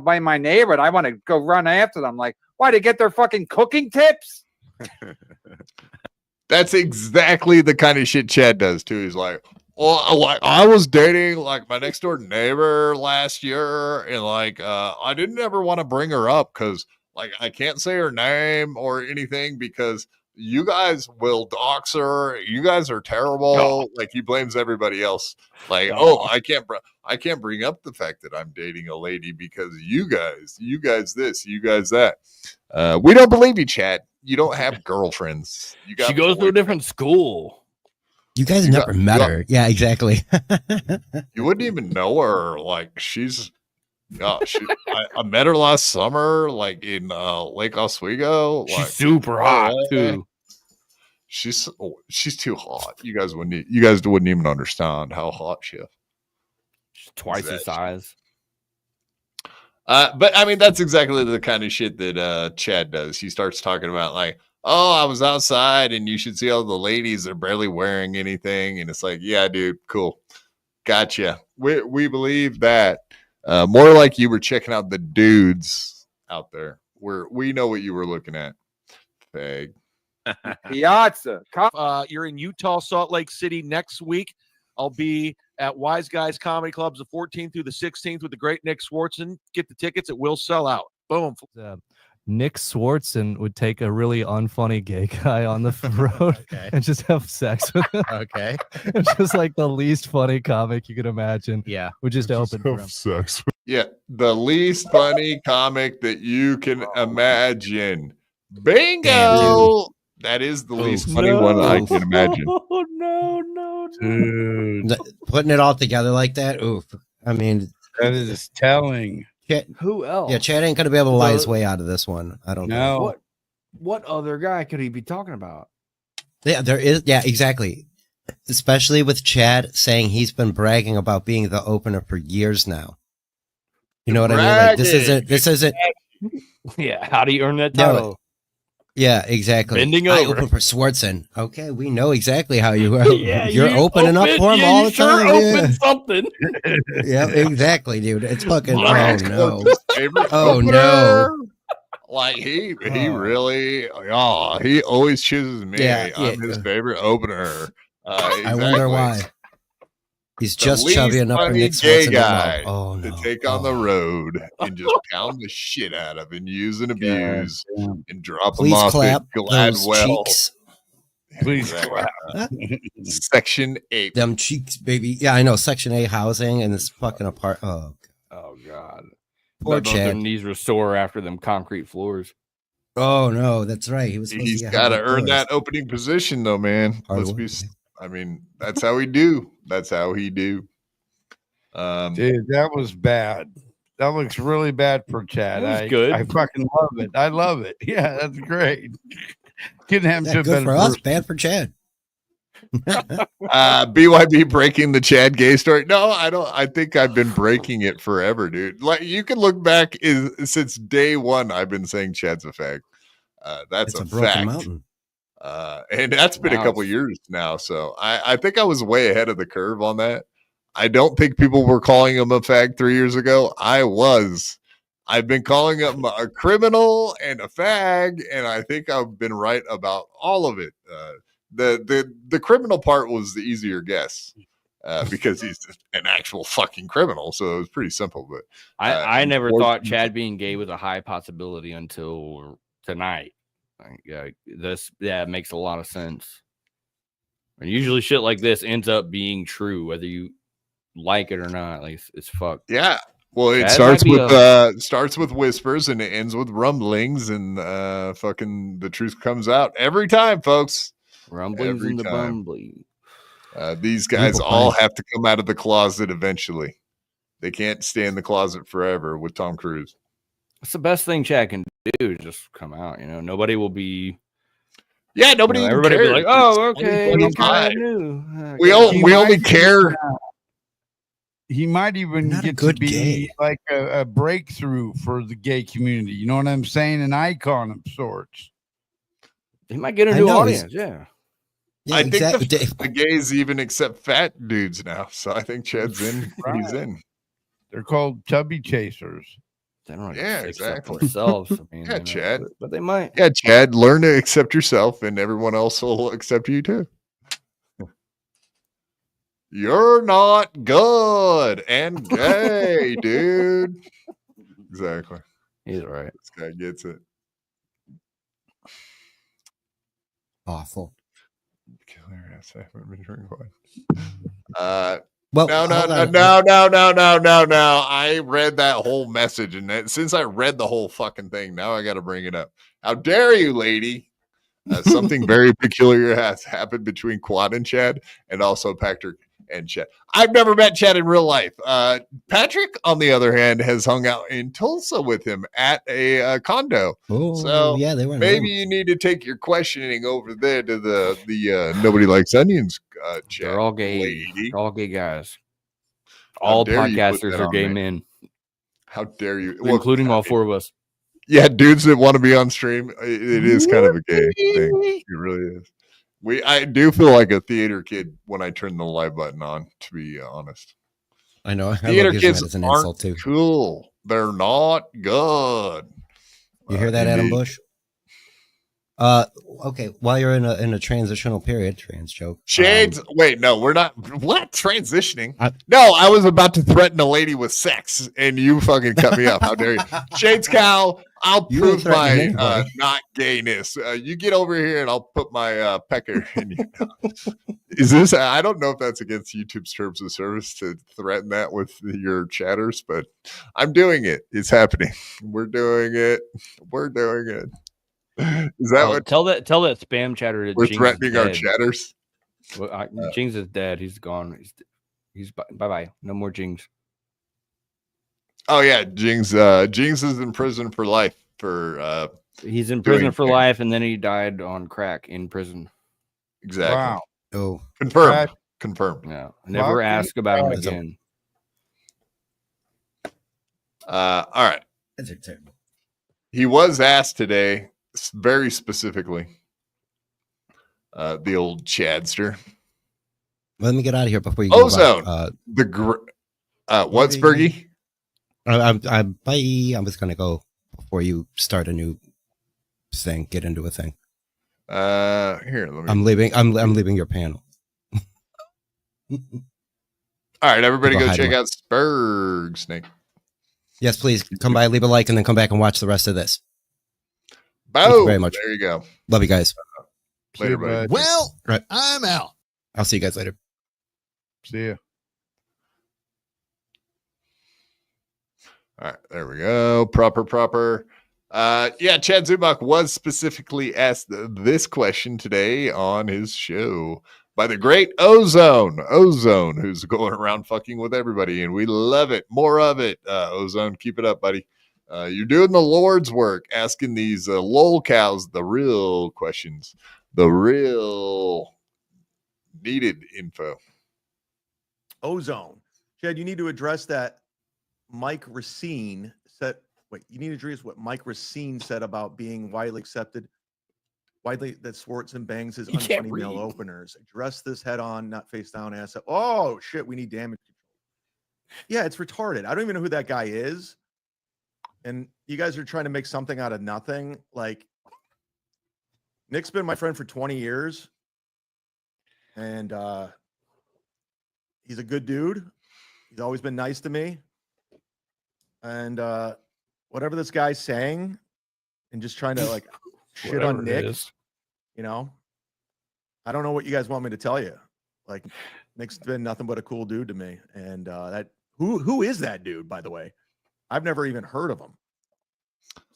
by my neighborhood. I want to go run after them. Like, why? To get their fucking cooking tips? That's exactly the kind of shit Chad does too. He's like, well, like I was dating like my next door neighbor last year, and like I didn't ever want to bring her up because like I can't say her name or anything because you guys will dox her. You guys are terrible. Like he blames everybody else. Like, I can't bring up the fact that I'm dating a lady because you guys this, you guys that. We don't believe you, Chad. You don't have girlfriends. She goes to a different school. You guys never met her. Yeah, exactly. You wouldn't even know her. Like she's. I met her last summer, like in Lake Oswego. She's super hot too. She's too hot. You guys wouldn't even understand how hot she is. She's twice the size. But I mean, that's exactly the kind of shit that Chad does. He starts talking about like, oh, I was outside and you should see all the ladies are barely wearing anything. And it's like, yeah, dude, cool. Gotcha. We believe that. More like you were checking out the dudes out there. We know what you were looking at. Fag. Piazza. You're in Utah, Salt Lake City next week. I'll be at Wise Guys Comedy Clubs the 14th through the 16th with the great Nick Swardson. Get the tickets. It will sell out. Boom. Nick Swardson would take a really unfunny gay guy on the road and just have sex with him. Okay. It's just like the least funny comic you could imagine. Yeah. Would just open for him. Sex. Yeah, the least funny comic that you can imagine. Bingo! That is the least funny one I can imagine. Oh no, Dude. Putting it all together like that. Oof. I mean, that is telling. Who else? Yeah, Chad ain't gonna be able to lie his way out of this one. I don't know. What other guy could he be talking about? Yeah, there is. Yeah, exactly. Especially with Chad saying he's been bragging about being the opener for years now. You know what I mean? Like this isn't. Yeah. How do you earn that title? No, yeah, exactly. Bending I over. open for Swardson. Okay, we know exactly how you are. Yeah, You're opening up for him all the time. Open something. Yeah, exactly, dude. It's fucking. Mark's no. favorite Oh opener. no. Like he really he always chooses me. I'm his favorite opener. I wonder why. He's The just least chubby enough for funny Nick gay Swardson guy to to take on the road and just pound the shit out of and use and abuse and drop Please him off clap at those Gladwell. cheeks. Please clap. Section 8. Them cheeks, baby. Yeah, I know. Section 8 housing and this fucking apart. Oh God. Poor Both their Chad. knees were sore after them concrete floors. Oh no, that's right. He was. He's got to earn that opening position, though, man. I mean, that's how he do. That's how he do. Dude, that was bad. That looks really bad for Chad. That was good. I fucking love it. I love it. Yeah, that's great. Couldn't have Yeah, good for us, bad for Chad. BYB breaking the Chad gay story. No, I don't. I think I've been breaking it forever, dude. Like you can look back since day one. I've been saying Chad's a fag. That's a broken fact. mountain. And that's been a couple years now. So I think I was way ahead of the curve on that. I don't think people were calling him a fag 3 years ago. I was. I've been calling him a criminal and a fag, and I think I've been right about all of it. The criminal part was the easier guess because he's an actual fucking criminal, so it was pretty simple. But I never thought Chad being gay was a high possibility until tonight. This makes a lot of sense. And usually shit like this ends up being true, whether you like it or not. Like it's fucked. Yeah. Well, it Chad starts with whispers and it ends with rumblings, and fucking the truth comes out every time, folks. Rumblings every in the time. bumbly. These guys all have to come out of the closet eventually. They can't stay in the closet forever with Tom Cruise. It's the best thing Chad can do is just come out. You know, nobody will be. Yeah, nobody. You know, even everybody will be cares. like, "Oh, It's okay, 2025. kind of new." We only care. He might even get to be like a breakthrough for the gay community. You know what I'm saying? An icon of sorts. He might get a new audience. Yeah. I think the gays even accept fat dudes now. So I think Chad's in. He's in. They're called chubby chasers. They don't exactly. themselves. I mean, Yeah, Chad. But they might. Yeah, Chad, learn to accept yourself, and everyone else will accept you too. You're not good and gay, dude. Exactly. He's right. This guy gets it. Awful. Killer ass. I haven't been drinking wine. Well, no. I read that whole message, and since I read the whole fucking thing, now I got to bring it up. How dare you, lady? Something very peculiar has happened between Quad and Chad, and also Patrick and Chad. I've never met Chad in real life. Patrick, on the other hand, has hung out in Tulsa with him at a condo. Oh, so yeah, they were. Maybe you need to take your questioning over there to the Nobody Likes Onions chat. They're all gay. Lady. They're all gay guys. How All dare you put podcasters that are on gay me. men, How dare you? including all four of us. Yeah, dudes that want to be on stream. It is kind of a gay thing. It really is. I do feel like a theater kid when I turn the live button on, to be honest. I know. Theater that kids as an aren't insult too. cool. They're not good. You hear that, Adam indeed. Bush? Okay. While you're in a transitional period, trans joke. Shades. Wait, no, we're not. What? Transitioning? No, I was about to threaten a lady with sex, and you fucking cut me off. How dare you? Shades Cal, I'll You prove ain't threatening my anybody. not gayness. You get over here, and I'll put my pecker in you. Is this? I don't know if that's against YouTube's terms of service to threaten that with your chatters, but I'm doing it. It's happening. We're doing it. We're doing it. Is that what tell that spam chatter that we're Jinx threatening is our dead. chatters? Well, Jinx is dead. He's gone. He's bye bye. No more Jinx. Oh yeah, Jings is in prison for life for He's in prison doing for things. life, and then he died on crack in prison. Exactly. Wow. Oh, Confirmed. Confirmed. Yeah. Never Fucking ask about him Christ. again. All right. that's terrible. He was asked today, very specifically, the old Chadster. Let me get out of here before you go. Ozone. Back. What, Spergy? I'm bye. I'm just gonna go before you start a new thing. Get into a thing. Here, let me. I'm leaving. I'm leaving your panel. All right, everybody, Go go hide check more. out Sperg Snake. Yes, please come by, leave a like, and then come back and watch the rest of this. Boom. Thank you very much. There you go. Love you guys. Later, buddy. Well, Right. I'm out. I'll see you guys later. See ya. All right, there we go. Proper. Yeah, Chad Zumock was specifically asked this question today on his show by the great Ozone, who's going around fucking with everybody, and we love it. More of it, Ozone. Keep it up, buddy. You're doing the Lord's work, asking these lol cows the real questions, the real needed info. Ozone. Chad, you need to address that Mike Racine said. Wait, you need to address what Mike Racine said about being widely accepted, that Swardson bangs his You can't unfunny male read. openers. Address this head on, not face down ass. Oh shit, we need damage control. Yeah, it's retarded. I don't even know who that guy is. And you guys are trying to make something out of nothing. Like, Nick's been my friend for 20 years. And he's a good dude. He's always been nice to me. And whatever this guy's saying and just trying to like shit Whatever on it Nick, is. you know, I don't know what you guys want me to tell you. Like, Nick's been nothing but a cool dude to me. And that who is that dude, by the way? I've never even heard of him.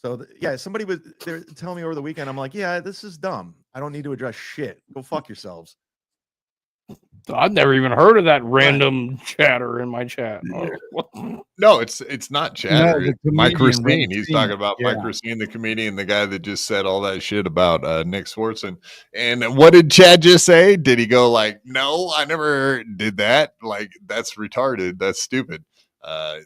So yeah, somebody was there telling me over the weekend. I'm like, yeah, this is dumb. I don't need to address shit. Go fuck yourselves. I've never even heard of that random chatter in my chat. Oh, what? No, it's not Chatter. the It's Mike comedian Racine. He's Racine. talking about Mike Yeah. Racine, the comedian, the guy that just said all that shit about Nick Swardson. And what did Chad just say? Did he go like, no, I never did that? Like, that's retarded. That's stupid.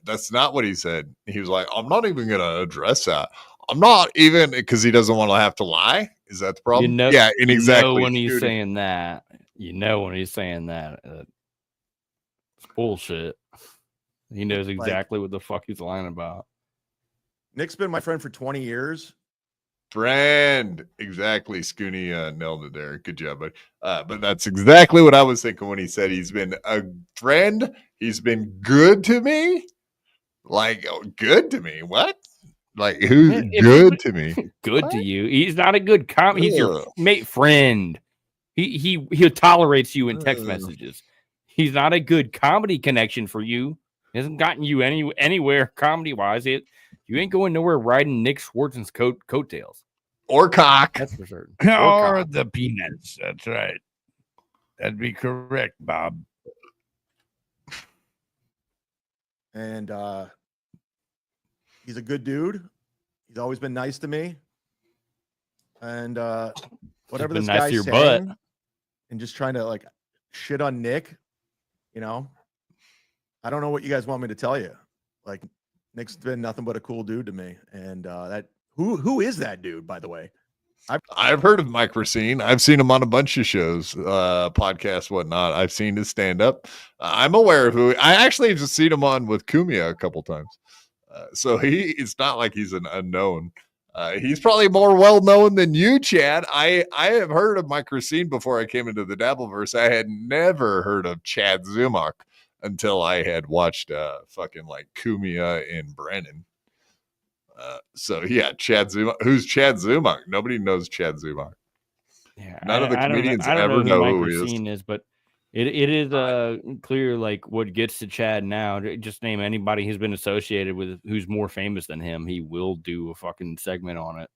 That's not what he said. He was like, I'm not even going to address that. I'm not even, because he doesn't want to have to lie. Is that the problem? Yeah, and exactly. when he's Dude, saying that, when he's saying that, it's bullshit. He knows exactly what the fuck he's lying about. Nick's been my friend for 20 years. friend. Exactly. Scooney nailed it there. Good job, buddy. But that's exactly what I was thinking when he said he's been a friend. He's been good to me. Like, oh, good to me. What? Like who's If good to me? Good to you. He's not a good he's your Ugh. mate friend. He tolerates you in text messages. He's not a good comedy connection for you. He hasn't gotten you anywhere comedy wise. You ain't going nowhere riding Nick Swardson's coattails. Or cock. That's for certain. Or the peanuts. That's right. That'd be correct, Bob. And he's a good dude. He's always been nice to me. And whatever this nice guy's to your saying, butt. and just trying to like shit on Nick, you know, I don't know what you guys want me to tell you. Like Nick's been nothing but a cool dude to me. And that who is that dude, by the way? I've heard of Mike Racine. I've seen him on a bunch of shows, podcasts, whatnot. I've seen his stand up. I'm aware of who. I actually have just seen him on with Kumia a couple times. So it's not like he's an unknown. He's probably more well known than you, Chad. I have heard of Mike Racine before I came into the Dabbleverse. I had never heard of Chad Zumock until I had watched fucking like Kumia and Brennan. So yeah, Chad Zumock. Who's Chad Zumock? Nobody knows Chad Zumock. Yeah, None of the comedians I don't ever know Mike who he Racine is, but it is clear like what gets to Chad now. Just name anybody who's been associated with who's more famous than him. He will do a fucking segment on it,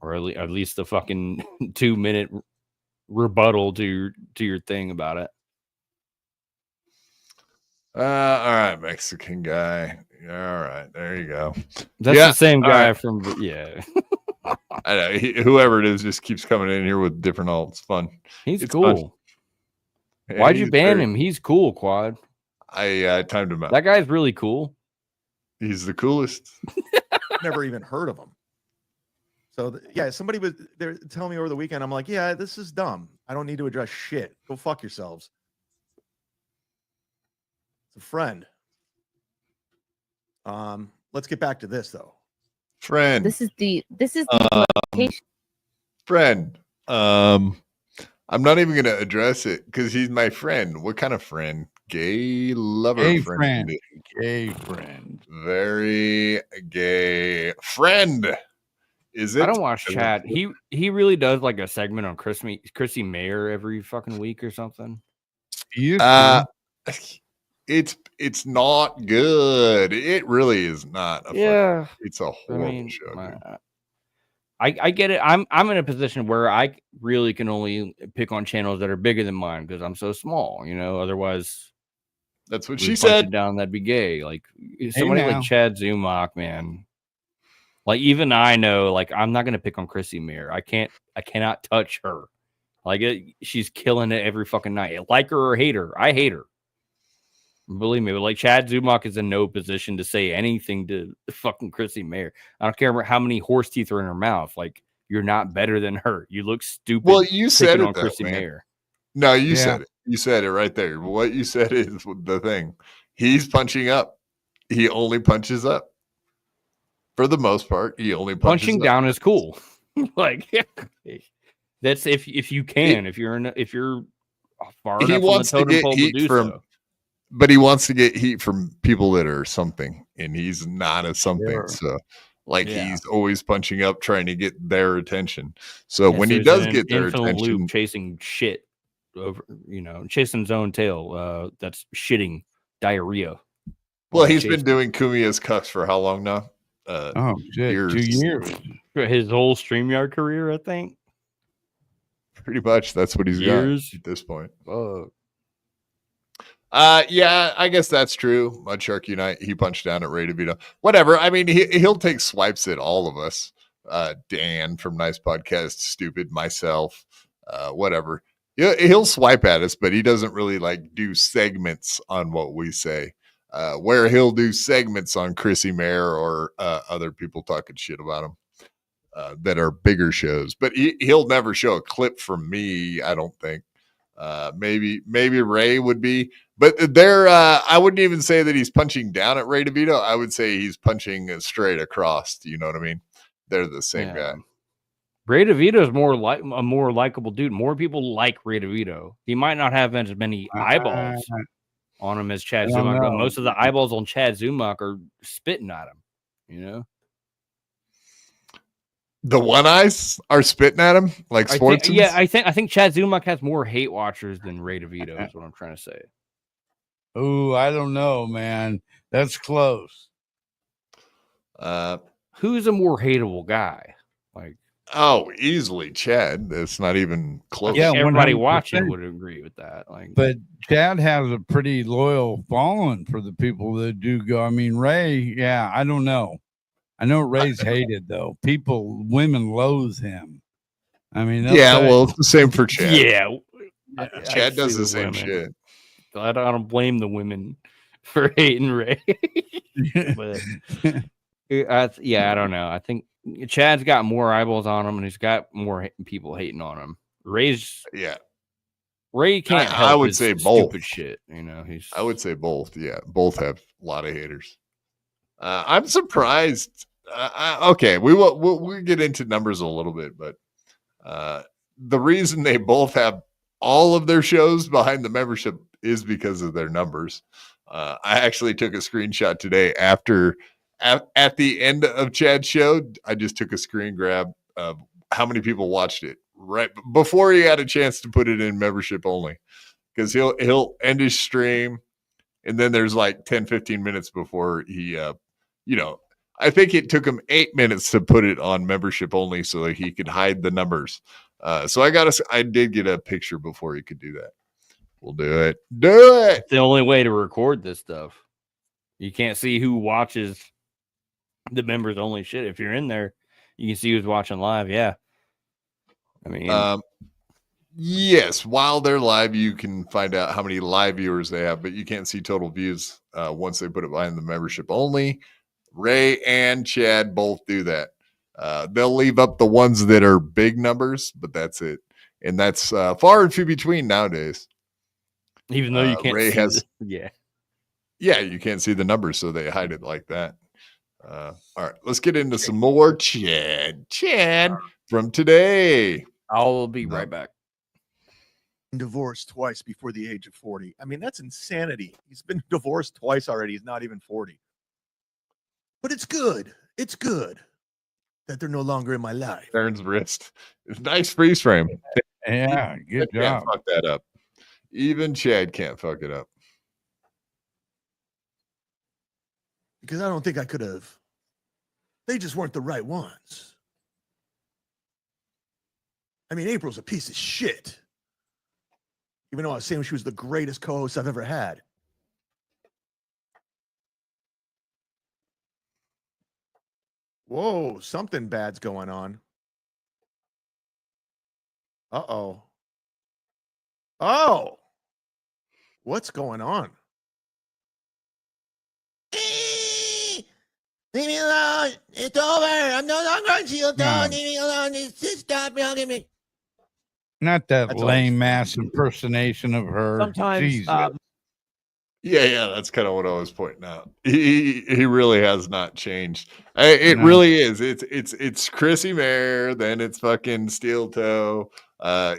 or at least a fucking 2-minute rebuttal to your thing about it. All right, Mexican guy. All right, there you go. That's the same guy from I know whoever it is just keeps coming in here with different alts. Fun. He's It's cool. fun. Yeah, Why'd you he's ban very- him? He's cool, Quad. I timed him out. That guy's really cool. He's the coolest. Never even heard of him. So yeah, somebody was there telling me over the weekend. I'm like, yeah, this is dumb. I don't need to address shit. Go fuck yourselves. It's a friend. Let's get back to this though. Friend. This is the notification. Friend. I'm not even gonna address it because he's my friend. What kind of friend? Gay lover Gay friend. friend. Gay friend. Very gay friend. Is it? I don't watch Chad. He really does like a segment on Chrissy Mayer every fucking week or something. It's not good. It really is not. It's a horrible show. Dude. I get it. I'm in a position where I really can only pick on channels that are bigger than mine because I'm so small. You know, otherwise, that's what we she punch said. it down, that'd be gay. Like somebody now. like Chad Zumock, man. Like even I know, like I'm not gonna pick on Chrissy Mayer. I cannot touch her. Like she's killing it every fucking night. Like her or hate her, I hate her. Believe me, but like Chad Zumock is in no position to say anything to fucking Chrissy Mayer. I don't care about how many horse teeth are in her mouth. Like you're not better than her. You look stupid. Well, you said it on though, Chrissy man. Mayer. No, you said it. You said it right there. What you said is the thing. He's punching up. He only punches up. For the most part, he only punches Punching up. down is cool. Like that's if you can, if you're far He enough wants on to the totem get pole to heat do from, so. but he wants to get heat from people that are something, and he's not a something. Sure. So, like Yeah. he's always punching up, trying to get their attention. So Yeah, when so he he's does in get their infinite attention, loop chasing shit over, chasing his own tail. That's shitting diarrhea. well, While he's been chasing- doing Kumiya's cucks for how long now? Oh shit, 2 years. his whole StreamYard career, I think. Pretty much, that's what he's Years. got at this point. Fuck. Yeah, I guess that's true. Mudshark Unite, he punched down at Ray DeVito. Whatever. I mean, he'll take swipes at all of us. Dan from Nice Podcast, Stupid, myself, whatever. He'll swipe at us, but he doesn't really like do segments on what we say. Where he'll do segments on Chrissy Mayer or other people talking shit about him that are bigger shows. But he'll never show a clip from me, I don't think. Maybe Ray would be, but I wouldn't even say that he's punching down at Ray DeVito. I would say he's punching straight across. Do you know what I mean? They're the same guy. Ray DeVito is more like a more likable dude. More people like Ray DeVito. He might not have as many eyeballs on him as Chad I don't Zumock, but know. most of the eyeballs on Chad Zumock are spitting at him. The one eyes are spitting at him like sports. I think Chad Zumock has more hate watchers than Ray DeVito is what I'm trying to say. Oh, I don't know, man. That's close. Who's a more hateable guy? Like, easily Chad. That's not even close. Yeah, everybody 100%. watching would agree with that. Like, But Chad has a pretty loyal following for the people that do go. I mean, Ray, yeah, I don't know. I know Ray's hated though. Women loathe him. I mean, yeah, well, it's the same for Chad. yeah, Chad does the same shit. I don't blame the women for hating Ray. But I don't know. I think Chad's got more eyeballs on him, and he's got more people hating on him. Ray can't help I would his say both. stupid shit. You know, I would say both. Yeah, both have a lot of haters. I'm surprised. Okay, we'll get into numbers a little bit, but the reason they both have all of their shows behind the membership is because of their numbers. I actually took a screenshot today at the end of Chad's show. I just took a screen grab of how many people watched it right before he had a chance to put it in membership only, because he'll end his stream and then there's like 10-15 minutes before he I think it took him 8 minutes to put it on membership only so that he could hide the numbers. So I did get a picture before he could do that. We'll do it. It's the only way to record this stuff. You can't see who watches the members only shit. If you're in there, you can see who's watching live. Yeah. I mean, yes, while they're live, you can find out how many live viewers they have, but you can't see total views once they put it behind the membership only. Ray and Chad both do that. They'll leave up the ones that are big numbers, but that's it. And that's far and few between nowadays. Even though you can't Ray see yeah, you can't see the numbers, so they hide it like that. All right, let's get into some more Chad from today. I'll be right back. Divorced twice before the age of 40. I mean, that's insanity. He's been divorced twice already. He's not even 40. But it's good. It's good that they're no longer in my life. Aaron's wrist. It's nice freeze frame. Yeah, good Can't job. fuck that up. Even Chad can't fuck it up. Because I don't think I could have. They just weren't the right ones. I mean, April's a piece of shit. Even though I was saying she was the greatest co-host I've ever had. Whoa, something bad's going on. Uh-oh. Oh. What's going on? Leave me alone. It's over. I'm no longer on Shield. Don't leave me alone. Just stop hugging me. Not that That's lame ass impersonation of her. Sometimes, Jesus. Yeah, that's kind of what I was pointing out. He really has not changed. It No. really is. It's Chrissy Mayer, then it's fucking Steel Toe.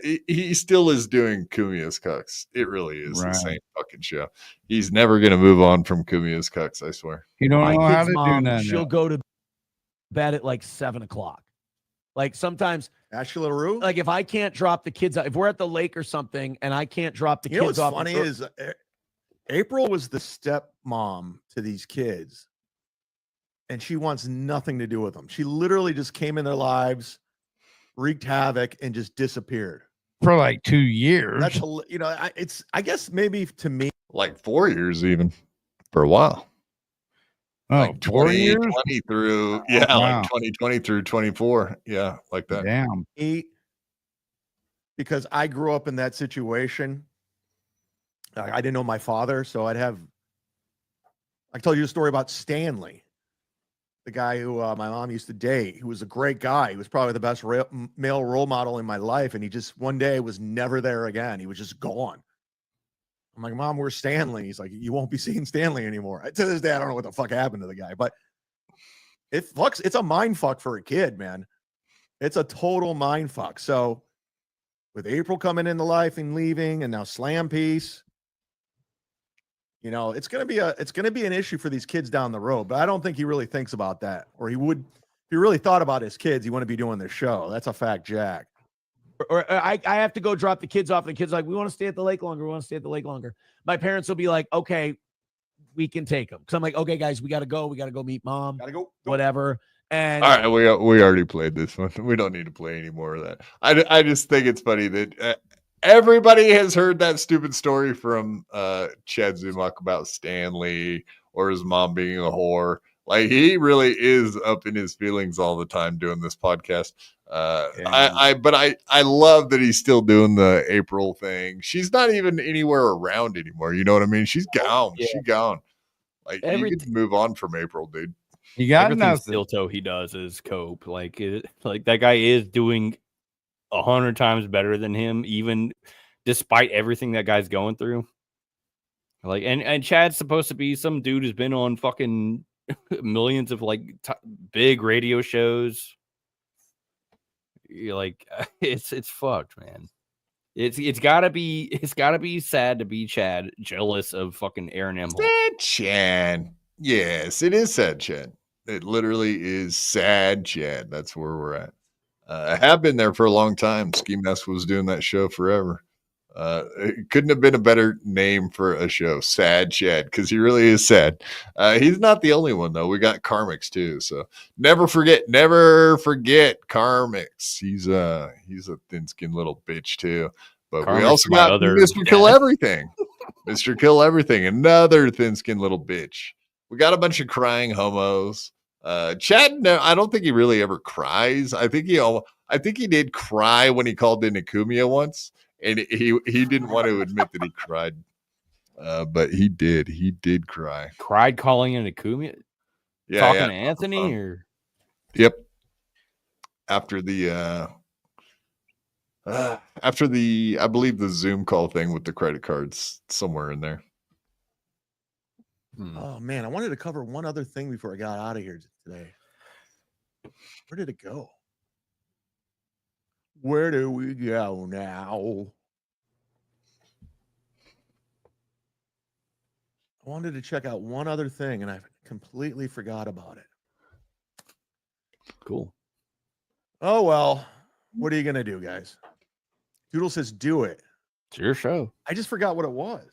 He still is doing Kumia's Cucks. It really is the Right. same fucking show. He's never gonna move on from Kumia's Cucks, I swear. You don't My know how kid's to do mom, nothing. she'll go to bed at like 7:00. Like sometimes, Ashley LaRue. like if I can't drop the kids out, if we're at the lake or something and I can't drop the You know kids what's off. funny is April was the stepmom to these kids, and she wants nothing to do with them. She literally just came in their lives, wreaked havoc, and just disappeared. For like 2 years. That's I guess maybe to me Like 4 years even for a while. Oh, Like 4 years? 2020 through Oh, yeah, wow. like 2020 through 24. Yeah, like that. Damn. because I grew up in that situation. I didn't know my father, so I told you a story about Stanley, the guy who my mom used to date. He was a great guy. He was probably the best male role model in my life, and he just one day was never there again. He was just gone. I'm like, Mom, where's Stanley? He's like, you won't be seeing Stanley anymore. To this day, I don't know what the fuck happened to the guy, but it's a mind fuck for a kid, man. It's a total mind fuck. So with April coming into life and leaving, and now Slam Piece, it's gonna be an issue for these kids down the road. But I don't think he really thinks about that, or he would. If he really thought about his kids, he wouldn't be doing this show. That's a fact, Jack. Or I have to go drop the kids off. And the kids are like, we want to stay at the lake longer. We want to stay at the lake longer. My parents will be like, okay, we can take them. Because I'm like, okay, guys, we got to go. We got to go meet mom. Gotta go. Whatever. And All right, we already played this one. We don't need to play any more of that. I just think it's funny that everybody has heard that stupid story from Chad Zumock about Stanley or his mom being a whore. Like, he really is up in his feelings all the time doing this podcast. I love that he's still doing the April thing. She's not even anywhere around anymore. You know what I mean? She's gone. Yeah. She's gone. Like, you can move on from April, dude. You got Everything nothing. Stilto he does is cope. Like that guy is doing 100 times better than him, even despite everything that guy's going through. Like, and Chad's supposed to be some dude who's been on fucking millions of like big radio shows. You're like, it's fucked, man. It's gotta be sad to be Chad, jealous of fucking Aaron M. Sad Chad. Yes, it is sad Chad. It literally is sad Chad. That's where we're at. I have been there for a long time. Ski Mask was doing that show forever. It couldn't have been a better name for a show, Sad Chad, because he really is sad. He's not the only one though. We got KarmicX too. So never forget KarmicX. He's a thin-skinned little bitch too. But we also got Mr. Kill Everything. Mr. Kill Everything, another thin-skinned little bitch. We got a bunch of crying homos. Chad, no, I don't think he really ever cries. I think he did cry when he called in Akumia once, and he didn't want to admit that he cried. But he did. He did cry. Cried calling in Akumia? Yeah, talking to Anthony or Yep. After the I believe the Zoom call thing with the credit cards somewhere in there. Oh man, I wanted to cover one other thing before I got out of here today. Where did it go? Where do we go now? I wanted to check out one other thing and I completely forgot about it. Cool. Oh well, what are you gonna do, guys? Doodle says do it. It's your show. I just forgot what it was.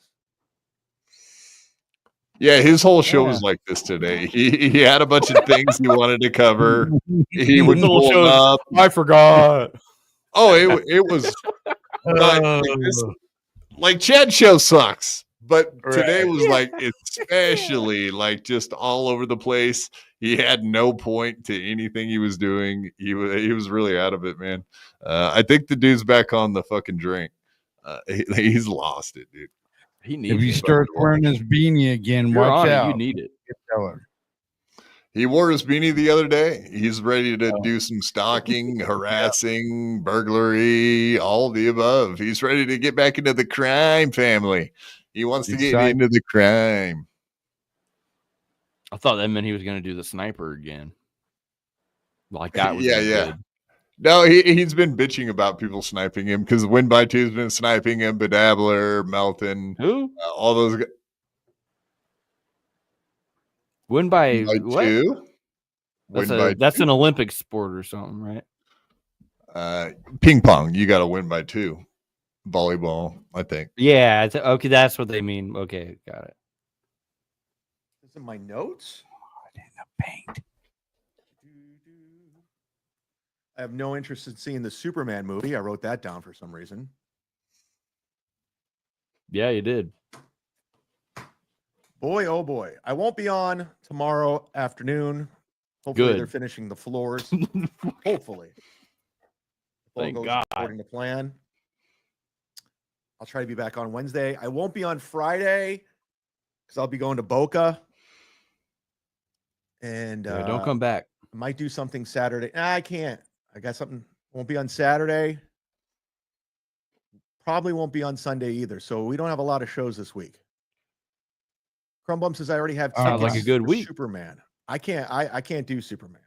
Yeah, his whole show was like this today. He had a bunch of things he wanted to cover. He would pull them up. I forgot. Oh, it was like Chad's show sucks, but today was like especially like just all over the place. He had no point to anything he was doing. He was really out of it, man. I think the dude's back on the fucking drink. He's lost it, dude. If he starts wearing his beanie again, watch out. You need it. He wore his beanie the other day. He's ready to do some stalking, harassing, burglary, all the above. He's ready to get back into the crime family. He wants to get into the crime. I thought that meant he was going to do the sniper again. Like that was yeah. good. No, he's been bitching about people sniping him because Win by Two's been sniping him, Bedabbler, Melton, who? All those guys. Win by what? Two? That's an Olympic sport or something, right? Ping pong. You got to win by two. Volleyball, I think. Yeah. Okay, that's what they mean. Okay, got it. Is it my notes? In the paint. I have no interest in seeing the Superman movie. I wrote that down for some reason. Yeah, you did. Boy, oh boy. I won't be on tomorrow afternoon. Hopefully Good. they're finishing the floors. Hopefully. If all Thank goes God. according to plan. I'll try to be back on Wednesday. I won't be on Friday because I'll be going to Boca. And Don't come back. I might do something Saturday. Nah, I can't. I got something. Won't be on Saturday. Probably won't be on Sunday either. So we don't have a lot of shows this week. Crumbum says I already have Sounds like a good week. Superman. I can't do Superman.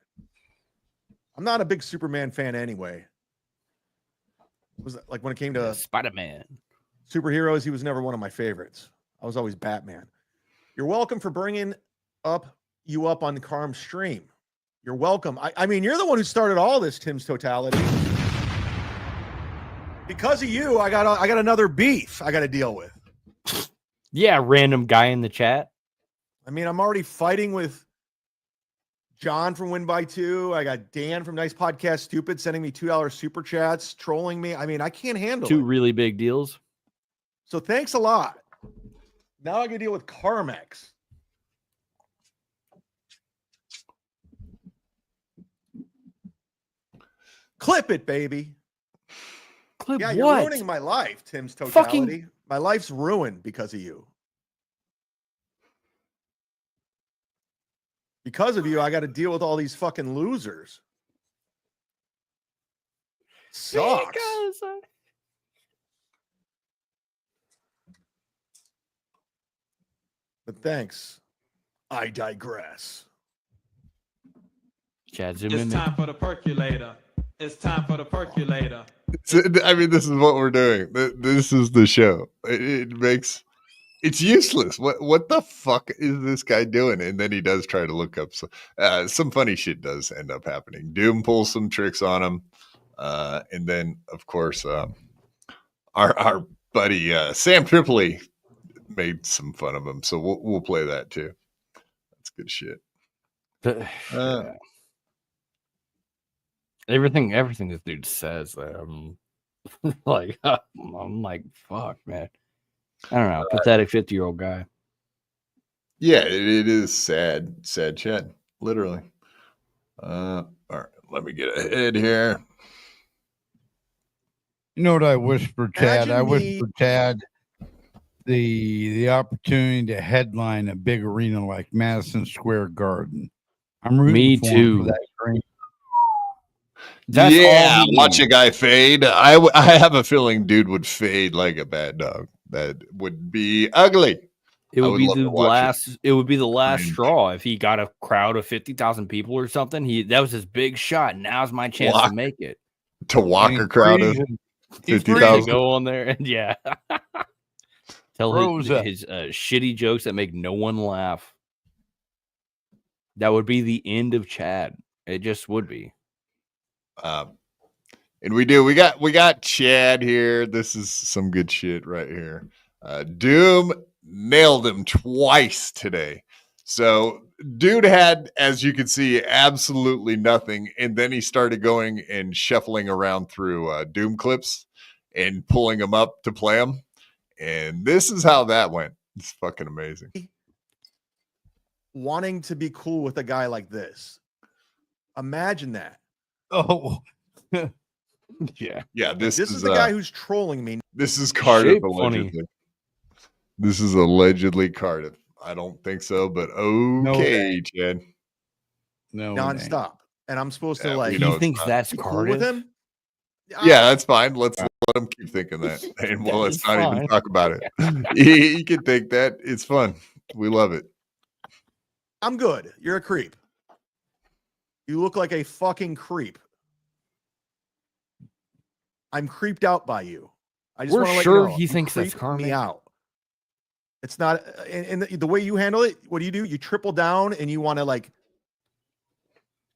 I'm not a big Superman fan anyway. Was it, like when it came to Spider-Man superheroes, he was never one of my favorites. I was always Batman. You're welcome for bringing you up on the Karm stream. You're welcome. I mean, you're the one who started all this, Tim's Totality. Because of you, I got another beef I got to deal with. Yeah, random guy in the chat. I mean, I'm already fighting with John from Win by Two. I got Dan from Nice Podcast Stupid sending me $2 super chats, trolling me. I mean, I can't handle Two it. really big deals. So thanks a lot. Now I got to deal with KarmicX. Clip it, baby. Clip yeah, what? you're ruining my life, Tim's Totality. My life's ruined because of you. Because of you, I got to deal with all these fucking losers. Sucks. But thanks. I digress. Chad It's Zumock. time for the percolator. It's time for the percolator. I mean, this is what we're doing. This is the show. It makes it's useless. What the fuck is this guy doing? And then he does try to look up some funny shit. Does end up happening. Doom pulls some tricks on him, and then of course our buddy Sam Tripoli made some fun of him. So we'll play that too. That's good shit. Yeah. Everything this dude says, like, I'm like, fuck, man. I don't know, pathetic 50-year-old guy. Yeah, it is sad, Chad. Literally. All right, let me get ahead here. You know what I wish for Chad? Imagine I wish me- for Chad the opportunity to headline a big arena like Madison Square Garden. I'm rooting Me for him too. for that dream. That's yeah, all he watch a needs. guy fade. I have a feeling dude would fade like a bad dog. That would be ugly. It I would be love the to watch last. It would be the last Cringe. straw if he got a crowd of 50,000 people or something. That was his big shot. Now's my chance Walk- to make it. to walk And a crowd of He's 50,000. to go on there and yeah, tell Rose up. his shitty jokes that make no one laugh. That would be the end of Chad. It just would be. And we got Chad here. This is some good shit right here. Doom nailed him twice today. So dude had, as you can see, absolutely nothing, and then he started going and shuffling around through Doom clips and pulling them up to play them. And this is how that went. It's fucking amazing. Wanting to be cool with a guy like this. Imagine that. Oh, Yeah. This This is the guy who's trolling me. This is Cardiff Shape funny. allegedly. This is allegedly Cardiff. I don't think so, but okay, Chad. no, Nonstop. And I'm supposed to Yeah, like we know He it's thinks not. that's be cool Cardiff. with him. Yeah, that's fine. Let's let him keep thinking that. And well, let's not even talk about it. He can think that. It's fun. We love it. I'm good. You're a creep. You look like a fucking creep. I'm creeped out by you. I just We're want to let sure you know. he You thinks that's creep me Carmick. out. It's not, and the way you handle it, what do? You triple down and you want to like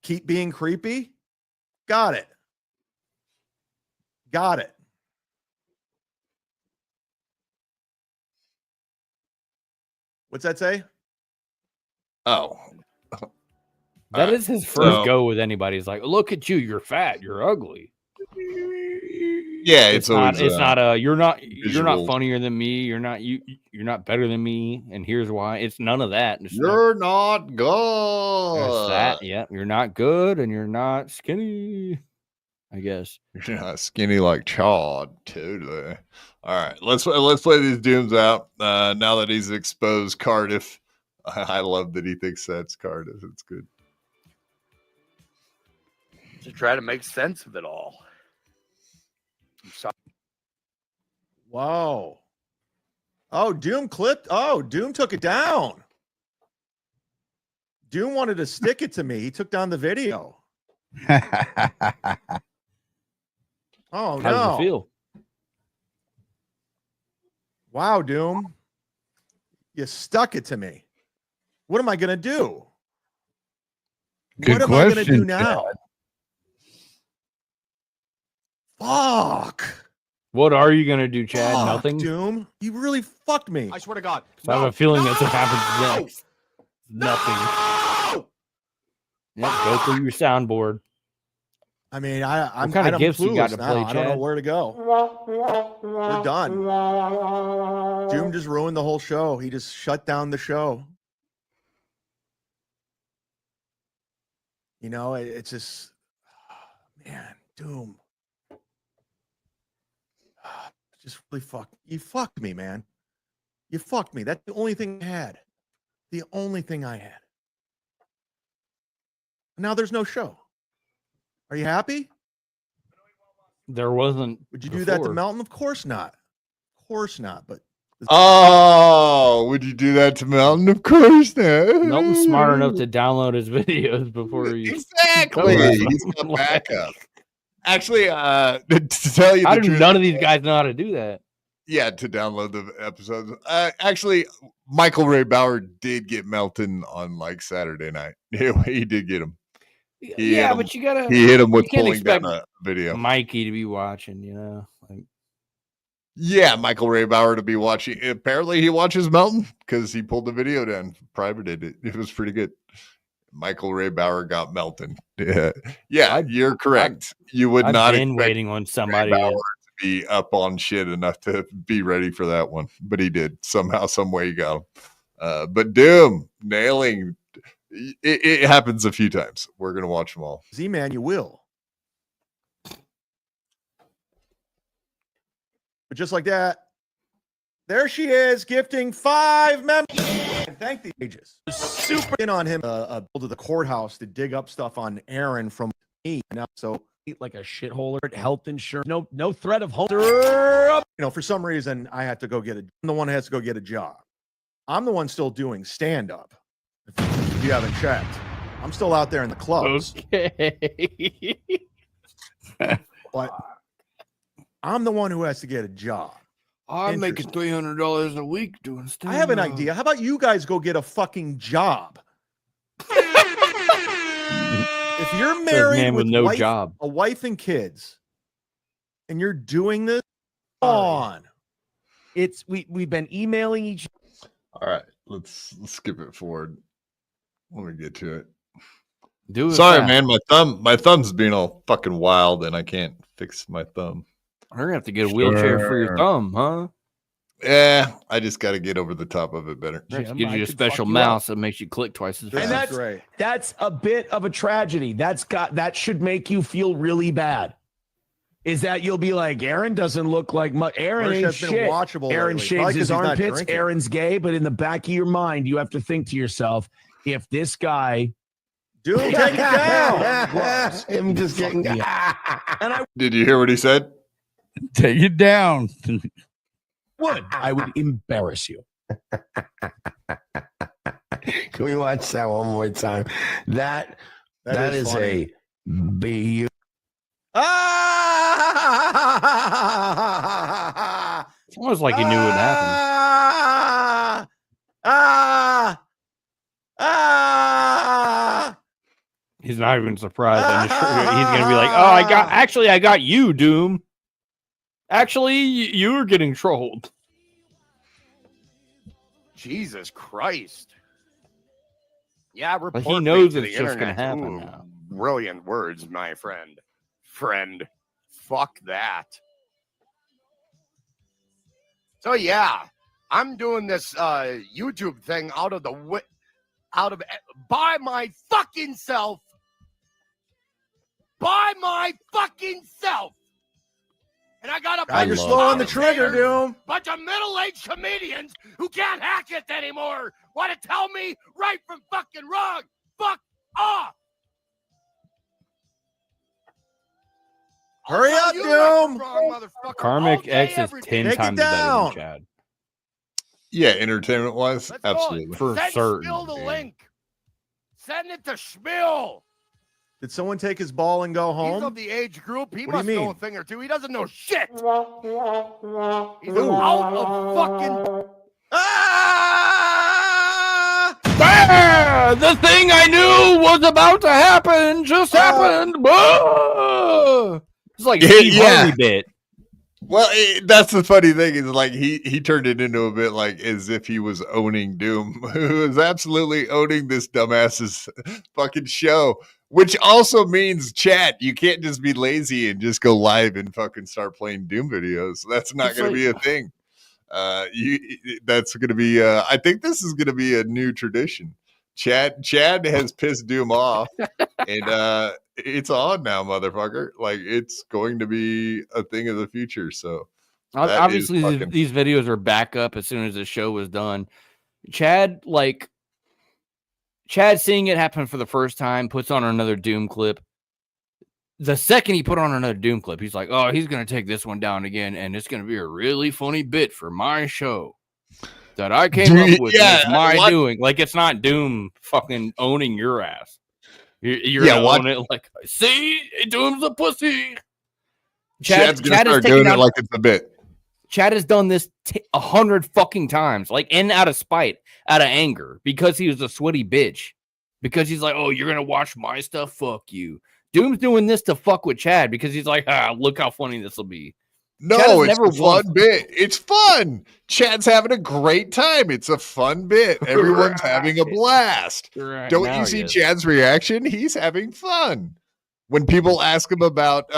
keep being creepy? Got it. Got it. What's that say? Oh. That is his first go with anybody. He's like, look at you, you're fat, you're ugly. Yeah, it's not. always, It's not a. You're not visual. funnier than me. You're not better than me. And here's why. It's none of that. It's You're not good. There's that. Yeah, you're not good, and you're not skinny. I guess You're not skinny like Chad. Totally. All right, let's play these dooms out. Now that he's exposed Cardiff, I love that he thinks that's Cardiff. It's good. To try to make sense of it all. Whoa. Oh, Doom clipped. Oh, Doom took it down. Doom wanted to stick it to me. He took down the video. Oh, how no. does it feel? Wow, Doom. You stuck it to me. What am I going to do? Good what am I going to question, do now? Fuck. What are you gonna do, Chad? Fuck, Nothing. Doom. You really fucked me. I swear to God. I have a feeling that's what happens next. Nothing. Yep, go through your soundboard. I mean, I'm kind of I'm gifts you got clueless to now. play, I don't know Chad? where to go. We're done. Doom just ruined the whole show. He just shut down the show. You know, it's just, man, Doom. Just really you fucked me, man. You fucked me. That's the only thing I had. The only thing I had. Now there's no show. Are you happy? There wasn't. Would you do that to before. Melton? Of course not. Of course not. But Oh, would you do that to Melton? Of course not. Melton's smart enough to download his videos before he Exactly. He's got backup. Actually, to tell you How the do truth, none of these guys know how to do that? yeah, to download the episodes. Actually, Michael Ray Bauer did get Melton on like Saturday night. He did get him. He hit him. But you gotta. He hit him with you can't pulling down expect a video. Mikey to be watching, you know. Like, Yeah, Michael Ray Bauer to be watching. Apparently, he watches Melton because he pulled the video down, privated it. It was pretty good. Michael Ray Bauer got Melton. Yeah, you're correct. You would I've not been expect waiting on somebody. Ray Bauer to be up on shit enough to be ready for that one, but he did somehow, some way. He got him. But Doom nailing. It happens a few times. We're gonna watch them all. Z-Man, you will. But just like that, there she is, gifting 5 members. And thank the ages. Super in on him. To the courthouse to dig up stuff on Aaron from me. Now, so Like a shithole, health insurance, no threat of home. You know, for some reason, I had to go I'm the one who has to go get a job. I'm the one still doing stand up. If you haven't checked, I'm still out there in the clubs. Okay. But I'm the one who has to get a job. I'm making $300 a week doing stand. I have an idea. How about you guys go get a fucking job? If you're married man with no job. a wife and kids, and you're doing this, on. It's we've been emailing each. All right, let's skip it forward. Let me get to it. Do it Sorry, fast. man. My thumb's being all fucking wild, and I can't fix my thumb. We're gonna have to get a wheelchair for your thumb, huh? Yeah, I just got to get over the top of it better. Gives you a special mouse that makes you click twice as fast. And that's a bit of a tragedy. That should make you feel really bad. Is that you'll be like, Aaron doesn't look like much. Aaron ain't has been shit. watchable Aaron lately. shaves Probably 'cause his he's not armpits. drinking. Aaron's gay, but in the back of your mind, you have to think to yourself, if this guy, dude, take it down. him just getting, and I Did you hear what he said? Take it down. I would embarrass you. Can we watch that one more time? That is funny. a beautiful. It's almost like he knew what happened. He's not even surprised. I'm sure he's gonna be like, "Oh, I got you, Doom. Actually, you were getting trolled." Jesus Christ. Yeah, But he report knows me to it's the just gonna internet. happen Ooh, now. Brilliant words, my friend. Friend. Fuck that. So yeah, I'm doing this YouTube thing by my fucking self. By my fucking self. And I got a You're slow on the trigger, Doom. bunch of middle-aged comedians who can't hack it anymore want to tell me right from fucking wrong. Fuck off. Hurry up, Doom. KarmicX is 10 Take it times better down. than Chad. Yeah, entertainment wise, absolutely. For Send certain. Spill the link. Send it to Schmill. Did someone take his ball and go He's home? of the age group. He What do you must know mean? a thing or two. He doesn't know shit. He's out of fucking. Ah! Bam! The thing I knew was about to happen just happened. It's like Steve Harvey bit. Well, that's the funny thing is like he turned it into a bit like as if he was owning Doom, who is absolutely owning this dumbass's fucking show. Which also means, Chad, you can't just be lazy and just go live and fucking start playing Doom videos. That's not going to be a thing. That's going to be. I think this is going to be a new tradition. Chad has pissed Doom off, and it's on now, motherfucker. Like it's going to be a thing of the future. So obviously, these videos are back up as soon as the show was done. Chad seeing it happen for the first time, puts on another Doom clip. The second he put on another Doom clip, he's like, oh, he's going to take this one down again, and it's going to be a really funny bit for my show that I came up with. Yeah, it's my doing. Like, it's not Doom fucking owning your ass. You're owning it like, see, Doom's a pussy. Chad's going to start doing it like it's a bit. Chad has done this 100 fucking times, like, and out of spite, out of anger, because he was a sweaty bitch. Because he's like, oh, you're going to watch my stuff? Fuck you. Doom's doing this to fuck with Chad because he's like, look how funny this will be. No, it's a fun bit. It's fun. Chad's having a great time. It's a fun bit. Everyone's having a blast. Don't you see Chad's reaction? He's having fun. When people ask him about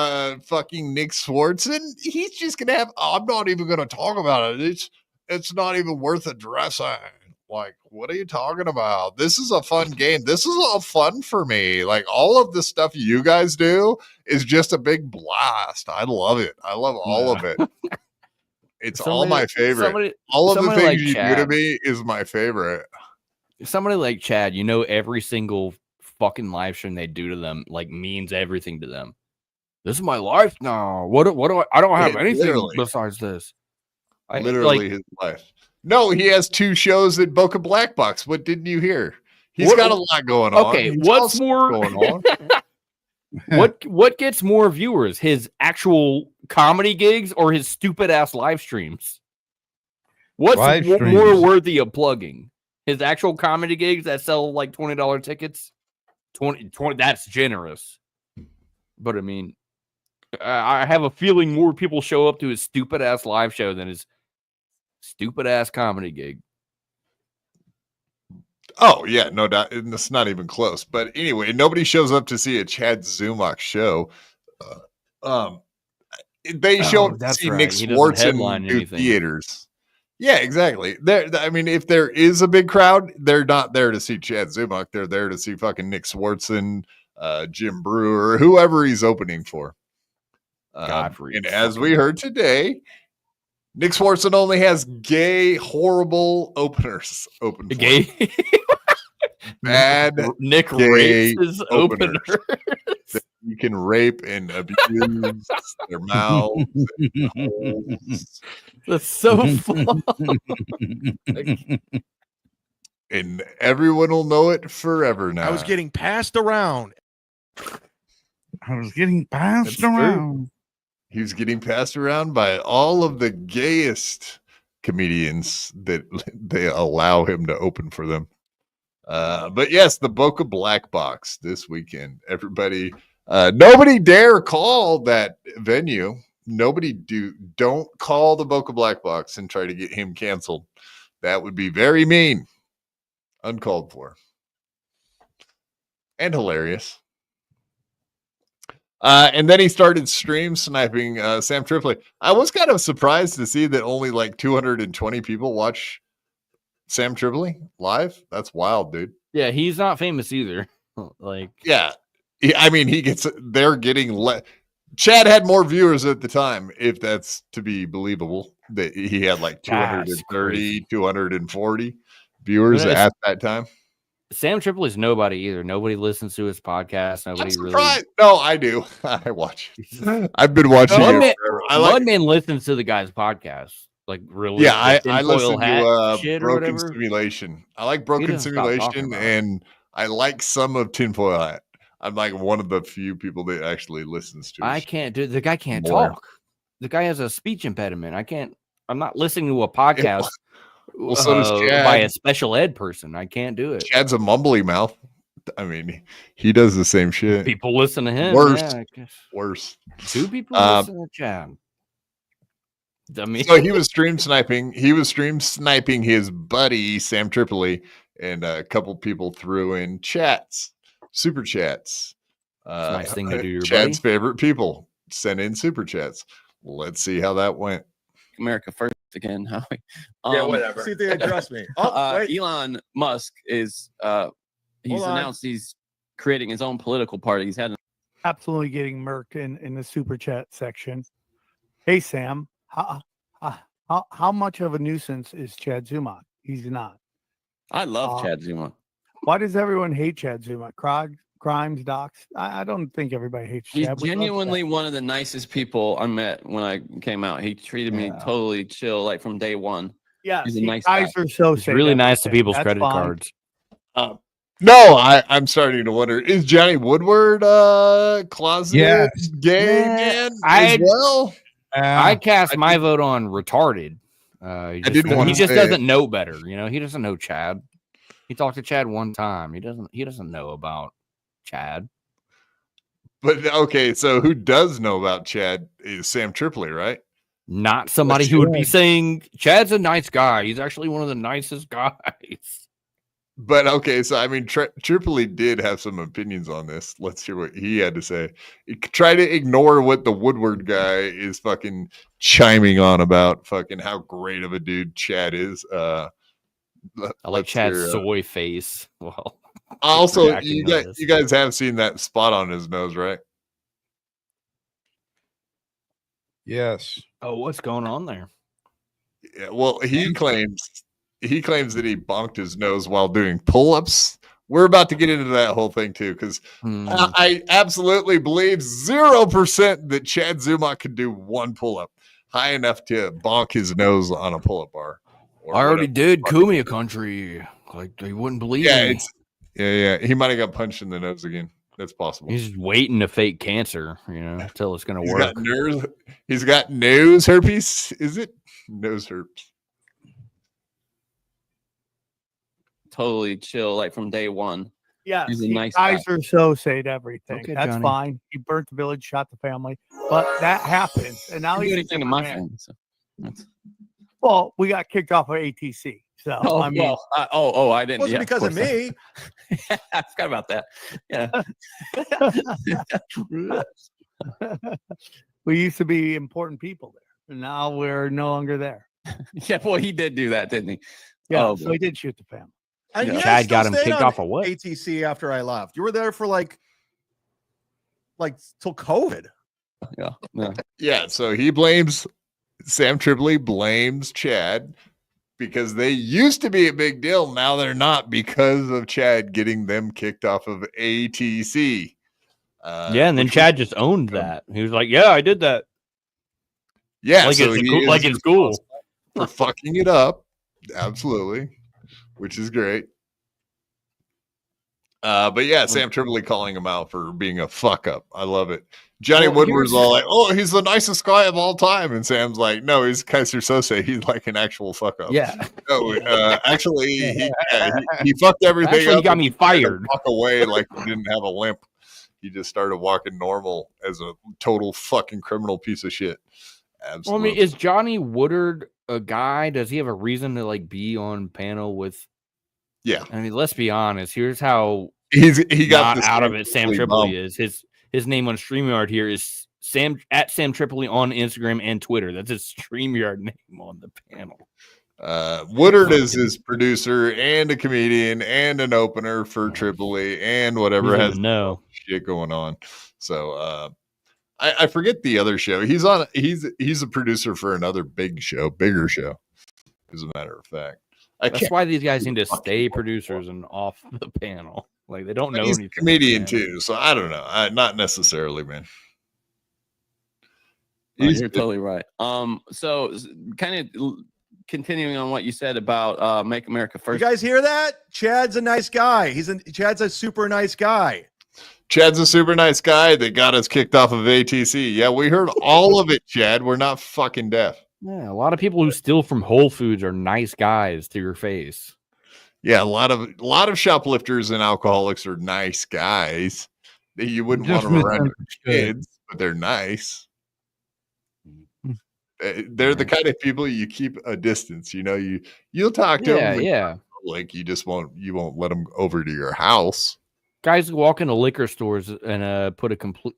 fucking Nick Swardson, he's just gonna have. I'm not even gonna talk about it. It's not even worth addressing. Like, what are you talking about? This is a fun game. This is all fun for me. Like, all of the stuff you guys do is just a big blast. I love it. I love all of it. It's all my favorite. All of the things like you do to me is my favorite. Somebody like Chad, you know, every single fucking live stream they do to them like means everything to them. This is my life now. What do I don't have anything besides this. Literally his life. No, he has 2 shows at Boca Black Box. What didn't you hear? He's got a lot going on. Okay, what's more going on? What gets more viewers? His actual comedy gigs or his stupid ass live streams? What's more worthy of plugging? His actual comedy gigs that sell like $20 tickets? 20 that's generous. But I mean, I have a feeling more people show up to his stupid ass live show than his stupid ass comedy gig. Oh yeah, no doubt. It's not even close. But anyway, nobody shows up to see a Chad Zumock show. They show up to see Nick Swardson do theaters. Yeah, exactly. I mean, if there is a big crowd, they're not there to see Chad Zumock. They're there to see fucking Nick Swardson, Jim Brewer, whoever he's opening for. And as we heard today, Nick Swardson only has gay, horrible openers open. Gay, bad. Nick rapes his openers. You can rape and abuse their mouths. That's so fun. And everyone will know it forever now. I was getting passed around. He's getting passed around by all of the gayest comedians that they allow him to open for them. But yes, the Boca Black Box this weekend. Everybody, nobody dare call that venue. Don't call the Boca Black Box and try to get him canceled. That would be very mean, uncalled for, and hilarious. And then he started stream sniping Sam Tripoli. I was kind of surprised to see that only like 220 people watch Sam Tripoli live. That's wild, dude. Yeah, he's not famous either. Like, yeah, I mean, they're getting Chad had more viewers at the time, if that's to be believable. That he had like 230, 240 viewers at that time. Sam Tripoli's nobody either. Nobody listens to his podcast. Nobody really. No, I do. I watch. I've been watching. Mudman listens to the guy's podcast. Like, really? Yeah, I listen to Broken Simulation. I like Broken Simulation, and I like some of Tinfoil Hat. I'm like one of the few people that actually listens to. I can't do. The guy can't talk. The guy has a speech impediment. I'm not listening to a podcast Well, so does Chad. By a special ed person. I can't do it. Chad's a mumbly mouth. I mean, he does the same shit. People listen to him. Worse. Yeah, I guess. Worse. Two people listen to Chad. I mean, so he was stream sniping. He was stream sniping his buddy Sam Tripoli, and a couple people threw in chats, super chats. Nice thing to do. Your Chad's buddy. favorite people sent in super chats. Let's see how that went. America first again, Howie. Yeah, whatever. See if they address me. Oh, wait. Elon Musk is he's Hold on. announced he's creating his own political party. He's had Absolutely getting murked in the super chat section. Hey Sam, how much of a nuisance is Chad Zumock? He's not. I love Chad Zumock. Why does everyone hate Chad Zumock? Crimes, docs. I don't think everybody hates He's Chad. We love genuinely Chad. one of the nicest people I met when I came out. He treated me totally chill, like from day one. Yeah, he's a see, nice guys guy. are so It's really nice to people's That's credit fine. cards. No, I'm starting to wonder: is Johnny Woodward closeted Yes. gay man as well? I cast my vote on retarded. He just, didn't wanna he just say it. doesn't know better. You know, he doesn't know Chad. He talked to Chad one time. He doesn't know about Chad. But okay, so who does know about Chad is Sam Tripoli, right? Not somebody who would be saying Chad's a nice guy. He's actually one of the nicest guys. But okay, so I mean, Tripoli did have some opinions on this. Let's hear what he had to say. Try to ignore what the Woodward guy is fucking chiming on about. Fucking how great of a dude Chad is. I like Chad's soy face. Well, also, reacting you to guys have seen that spot on his nose, right? Yes. Oh, what's going on there? Yeah, well, he claims that he bonked his nose while doing pull-ups. We're about to get into that whole thing too, because I absolutely believe 0% that Chad Zumock could do one pull-up high enough to bonk his nose on a pull-up bar. I already did Kumia country. Like they wouldn't believe me. Yeah. He might have got punched in the nose again. That's possible. He's just waiting to fake cancer, until it's gonna work. He's got nose herpes. Is it nose herpes? Totally chill, like from day one. Yeah, he's a see, nice guys guy. are so say everything. Okay, That's Johnny. fine. He burnt the village, shot the family, but that happened, and now He he's did a anything to my Superman. family. So that's... Well, we got kicked off of ATC, so Oh, I mean, well, I didn't. Wasn't yeah, because of course me. I forgot about that. Yeah. we used to be important people there, and now we're no longer there. Yeah, well, he did do that, didn't he? Yeah, Oh, so he did shoot the family. And you guys Chad still got him stayed kicked on off of what? ATC after I left. You were there for like till COVID. Yeah, so he blames Sam Tripoli blames Chad because they used to be a big deal. Now they're not because of Chad getting them kicked off of ATC. Yeah, and then Chad just owned that. He was like, "Yeah, I did that." Yeah, like so it's he cool, is like it's cool. for fucking it up. Absolutely, which is great. But yeah, Sam Tripoli calling him out for being a fuck up. I love it. Johnny Well, Woodward's all like, "Oh, he's the nicest guy of all time," and Sam's like, "No, he's Kaiser Sose. He's like an actual fuck up." Yeah. No, actually, he fucked everything Actually, up. he got and me tried to fired. Walk away like he didn't have a limp. He just started walking normal as a total fucking criminal piece of shit. Well, I Absolutely. mean, is Johnny Woodard a guy? Does he have a reason to be on panel with? Yeah. I mean, let's be honest. Here's how he got not this out of Sam it. Sam Tripoli Tripoli is his name on StreamYard here is Sam Tripoli on Instagram and Twitter. That's his StreamYard name on the panel. Woodard is his producer and a comedian and an opener for Tripoli and whatever He's in has the know. shit going on. So I forget the other show. He's a producer for another bigger show, as a matter of fact. That's why these guys need to stay producers and off the panel. Like they don't know He's a anything. comedian too, so I don't know. Not necessarily, man. You're totally right. So kind of continuing on what you said about Make America You First. guys hear that? Chad's a nice guy. Chad's a super nice guy. Chad's a super nice guy that got us kicked off of ATC. Yeah, we heard all of it, Chad. We're not fucking deaf. Yeah, a lot of people who steal from Whole Foods are nice guys to your face. Yeah, a lot of shoplifters and alcoholics are nice guys. You wouldn't want Just them around your misunderstood. kids, but they're nice. They're the kind of people you keep a distance. You'll talk to them. Yeah. Like you won't let them over to your house. Guys who walk into liquor stores and put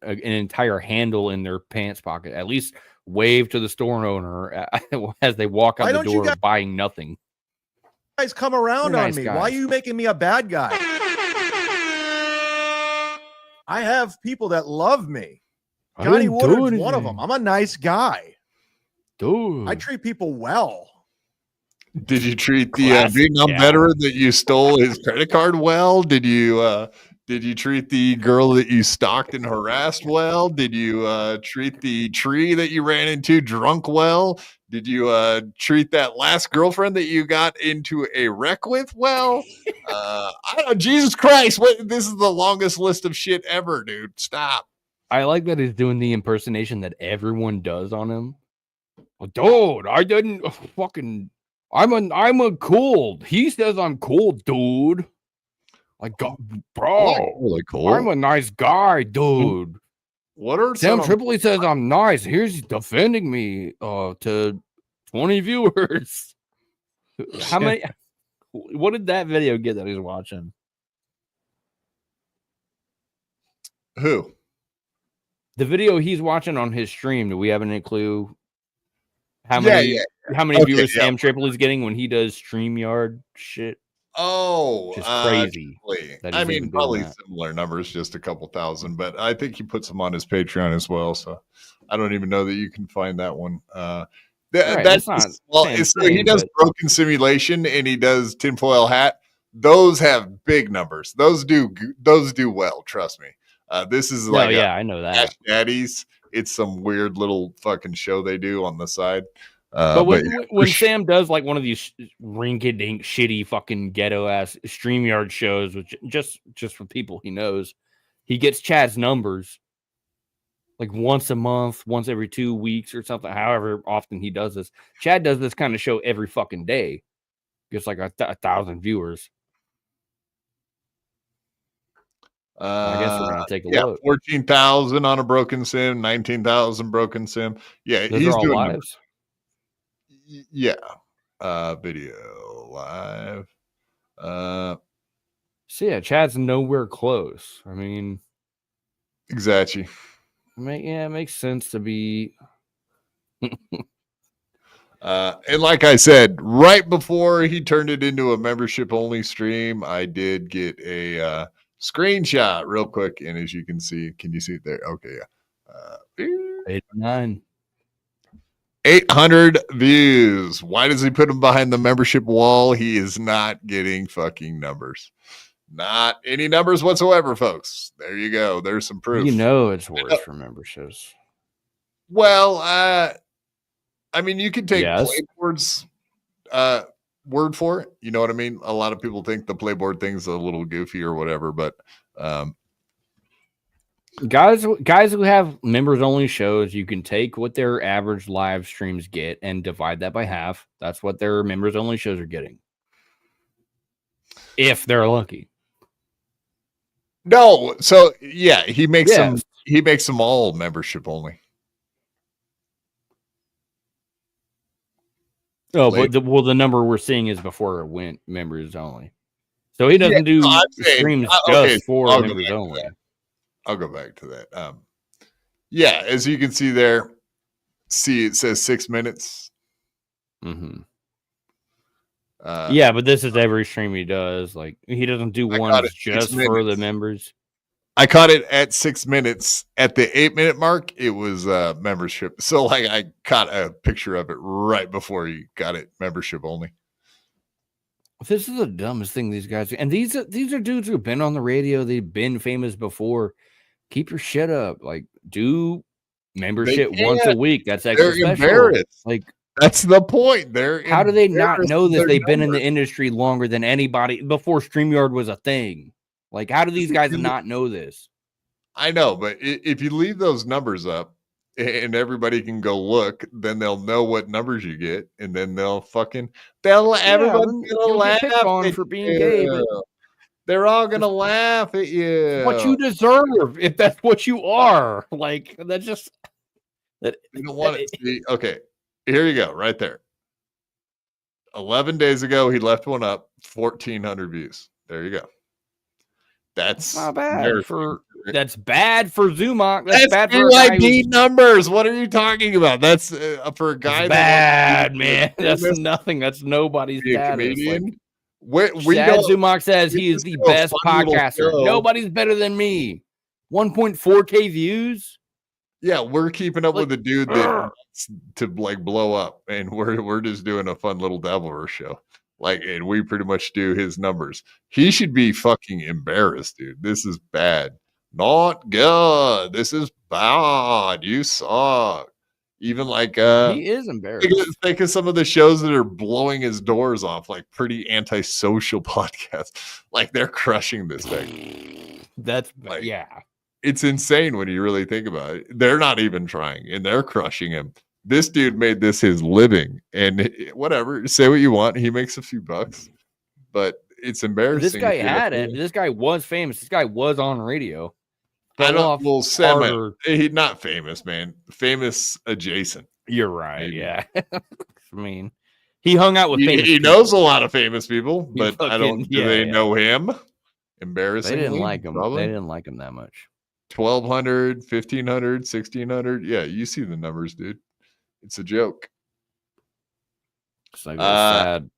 an entire handle in their pants pocket. At least wave to the store owner as they walk out the door buying nothing. Guys come around They're on nice me. guys. Why are you making me a bad guy? I have people that love me. I Johnny didn't do Woodard's one of anything. them. I'm a nice guy. Dude, I treat people well. Did you treat the Classic Vietnam gal. veteran that you stole his credit card well? Did you treat the girl that you stalked and harassed well? Did you treat the tree that you ran into drunk well? Did you treat that last girlfriend that you got into a wreck with well? I don't know. Jesus Christ! This is the longest list of shit ever, dude. Stop. I like that he's doing the impersonation that everyone does on him. Well, dude, I didn't fucking. I'm a cool. He says I'm cool, dude. Like, bro, really cool. I'm a nice guy, dude. What are Sam some? Tripoli says I'm nice. Here's defending me to 20 viewers. How many? What did that video get that he's watching? Who? The video he's watching on his stream. Do we have any clue how many Okay, viewers Sam Tripoli's getting when he does StreamYard shit? Oh, Just crazy. that I he's mean, even doing probably that. similar numbers, just a couple thousand, but I think he puts them on his Patreon as well. So I don't even know that you can find that one. Right, That's that's not well, same so he thing, does but- broken simulation and he does tinfoil hat. Those have big numbers. Those do well. Trust me. This is like I know that. Ash Daddies. It's some weird little fucking show they do on the side. But when for Sam does like one of these rinky-dink, shitty, fucking ghetto-ass StreamYard shows, which just for people he knows, he gets Chad's numbers like once a month, once every 2 weeks or something, however often he does this. Chad does this kind of show every fucking day. Gets like 1,000 viewers. I guess we're going to take a look. 14,000 on a broken sim, 19,000 broken sim. Yeah, Those he's are all doing lives. numbers. Yeah. Video live. So yeah, Chad's nowhere close. I mean, exactly. It makes sense to be. And like I said, right before he turned it into a membership only stream, I did get a screenshot real quick. And as you can see, can you see it there? Okay, yeah. 89. 800 views. Why does he put them behind the membership wall? He is not getting fucking numbers. Not any numbers whatsoever, folks. There you go. There's some proof. You know it's worse for memberships. Well, I mean, you could take Yes. Playboard's word for it. You know what I mean? A lot of people think the Playboard thing's a little goofy or whatever, but Guys who have members only shows, you can take what their average live streams get and divide that by half. That's what their members only shows are getting. If they're lucky. no. So yeah, he makes them. Yes. He makes them all membership only. Oh, but the number we're seeing is before it went members only. So he doesn't do I'm saying- streams okay, just for I'll go members back to only. that. I'll go back to that. Yeah, as you can see there, it says 6 minutes. Mm-hmm. Uh, Yeah, but this is every stream he does. Like he doesn't do I one got it, 6 just for the minutes. members. I caught it at 6 minutes. At the 8-minute mark, it was membership. So like I caught a picture of it right before you got it membership only. This is the dumbest thing these guys do. And these are dudes who've been on the radio. They've been famous before. Keep your shit up. Like do membership once a can't. week. That's extra They're special. embarrassed. Like That's the point. how do they not embarrassed know of that their they've been in the numbers. industry longer than anybody before StreamYard was a thing? Like how do these guys not know this? I know, but if you leave those numbers up, and everybody can go look, then they'll know what numbers you get, and then everyone's gonna you'll laugh get picked on at for being gay, but you. They're all gonna laugh at you. what you deserve if that's what you are. Like that's just that you don't want it to be okay. Here you go, right there. 11 days ago, he left one up, 1,400 views. There you go. That's not bad embarrassing. that's bad for Zumock. That's bad for BYB numbers. What are you talking about? That's for a guy bad, man. That's nothing. That's nobody's status. Comedian. Like, Chad Zumock says he is the best podcaster. Nobody's better than me. 1.4K views. Yeah, we're keeping up with a dude that wants to like blow up, and we're just doing a fun little Dabbleverse show. Like, and we pretty much do his numbers. He should be fucking embarrassed, dude. This is bad. Not good. This is bad. You suck. Even like he is embarrassed. Think of some of the shows that are blowing his doors off, like pretty antisocial podcasts. Like they're crushing this thing. That's like, yeah. It's insane when you really think about it. They're not even trying, and they're crushing him. This dude made this his living, and whatever. Say what you want. He makes a few bucks, but it's embarrassing. This guy had it. This guy was famous. This guy was on radio. I don't. Well, Sam, he's not famous, man. Famous adjacent. You're right. Maybe. Yeah. I mean, he hung out with. He knows a lot of famous people, but I don't. Do they know him? Embarrassing. They didn't like him. Probably. They didn't like him that much. 1,200, 1,500, 1,600. Yeah, you see the numbers, dude. It's a joke. It's like sad.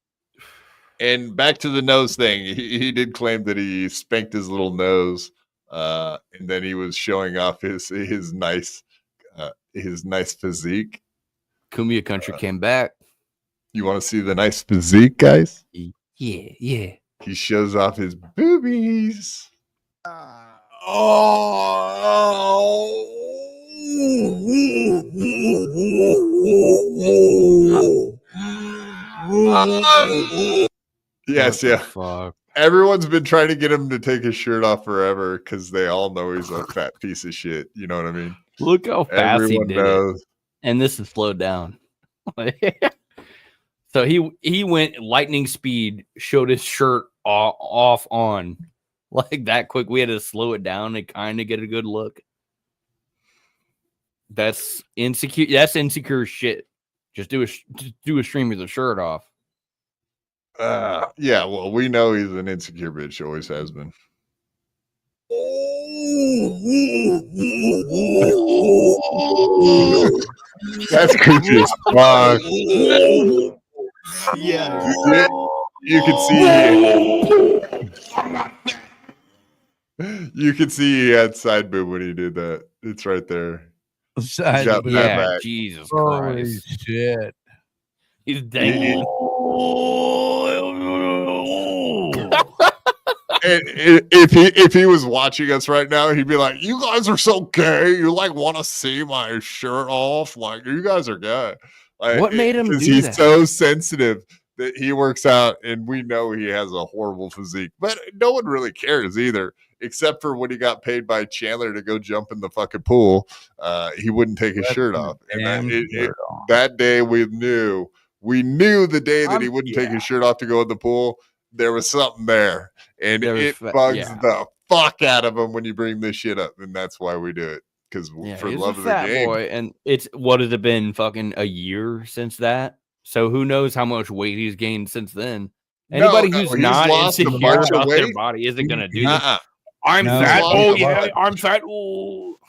And back to the nose thing. He did claim that he spanked his little nose, and then he was showing off his nice physique. Cumbia Country came back. You want to see the nice physique, guys? Yeah. He shows off his boobies. Yes, yeah. Fuck. Everyone's been trying to get him to take his shirt off forever because they all know he's a fat piece of shit. You know what I mean? Look how fast Everyone he did knows. it. And this is slowed down. So he went lightning speed, showed his shirt off on like that quick. We had to slow it down and kind of get a good look. That's insecure. That's insecure shit. Just do a stream with the shirt off. Yeah, well, we know he's an insecure bitch, always has been. That's creepy as fuck. Yeah. You can see he had side boob when he did that. It's right there. Side boob. Yeah, Jesus Holy Christ. shit. He's dangling. And if he was watching us right now, he'd be like, "You guys are so gay. You like want to see my shirt off? Like you guys are gay." Like, What made him do he's that? so sensitive that he works out, and we know he has a horrible physique, but no one really cares either, except for when he got paid by Chandler to go jump in the fucking pool. He wouldn't take his shirt off, and that day we knew the day that he wouldn't take his shirt off to go in the pool. There was something there, and it bugs the fuck out of him when you bring this shit up, and that's why we do it, because for he's love a of the fat game. boy, and it's what has it been? Fucking a year since that. So who knows how much weight he's gained since then? Anybody who's he's not lost a insecure bunch of about their weight. body isn't gonna do Nuh-uh. this. I'm No, fat. he's Oh lost a yeah, bunch. I'm fat. Oh,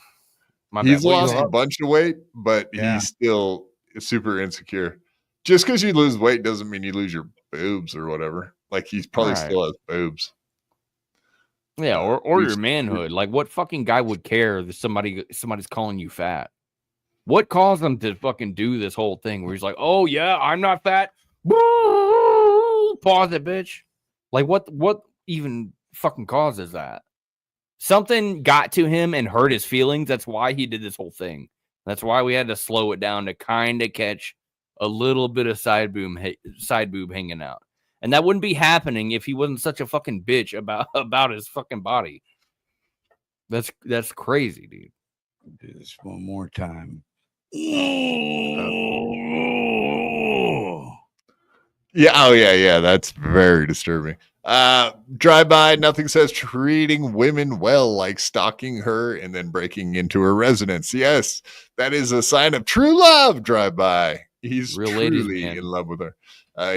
my bad. He's What you lost a said? bunch of weight, but he's still super insecure. Just because you lose weight doesn't mean you lose your boobs or whatever. Like he's probably Right. still has boobs. Yeah, or he's- your manhood. Like, what fucking guy would care that somebody's calling you fat? What caused him to fucking do this whole thing where he's like, "Oh yeah, I'm not fat." Pause it, bitch. Like, what even fucking causes that? Something got to him and hurt his feelings. That's why he did this whole thing. That's why we had to slow it down to kind of catch a little bit of side boob hanging out. And that wouldn't be happening if he wasn't such a fucking bitch about his fucking body. That's crazy, dude. Do this one more time. Yeah. Oh, yeah. That's very disturbing. Drive by. Nothing says treating women well like stalking her and then breaking into her residence. Yes, that is a sign of true love. Drive by. He's Real ladies, truly man. in love with her.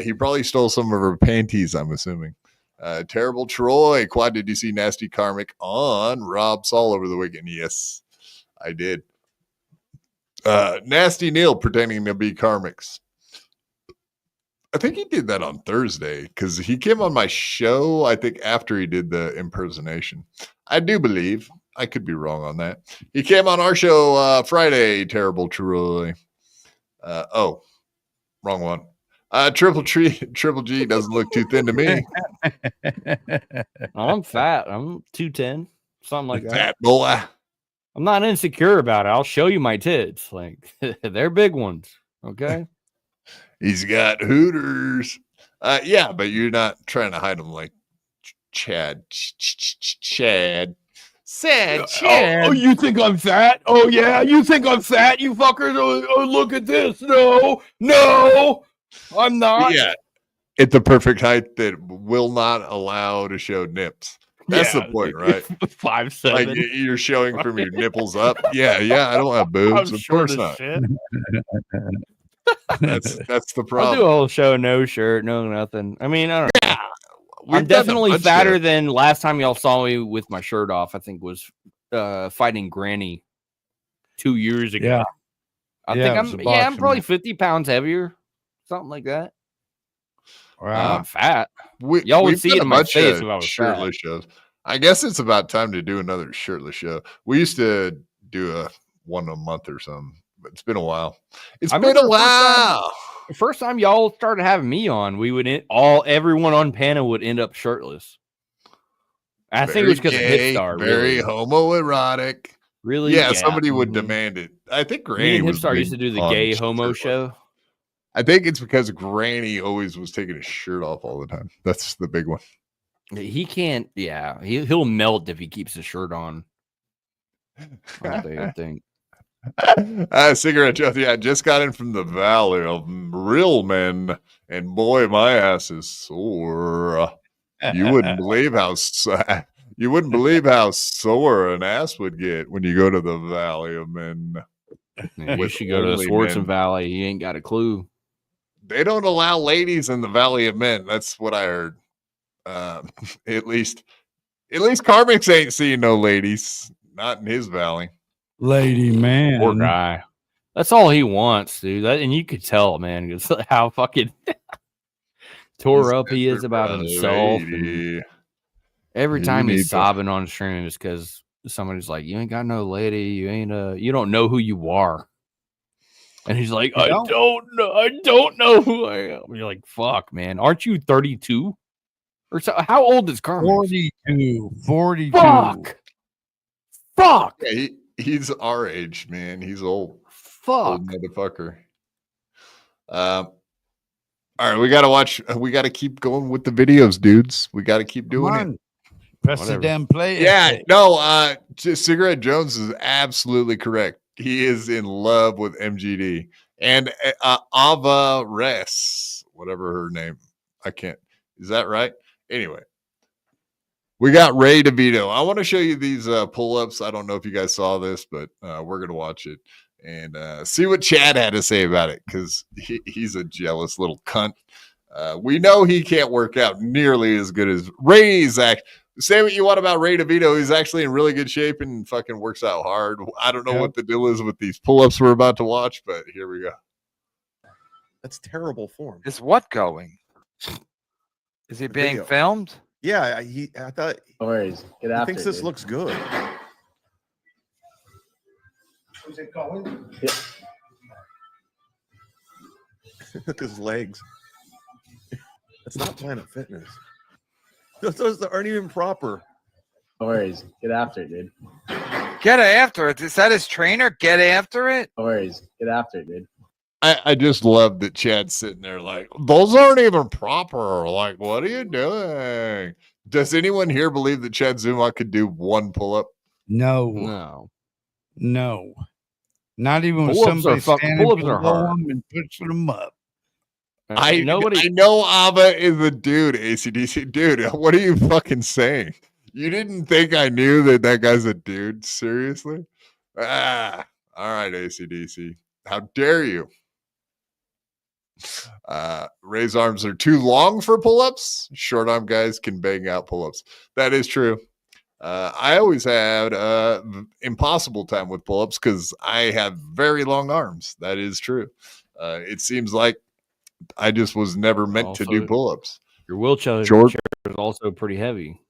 He probably stole some of her panties, I'm assuming. Terrible Troy. Quad, did you see Nasty Karmic on Rob Saul over the weekend? Yes, I did. Nasty Neil pretending to be Karmic's. I think he did that on Thursday because he came on my show, I think, after he did the impersonation. I do believe. I could be wrong on that. He came on our show Friday, Terrible Troy. Oh, wrong one. Triple G doesn't look too thin to me. I'm fat. I'm 210, something like that. Fat boy. I'm not insecure about it. I'll show you my tits. Like they're big ones. Okay. He's got hooters. Yeah, but you're not trying to hide them like Chad. Chad. Sad Chad. Oh, you think I'm fat? Oh, yeah. You think I'm fat, you fuckers? Oh, look at this. No, I'm not. Yeah. At the perfect height that will not allow to show nips. That's the point, right? 5'7". Like you're showing from your nipples up. Yeah. I don't have boobs. I'm Of short course as not. shit. That's the I'll problem. do a whole show, no shirt, no nothing. I mean, I don't know. We've I'm done a definitely bunch fatter of- than last time y'all saw me with my shirt off. I think was fighting Granny 2 years ago. Yeah. I Yeah, think it was a I'm boxing probably match. 50 pounds heavier, something like that. Wow. I'm fat. Y'all Y'all would we've see done it a in my bunch face of if I was shirtless fat. shows. I guess it's about time to do another shirtless show. We used to do a one a month or something, but it's been a while. It's I been remember a while. The first time y'all started having me on, we would everyone on panel would end up shirtless. I think it was because of gay, Hipstar. very Really, homoerotic. really. Yeah, somebody would mhm. demand it. I think Me Granny and was Hipstar big used to do the on gay homo shirtless. show. I think it's because Granny always was taking his shirt off all the time. That's the big one. He can't. Yeah, he'll melt if he keeps his shirt on. I think. Cigarette Joe, yeah, I just got in from the Valley of Real Men, and boy, my ass is sore. You wouldn't believe how sore an ass would get when you go to the Valley of Men. Yeah, you with should go to the only Swardson men. Valley. He ain't got a clue. They don't allow ladies in the Valley of Men. That's what I heard. At least KarmicX ain't seeing no ladies. Not in his valley. Lady man. Poor guy. That's all he wants, dude. And you could tell, man, it's how fucking tore up he is about himself. And every You time need he's to- sobbing on stream is because somebody's like, "You ain't got no lady. You don't know who you are." And he's like, I don't know who I am. And you're like, fuck, man. Aren't you 32? Or so? How old is KarmicX? 42. Fuck. Yeah, he's our age, man. He's old. Fuck. Old motherfucker. All right, we gotta keep going with the videos, dudes. We gotta keep doing it. Press the damn play. Yeah, no, Cigarette Jones is absolutely correct. He is in love with MGD and Ava Res, whatever her name. I can't. Is that right? Anyway, we got Ray DeVito. I want to show you these pull-ups. I don't know if you guys saw this, but we're gonna watch it and see what Chad had to say about it because he's a jealous little cunt. We know he can't work out nearly as good as Ray's act. Say what you want about Ray DeVito. He's actually in really good shape and fucking works out hard. I don't know what the deal is with these pull-ups we're about to watch, but here we go. That's terrible form. Is what going? Is he being video. filmed? Yeah, I thought No worries. Get he after thinks it, this dude. looks good. Is it going? Look at his legs. It's not Planet Fitness. Those aren't even proper. No worries. Get after it, dude. Get after it. Is that his trainer? Get after it. No worries. Get after it, dude. I just love that Chad's sitting there like, those aren't even proper. Like, what are you doing? Does anyone here believe that Chad Zumock could do one pull-up? No. Not even when Pull-ups somebody are fucking standing pull-ups are below hard. them and pushing them up. I know Abba is a dude, ACDC. Dude, what are you fucking saying? You didn't think I knew that guy's a dude? Seriously? All right, ACDC. How dare you? Ray's arms are too long for pull-ups. Short arm guys can bang out pull-ups. That is true. I always had impossible time with pull-ups because I have very long arms. That is true. It seems like I just was never meant to do pull-ups. Your wheelchair Short. is also pretty heavy.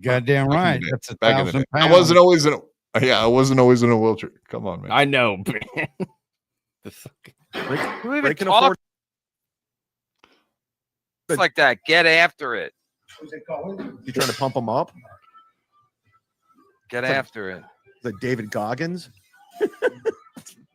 Goddamn right. That's Back in the 1,000 day. pounds. I wasn't always in a wheelchair. Come on, man. I know, man. Who even Breaking a talk- four- It's like that. Get after it. You trying to pump him up? Get It's like- after it. Like David Goggins?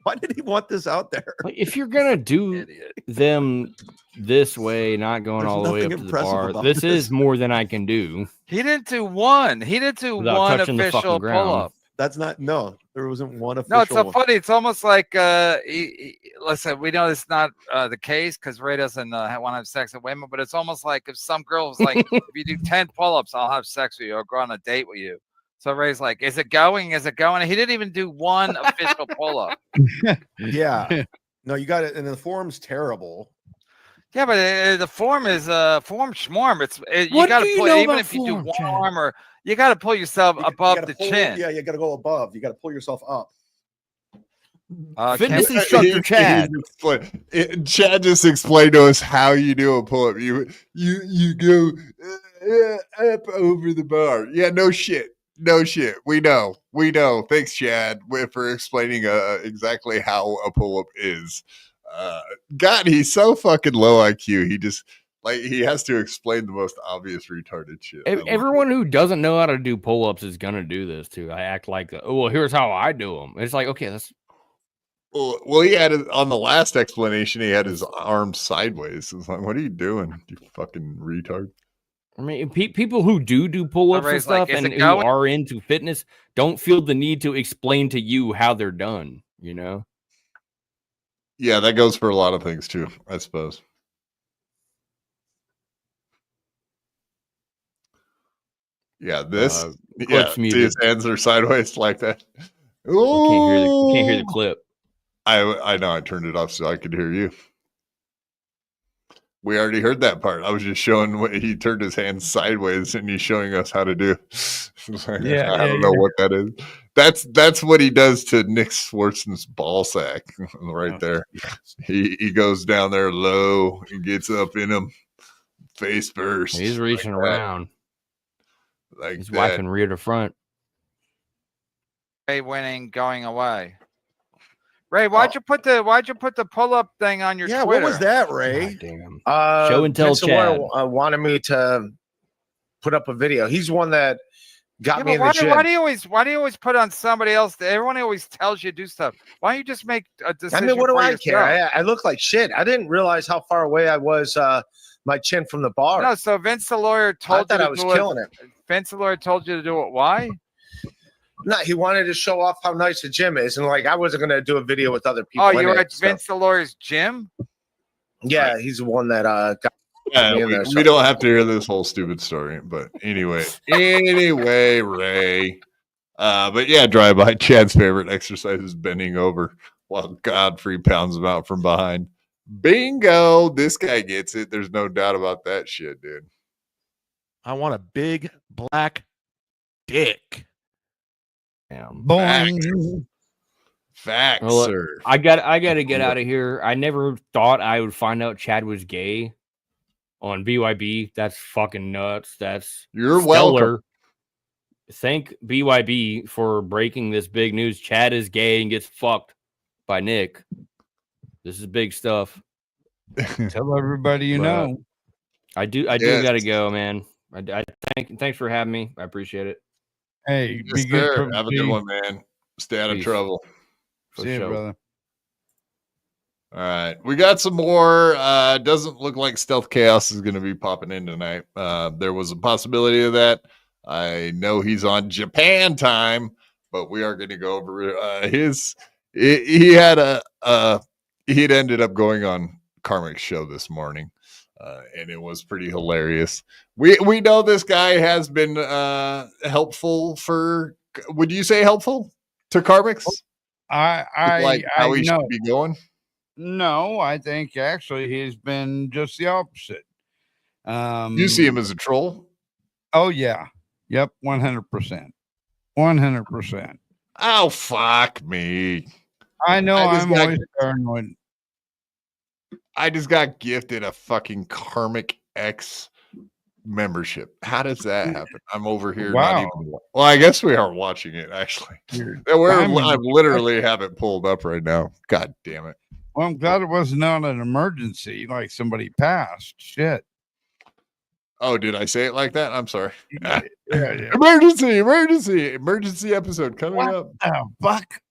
Why did he want this out there? If you're gonna do them this way, not going There's all the way up nothing to the impressive bar, about this this. is more than I can do. He didn't do one. He didn't do Without one touching the official fucking ground. pull-up. That's not, no, there wasn't one official No, it's so one. funny. It's almost like, listen, we know it's not the case because Ray doesn't want to have sex with women, but it's almost like if some girl was like, if you do 10 pull-ups, I'll have sex with you or go on a date with you. So Ray's like, is it going? Is it going? And he didn't even do one official pull-up. Yeah. No, you got it. And the form's terrible. Yeah, but the form is form schmorm. You What got to do you pull, know even about if you do form, one Chad? arm or you got to pull yourself above gotta the pull- chin. Yeah, you got to go above. You got to pull yoururself up. Fitness Ken- instructor Chad. Chad just explained to us how you do a pull-up. You go up over the bar. Yeah, no shit. No shit. We know. Thanks, Chad, for explaining exactly how a pull-up is. God, he's so fucking low IQ. He just he has to explain the most obvious retarded shit. Everyone who doesn't know how to do pull-ups is gonna do this too. I act like, oh, well, here's how I do them. It's like, okay, that's Well, he had it on the last explanation. He had his arms sideways. It's like, what are you doing, you fucking retard? I mean, people who do pull-ups and Ray's like, stuff "Is and it who going?" are into fitness don't feel the need to explain to you how they're done. You know? Yeah, that goes for a lot of things too, I suppose. Yeah, this. Yeah, clip's see muted. his hands are sideways like that. Can't hear the clip. I know. I turned it off so I could hear you. We already heard that part. I was just showing what he turned his hands sideways, and he's showing us how to do. Yeah, I don't know what that is. That's what he does to Nick Swardson's ball sack right there. He goes down there low and gets up in him face first. He's reaching like that. around. Like He's that. wiping rear to front. Ray winning, going away. Ray, why'd you put the pull-up thing on your Yeah, Twitter? what was that, Ray? Damn. Show and tell Vince Chad. Lawyer, wanted me to put up a video. He's the one that got Yeah, me in but the gym. why do you always put on somebody else? Everyone always tells you to do stuff. Why don't you just make a I decision? mean, what do for I yourself? care? I look like shit. I didn't realize how far away I was, my chin from the bar. No, so Vince the lawyer told thought you I to was do killing it. Vince the lawyer told you to do it. Why? No, he wanted to show off how nice the gym is, and like I wasn't gonna do a video with other people. Oh, in you were it, at so- Vince the lawyer's gym? Yeah, he's the one that got Yeah, me in we, there. we don't have to hear this whole stupid story, but anyway, Ray. But yeah, drive by. Chad's favorite exercise is bending over while Godfrey pounds him out from behind. Bingo! This guy gets it. There's no doubt about that shit, dude. I want a big black dick. Boing. Facts, Well, look, sir. I got to get out of here. I never thought I would find out Chad was gay on BYB. That's fucking nuts. That's You're stellar. welcome. Thank BYB for breaking this big news. Chad is gay and gets fucked by Nick. This is big stuff. Tell everybody you But know. I do Yes. got to go, man. Thanks for having me. I appreciate it. Hey, Yes, be good. sir. Triple Have a G. good one, man. Stay out of Peace. trouble. For See you, sure. brother. All right. We got some more. Doesn't look like Stealth Chaos is going to be popping in tonight. There was a possibility of that. I know he's on Japan time, but we are going to go over his he had he'd ended up going on KarmicX show this morning, and it was pretty hilarious. We know this guy has been helpful for. Would you say helpful to KarmicX? Like how he should be going. No, I think actually he's been just the opposite. You see him as a troll? Oh yeah, yep, 100%, 100%. Oh fuck me! I know I'm always paranoid. I just got gifted a fucking KarmicX membership. How does that happen? I'm over here. Not Wow. even, well, I guess we are watching it actually. I literally have it pulled up right now. God damn it. Well, I'm glad it was not an emergency, like somebody passed. Shit. Oh, did I say it like that? I'm sorry. Yeah. Emergency episode coming up. Fuck.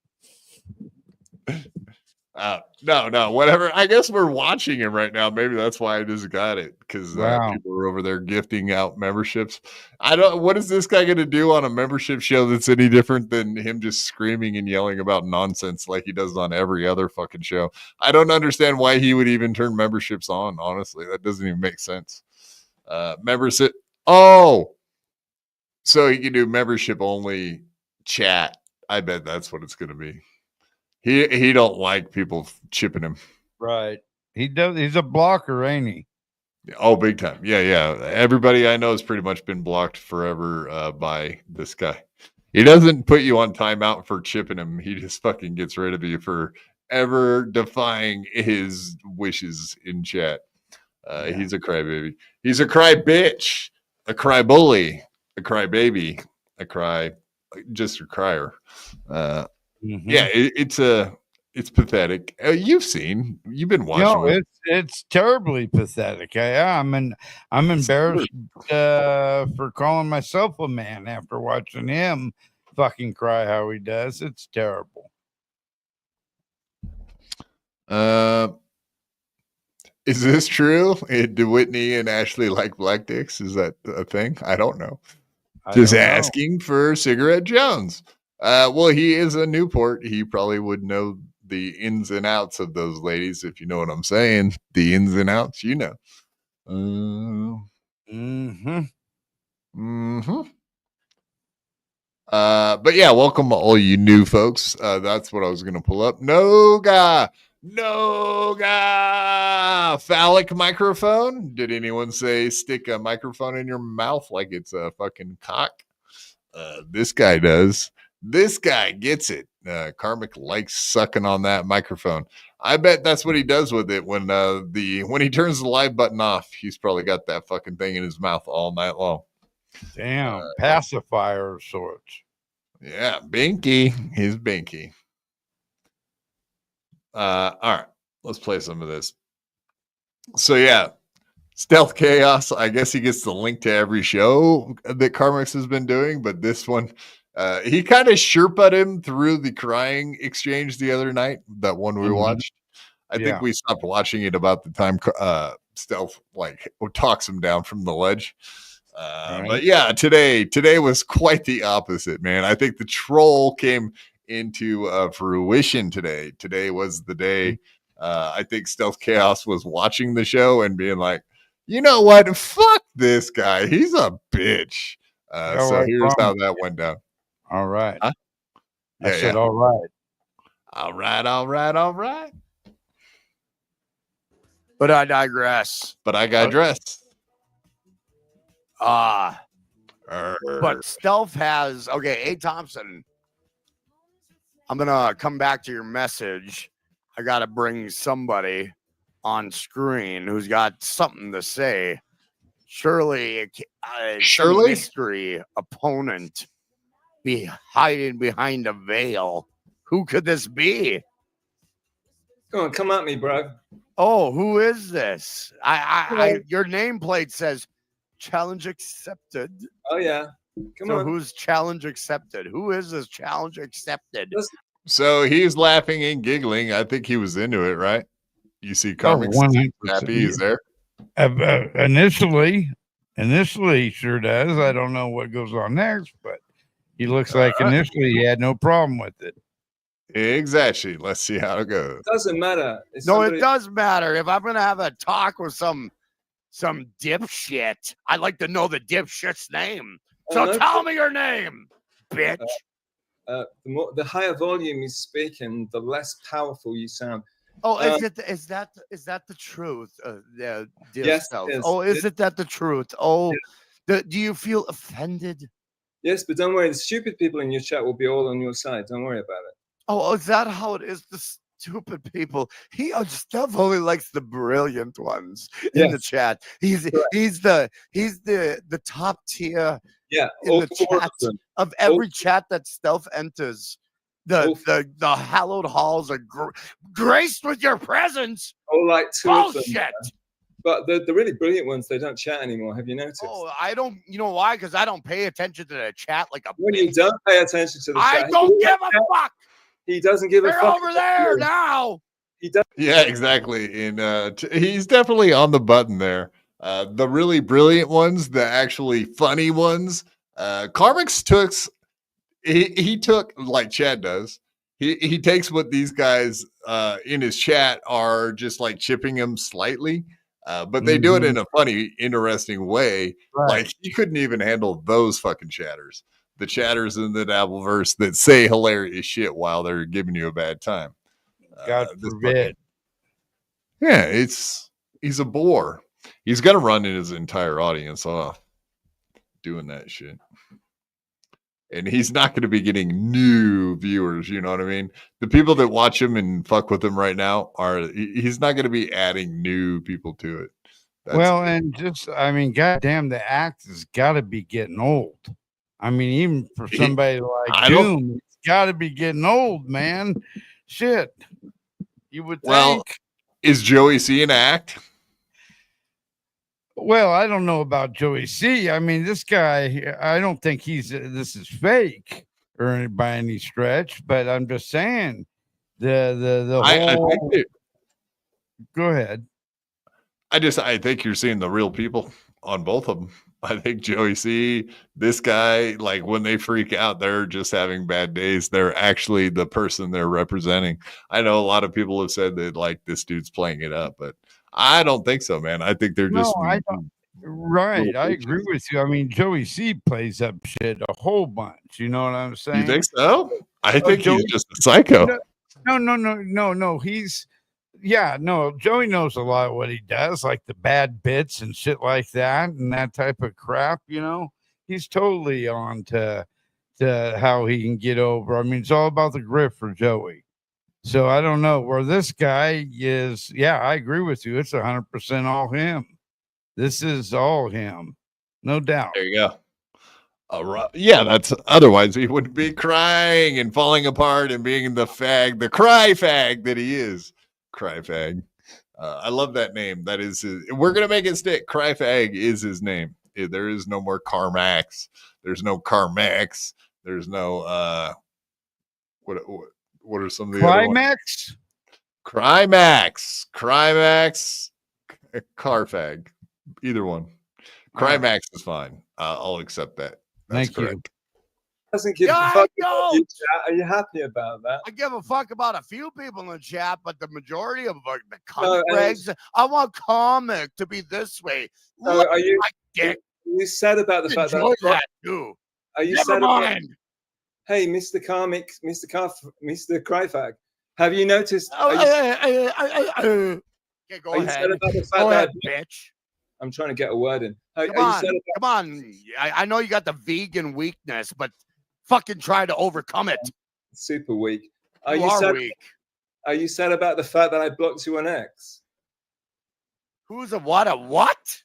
No, whatever. I guess we're watching him right now. Maybe that's why I just got it, because Wow. people are over there gifting out memberships. What is this guy going to do on a membership show that's any different than him just screaming and yelling about nonsense like he does on every other fucking show? I don't understand why he would even turn memberships on. Honestly, that doesn't even make sense. Membership. Oh, so he can do membership only chat. I bet that's what it's going to be. He don't like people chipping him. Right. He does. He's a blocker, ain't he? Oh, big time. Yeah. Everybody I know has pretty much been blocked forever by this guy. He doesn't put you on timeout for chipping him. He just fucking gets rid of you for ever defying his wishes in chat. He's a crybaby. He's a cry bitch, a cry bully, a cry baby, just a crier. Yeah, it's pathetic. You've been watching. No, it's terribly pathetic. I'm embarrassed for calling myself a man after watching him fucking cry how he does. It's terrible. Is this true? Do Whitney and Ashley like black dicks? Is that a thing? I don't know. Just asking for Cigarette Jones. Well, he is a Newport. He probably would know the ins and outs of those ladies, if you know what I'm saying. The ins and outs, you know. But yeah, welcome all you new folks. That's what I was gonna pull up. Noga, phallic microphone. Did anyone say stick a microphone in your mouth like it's a fucking cock? This guy does. This guy gets it. Karmic likes sucking on that microphone. I bet that's what he does with it when he turns the live button off. He's probably got that fucking thing in his mouth all night long. Damn, pacifier of sorts. Yeah, Binky. He's Binky. All right, let's play some of this. So yeah, Stealth Chaos. I guess he gets the link to every show that KarmicX has been doing, but this one, he kind of Sherpa'd him through the crying exchange the other night. That one we watched. I think we stopped watching it about the time Stealth talks him down from the ledge. But yeah, today was quite the opposite, man. I think the troll came into fruition today. Today was the day. I think Stealth Chaos was watching the show and being like, you know what? Fuck this guy. He's a bitch. So here's how that went down. All right. Huh? I said, all right. All right. But I digress. But I got dressed. But Stealth has A. Thompson. I'm gonna come back to your message. I gotta bring somebody on screen who's got something to say. Surely, some mystery opponent be hiding behind a veil. Who could this be? Come at me, bro. Oh, who is this? Your nameplate says challenge accepted. Oh yeah. Come on. Who's challenge accepted? Who is this challenge accepted? So he's laughing and giggling. I think he was into it, right? You see KarmicX happy he's there. Initially he sure does. I don't know what goes on next, but he looks like initially he had no problem with it. Exactly. Let's see how it goes. Doesn't matter. It's No, somebody- it does matter. If I'm gonna have a talk with some dipshit, I'd like to know the dipshit's name. So no tell me your name, bitch. The higher volume you speak in, the less powerful you sound. Oh, is that the truth? Dear Yes, Stealth? it is. Oh, is it that the truth? Oh, do you feel offended? Yes, but don't worry. The stupid people in your chat will be all on your side. Don't worry about it. Oh, is that how it is? The stupid people. Stealth only likes the brilliant ones in the chat. He's the top tier. Yeah, in all the four chat of them. of every chat that Stealth enters. The hallowed halls are graced with your presence. Oh, like two of them. Bullshit. But the really brilliant ones, they don't chat anymore. Have you noticed? Oh, I don't. You know why? Because I don't pay attention to the chat like a. When you don't pay attention to the I chat, don't give a fuck. He doesn't give a They're fuck. over there now. He does. Yeah, exactly. And he's definitely on the button there. The really brilliant ones, the actually funny ones. KarmicX took. He took, like Chad does. He takes what these guys in his chat are just like chipping him slightly, but they do it in a funny, interesting way. Right. Like he couldn't even handle those fucking chatters. The chatters in the Dabbleverse that say hilarious shit while they're giving you a bad time. God forbid. Yeah, he's a bore. He's gonna run his entire audience off doing that shit. And he's not going to be getting new viewers. You know what I mean? The people that watch him and fuck with him right now he's not going to be adding new people to it. And goddamn, the act has got to be getting old. I mean, even for somebody like Doom, it's got to be getting old, man. Shit. You would think. Well, is Joey C an act? Well, I don't know about Joey C. I mean, this guy, I don't think this is fake or by any stretch, but I'm just saying the whole. Go ahead. I think you're seeing the real people on both of them. I think Joey C, this guy, like when they freak out, they're just having bad days. They're actually the person they're representing. I know a lot of people have said that like this dude's playing it up, but I don't think so, man. I think they're just I don't. Right, I agree with you. I mean, Joey C plays up shit a whole bunch. You know what I'm saying? You think so? I think he's just a psycho. No. Joey knows a lot of what he does, like the bad bits and shit like that, and that type of crap. You know, he's totally on to how he can get over. I mean, it's all about the grip for Joey. So I don't know where this guy is. Yeah, I agree with you. It's 100% all him. This is all him, no doubt. There you go. Yeah, that's otherwise he wouldn't be crying and falling apart and being the cry fag that he is. Cry fag. I love that name. That is we're gonna make it stick. Cry fag is his name. There is no more KarmicX. There's no KarmicX. There's no what are some of the Climax? Climax, Carfag, either one. Climax is fine. I'll accept that. That's Thank correct. you. Doesn't give a fuck about you, chat. Are you happy about that? I give a fuck about a few people in the chat, but the majority of the No, regs, I want comic to be this way. So Look are you? at my dick. You said about the fact Enjoy that. that too. Are you Never said about? mind. Hey, Mr. Karmic, Mr. Cryfag, have you noticed? Okay, go are you ahead. said about the fact Go ahead, that bitch. I'm trying to get a word in. Come on. I know you got the vegan weakness, but fucking try to overcome it. Super weak. You are weak. Are you sad about the fact that I blocked you on X? Who's a what? A what?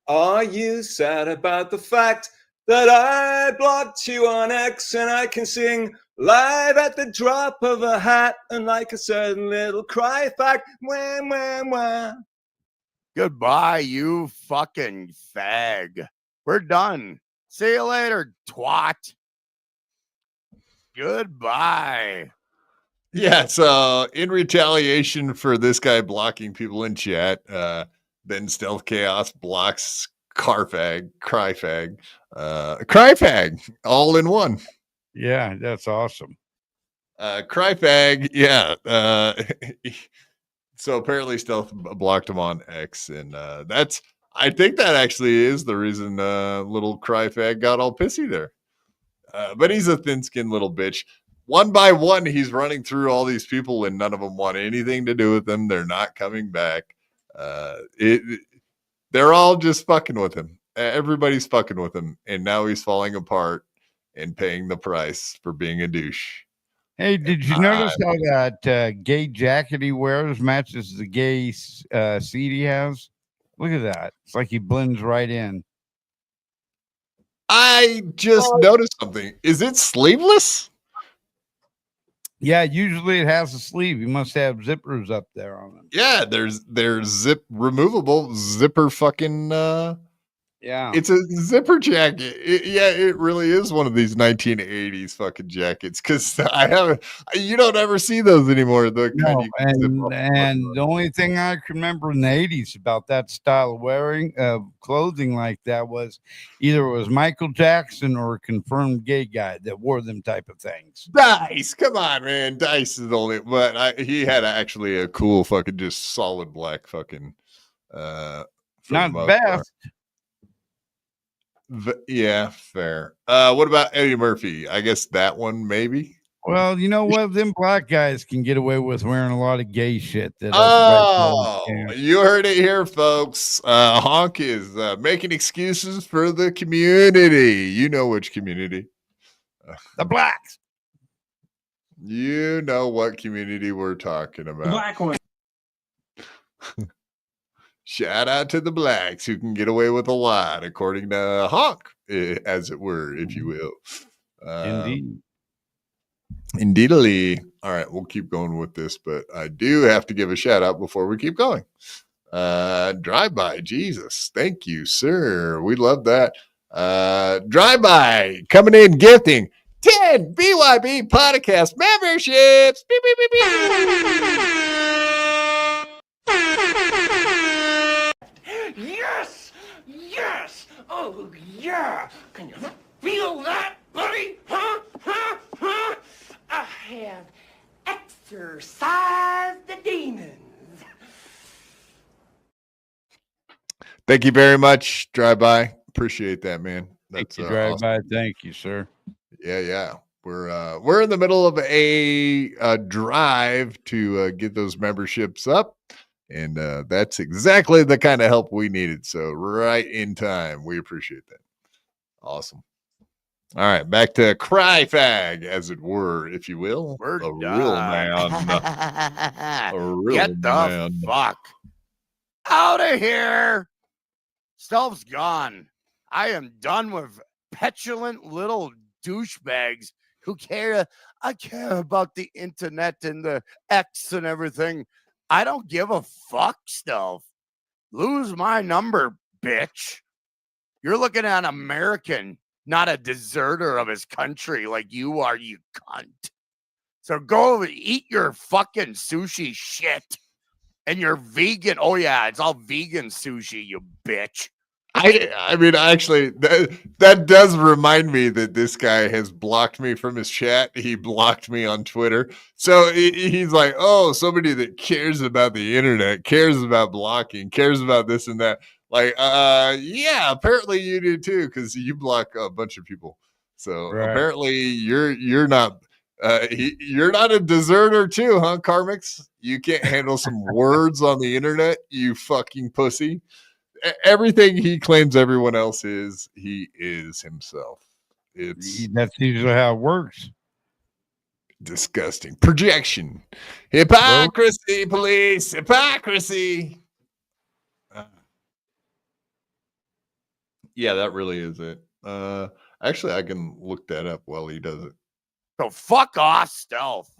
Are you sad about the fact that I blocked you on X and I can sing live at the drop of a hat and like a certain little cry fact? Wah, wah, wah. Goodbye, you fucking fag. We're done. See you later, twat. Goodbye. Yeah, so in retaliation for this guy blocking people in chat, then Stealth Chaos blocks Cryfag, all in one. Yeah, that's awesome. Cryfag, yeah. So apparently Stealth blocked him on X, and I think that actually is the reason little Cryfag got all pissy there. But he's a thin-skinned little bitch. One by one, he's running through all these people, and none of them want anything to do with him. They're not coming back. They're all just fucking with him. Everybody's fucking with him, and now he's falling apart and paying the price for being a douche. Hey, did you notice how that gay jacket he wears matches the gay seat he has? Look at that. It's like he blends right in. I just noticed something. Is it sleeveless? Yeah, usually it has a sleeve. You must have zippers up there on it. Yeah, there's zip removable zipper fucking yeah. It's a zipper jacket. It really is one of these 1980s fucking jackets because you don't ever see those anymore. No, and the only thing I can remember in the 80s about that style of wearing clothing like that was either it was Michael Jackson or a confirmed gay guy that wore them type of things. Dice, come on, man. Dice is the only, but he had actually a cool fucking just solid black fucking not best. Yeah, fair. What about Eddie Murphy? I guess that one maybe. Well, you know what? Them black guys can get away with wearing a lot of gay shit. That you heard it here, folks. Honk is making excuses for the community. You know which community? The blacks. You know what community we're talking about. The black one. Shout out to the blacks who can get away with a lot, according to Honk, as it were, if you will. Indeedly. All right, we'll keep going with this, but I do have to give a shout out before we keep going. Drive by, Jesus. Thank you, sir. We love that. Drive by, coming in, gifting 10 BYB Podcast memberships. Beep, beep, beep, beep. Yes! Yes! Oh, yeah! Can you feel that, buddy? Huh? Huh? Huh? I have exorcised the demons. Thank you very much, Drive By. Appreciate that, man. That's Drive awesome. By. Thank you, sir. Yeah. We're in the middle of a drive to get those memberships up. And that's exactly the kind of help we needed. So right in time. We appreciate that. Awesome. All right. Back to Cryfag, as it were, if you will. We're a real man. A real Get the man. fuck out of here. Stealth's gone. I am done with petulant little douchebags who care. I care about the internet and the X and everything. I don't give a fuck, Stealth. Lose my number, bitch. You're looking at an American, not a deserter of his country like you are, you cunt. So go eat your fucking sushi shit and your vegan. Oh, yeah, it's all vegan sushi, you bitch. I mean, actually, that does remind me that this guy has blocked me from his chat. He blocked me on Twitter. So he's like, oh, somebody that cares about the internet, cares about blocking, cares about this and that. Like, yeah, apparently you do too, because you block a bunch of people. So apparently you're not a deserter too, huh, KarmicX? You can't handle some words on the internet, you fucking pussy. Everything he claims everyone else is, he is himself. That's usually how it works. Disgusting. Projection. Hypocrisy, police. Hypocrisy. Yeah, that really is it. Actually, I can look that up while he does it. So fuck off, Stealth.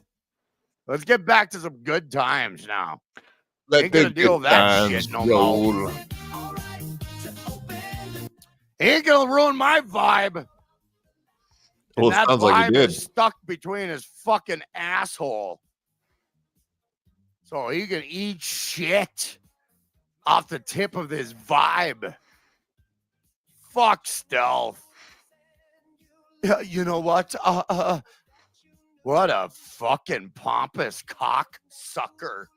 Let's get back to some good times now. Ain't gonna deal with that shit no more. He ain't gonna ruin my vibe. Well, And that sounds like he vibe did. is stuck between his fucking asshole. So he can eat shit off the tip of this vibe. Fuck Stealth. You know what? What a fucking pompous cock sucker.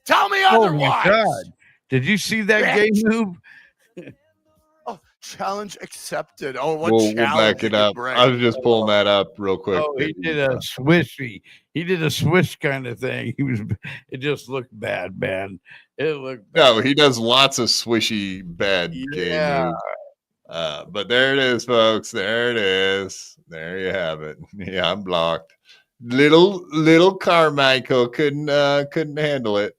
Tell me Oh otherwise. my God. Did you see that Bitch. game move? Oh, challenge accepted. Oh, what We'll challenge back did it you up. bring? I was just pulling that up real quick. Oh, he did a swishy. He did a swish kind of thing. It just looked bad, man. It looked bad. No, he does lots of swishy bad game Yeah. moves. But there it is, folks. There it is. There you have it. Yeah, I'm blocked. Little Carmichael couldn't handle it.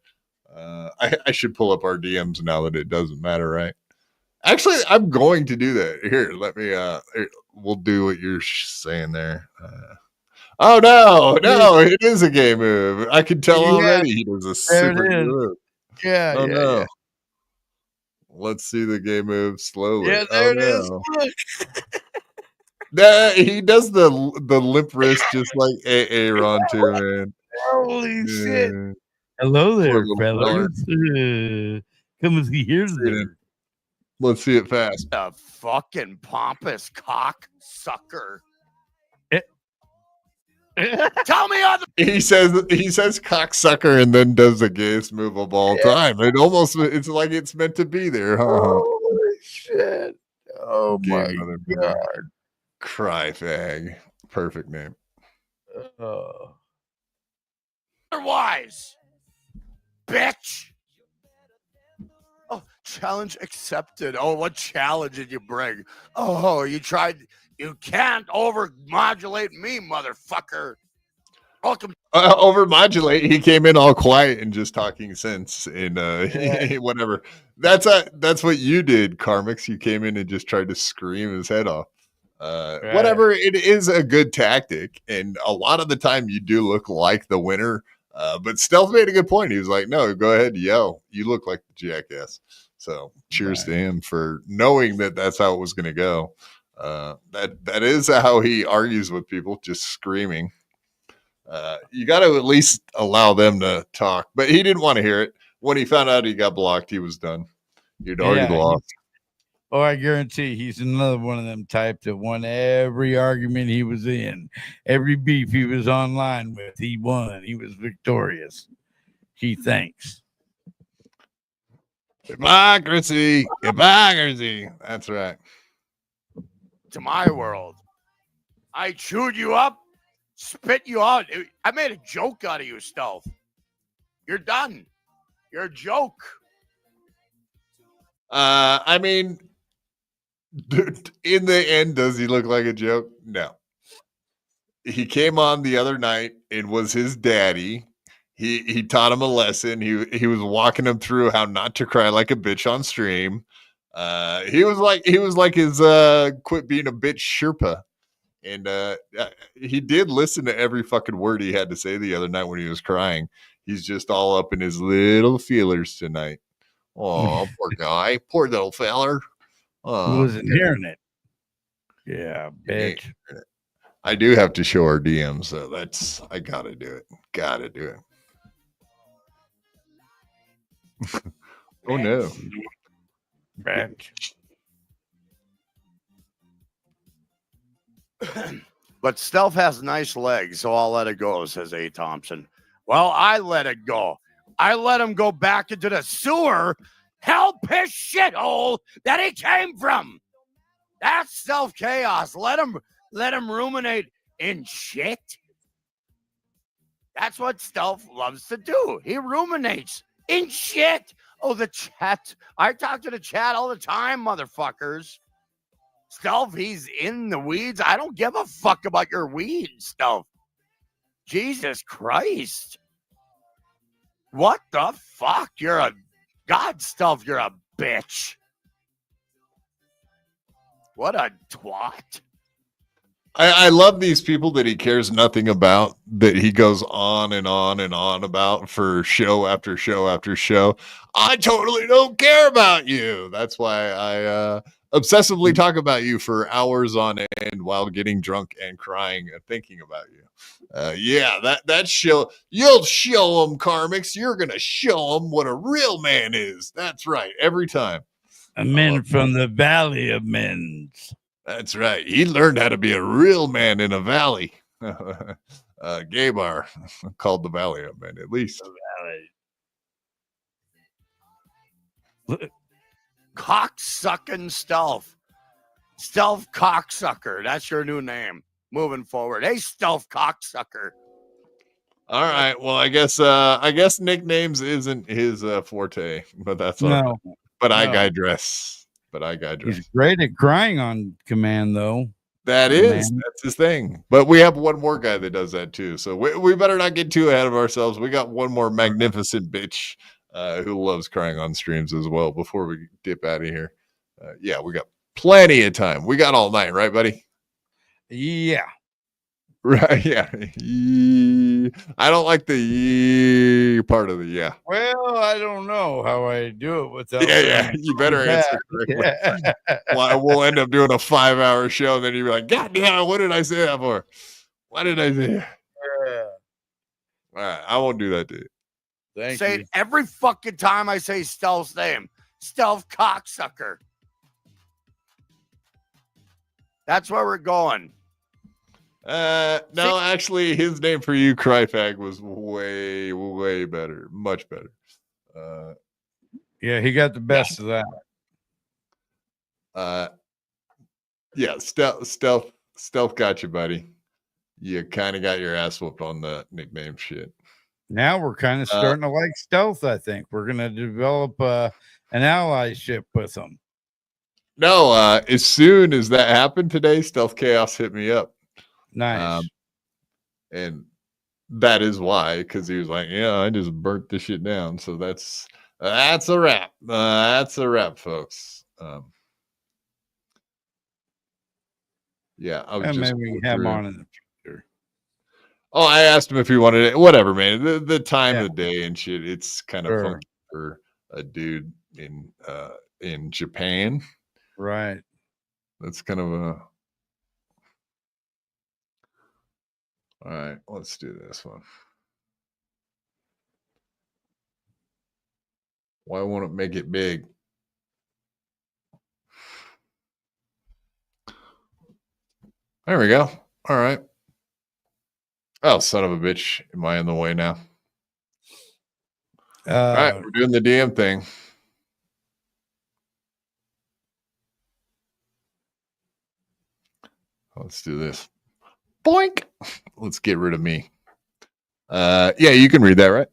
I should pull up our DMs now that it doesn't matter, right? Actually, I'm going to do that. Here, let me. We'll do what you're saying there. Oh no, it is a gay move. I can tell already. He does a There super it gay is. move. Yeah, Oh yeah, no. yeah. Let's see the gay move slowly. Yeah, there it is. No. Look. He does the limp wrist just like Aaron too, man. Holy shit. Yeah. Hello there, Poor little fella. fellas. Come and see here, there. Let's see it fast. A fucking pompous cock sucker. Tell me other. He says cocksucker and then does the gayest move of all time. It's like it's meant to be there, huh? Holy shit. Oh Gay my motherfucker. God. Cry fag. Perfect name. Otherwise, bitch. Oh, challenge accepted. Oh, what challenge did you bring? Oh, you tried. You can't overmodulate me, motherfucker. Welcome. Overmodulate. He came in all quiet and just talking sense and whatever. That's what you did, KarmicX. You came in and just tried to scream his head off. Whatever. It is a good tactic, and a lot of the time you do look like the winner. But Stealth made a good point. He was like, "No, go ahead, yell. You look like the jackass." So cheers to him for knowing that that's how it was going to go. That is how he argues with people, just screaming. You got to at least allow them to talk, but he didn't want to hear it. When he found out he got blocked, he was done. He'd already lost. Oh, I guarantee he's another one of them type that won every argument he was in, every beef he was online with. He won. He was victorious. He thinks. Democracy. That's right. To my world. I chewed you up, spit you out. I made a joke out of you, Stealth. You're done. You're a joke. I mean, in the end, does he look like a joke? No. He came on the other night and was his daddy. He taught him a lesson. He was walking him through how not to cry like a bitch on stream. He was like his quit being a bitch Sherpa. And he did listen to every fucking word he had to say the other night when he was crying. He's just all up in his little feelers tonight. Oh, poor guy. Poor little feller. Who wasn't hearing it? Yeah, bitch. I do have to show our DMs, so I gotta do it. Gotta do it. Oh no. Bitch. But Stealth has nice legs, so I'll let it go, says A. Thompson. Well, I let it go. I let him go back into the sewer, hell-piss shithole that he came from. That's self-chaos. Let him ruminate in shit. That's what Stealth loves to do. He ruminates in shit. Oh, the chat. I talk to the chat all the time, motherfuckers. Stealth, he's in the weeds. I don't give a fuck about your weeds, Stealth. Jesus Christ. What the fuck? You're a God, Stealth, you're a bitch. What a twat. I love these people that he cares nothing about, that he goes on and on and on about for show after show after show. I totally don't care about you. That's why I obsessively talk about you for hours on end while getting drunk and crying and thinking about you. That show, you'll show them, KarmicX. You're going to show them what a real man is. That's right. Every time. A man from the Valley of Men's. That's right. He learned how to be a real man in a valley. Gay bar called the Valley of Men, at least. Cocksucking Stealth. Stealth Cocksucker. That's your new name moving forward. Hey, Stealth Cocksucker. All right. Well, I guess nicknames isn't his forte, but that's all right. No. But I No. digress. He's great at crying on command, though. That's his thing. But we have one more guy that does that too. So we better not get too ahead of ourselves. We got one more magnificent bitch who loves crying on streams as well before we dip out of here. Yeah, we got plenty of time. We got all night, right, buddy? Yeah. Right. Yeah. I don't like the part of the yeah. Well, I don't know how I do it without. Yeah. You better answer correctly. Well, we'll end up doing a 5-hour show, and then you'll be like, God damn, what did I say that for? Why did I say that? All right, I won't do that to you. Say it every fucking time I say Stealth's name. Stealth Cocksucker. That's where we're going. No, actually, his name for you, Cryfag, was way, way better. Much better. Yeah, he got the best of that. Yeah, stealth got you, buddy. You kind of got your ass whooped on the nickname shit. Now we're kind of starting to like Stealth. I think we're gonna develop an allyship with him. No, as soon as that happened today, Stealth Chaos hit me up. Nice. And that is why, because he was like, yeah, I just burnt this shit down. So that's a wrap. That's a wrap, folks. Yeah, I was And just maybe we can have him on in the future. Oh, I asked him if he wanted it. Whatever, man. The time of the day and shit. It's kind of funky for a dude in Japan. Right. That's kind of a. All right, let's do this one. Why won't it make it big? There we go. All right. Oh, son of a bitch. Am I in the way now? All right, we're doing the DM thing. Let's do this. Boink. Let's get rid of me. Yeah, you can read that, right?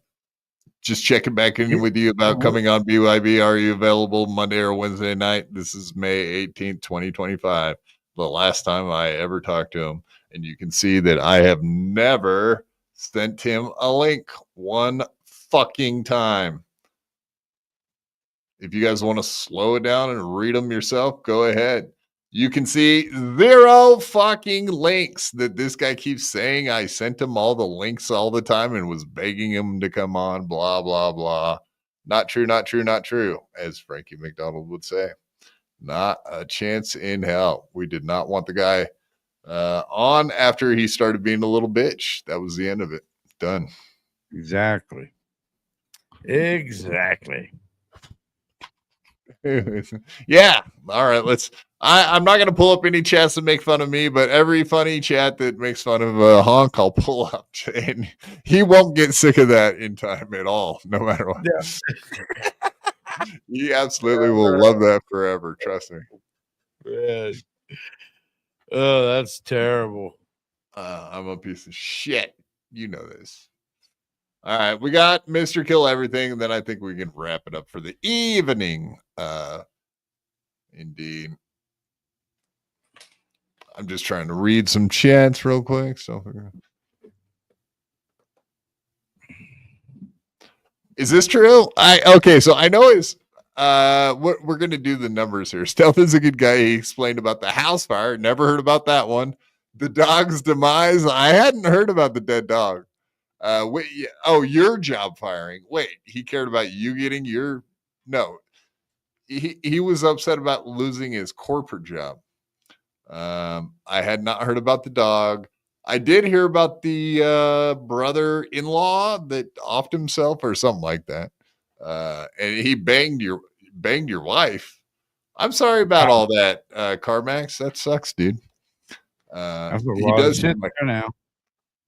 Just checking back in with you about coming on BYB. Are you available Monday or Wednesday night? This is May 18th, 2025. The last time I ever talked to him. And you can see that I have never sent him a link one fucking time. If you guys want to slow it down and read them yourself, go ahead. You can see 0 fucking links that this guy keeps saying. I sent him all the links all the time and was begging him to come on, blah, blah, blah. Not true, not true, not true, as Frankie McDonald would say. Not a chance in hell. We did not want the guy on after he started being a little bitch. That was the end of it. Done. Exactly. Yeah. All right. I'm not going to pull up any chats that make fun of me, but every funny chat that makes fun of Honk, I'll pull up. And he won't get sick of that in time at all, no matter what. Yeah. He absolutely will love that forever. Trust me. Yeah. Oh, that's terrible. I'm a piece of shit. You know this. All right, we got Mr. Kill Everything, and then I think we can wrap it up for the evening. Indeed. I'm just trying to read some chats real quick. So, is this true? Okay, so I know it's we're gonna do the numbers here. Stealth is a good guy. He explained about the house fire. Never heard about that one. The dog's demise. I hadn't heard about the dead dog. Your job firing. Wait, he cared about you getting your no. He was upset about losing his corporate job. I had not heard about the dog. I did hear about the brother-in-law that offed himself or something like that. And he banged your wife. I'm sorry about all that, CarmicX. That sucks, dude. That's a He lot of does shit there now.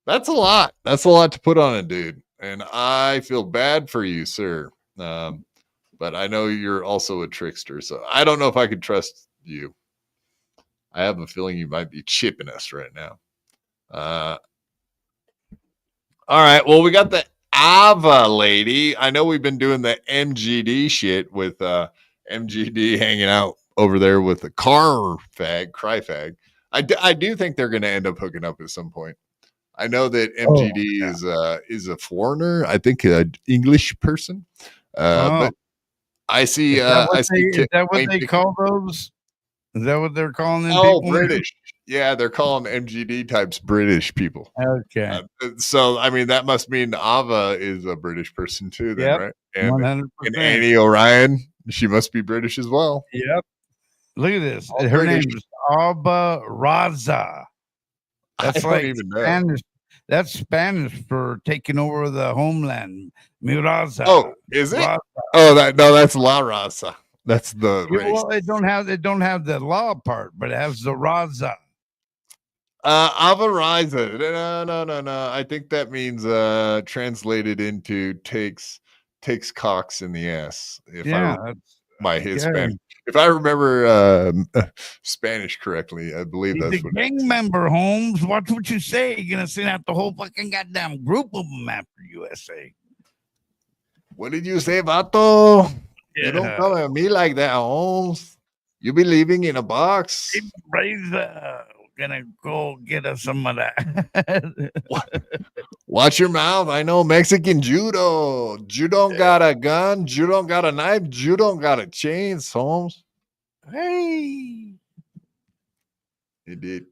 That's a lot. That's a lot to put on a dude. And I feel bad for you, sir. But I know you're also a trickster. So I don't know if I could trust you. I have a feeling you might be chipping us right now. All right. Well, we got the Ava lady. I know we've been doing the MGD shit with MGD hanging out over there with the cry fag. I do think they're going to end up hooking up at some point. I know that MGD is a foreigner. I think an English person. But I see. Is that what they call those? Is that what they're calling them? Oh, people? British. Yeah, they're calling MGD types British people. Okay. So I mean, that must mean Ava is a British person too, then, Yep, right? And 100%. Annie Orion, she must be British as well. Yep. Look at this. All Her British. name is Alba Raza. That's I like don't even know. Spanish. That's Spanish for taking over the homeland. Miraza. Oh, is it? Raza. Oh, that's La Raza. That's the Yeah, race. well, they don't have the law part, but it has the Raza. Ava Raza. No. I think that means translated into takes cocks in the ass. If Yeah, I that's my okay. Hispanic. If I remember Spanish correctly, I believe He's that's a what. gang member, Holmes. Watch what you say. You're gonna send out the whole fucking goddamn group of them after USA. What did you say, Vato? You don't Yeah. come at me like that, Holmes. You be living in a box. We're gonna go get us some of that. Watch your mouth. I know Mexican judo. You don't got a gun. You don't got a knife. You don't got a chains, Holmes. Hey. It did.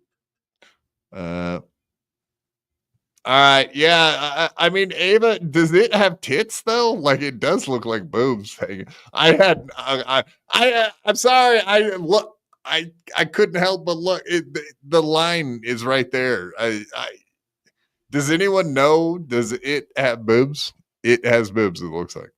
All right. Yeah. I mean, Ava, does it have tits though? Like it does look like boobs. I'm sorry. I couldn't help but look. The line is right there. Does anyone know? Does it have boobs? It has boobs. It looks like.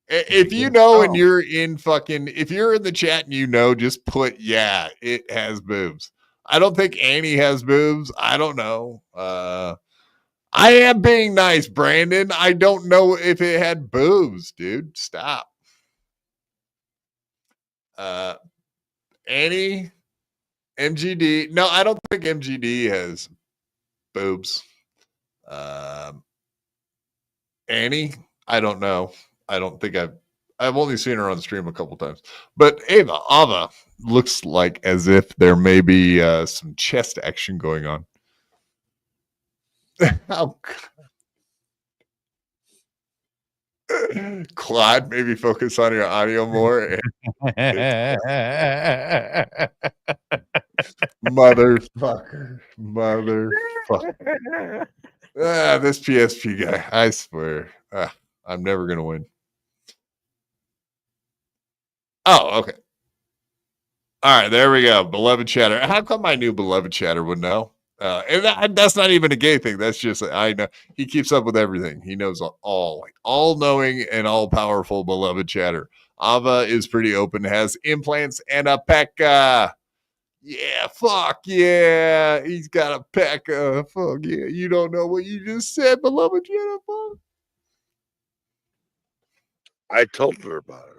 If you know and you're if you're in the chat and you know, just put yeah, it has boobs. I don't think Annie has boobs. I don't know. I am being nice, Brandon. I don't know if it had boobs, dude. Stop. Annie, MGD. No, I don't think MGD has boobs. Annie, I don't know. I don't think I've only seen her on stream a couple times. But Ava looks like as if there may be some chest action going on. Oh, Claude, maybe focus on your audio more. Motherfucker. This PSP guy, I swear. I'm never going to win. Oh, okay. All right, there we go. Beloved chatter. How come my new beloved chatter would know? And that's not even a gay thing. That's just, I know he keeps up with everything. He knows all knowing and all powerful beloved chatter. Ava is pretty open, has implants and a peca. Yeah, fuck yeah. He's got a peca. Fuck yeah. You don't know what you just said, beloved chatter. Fuck. I told her about it.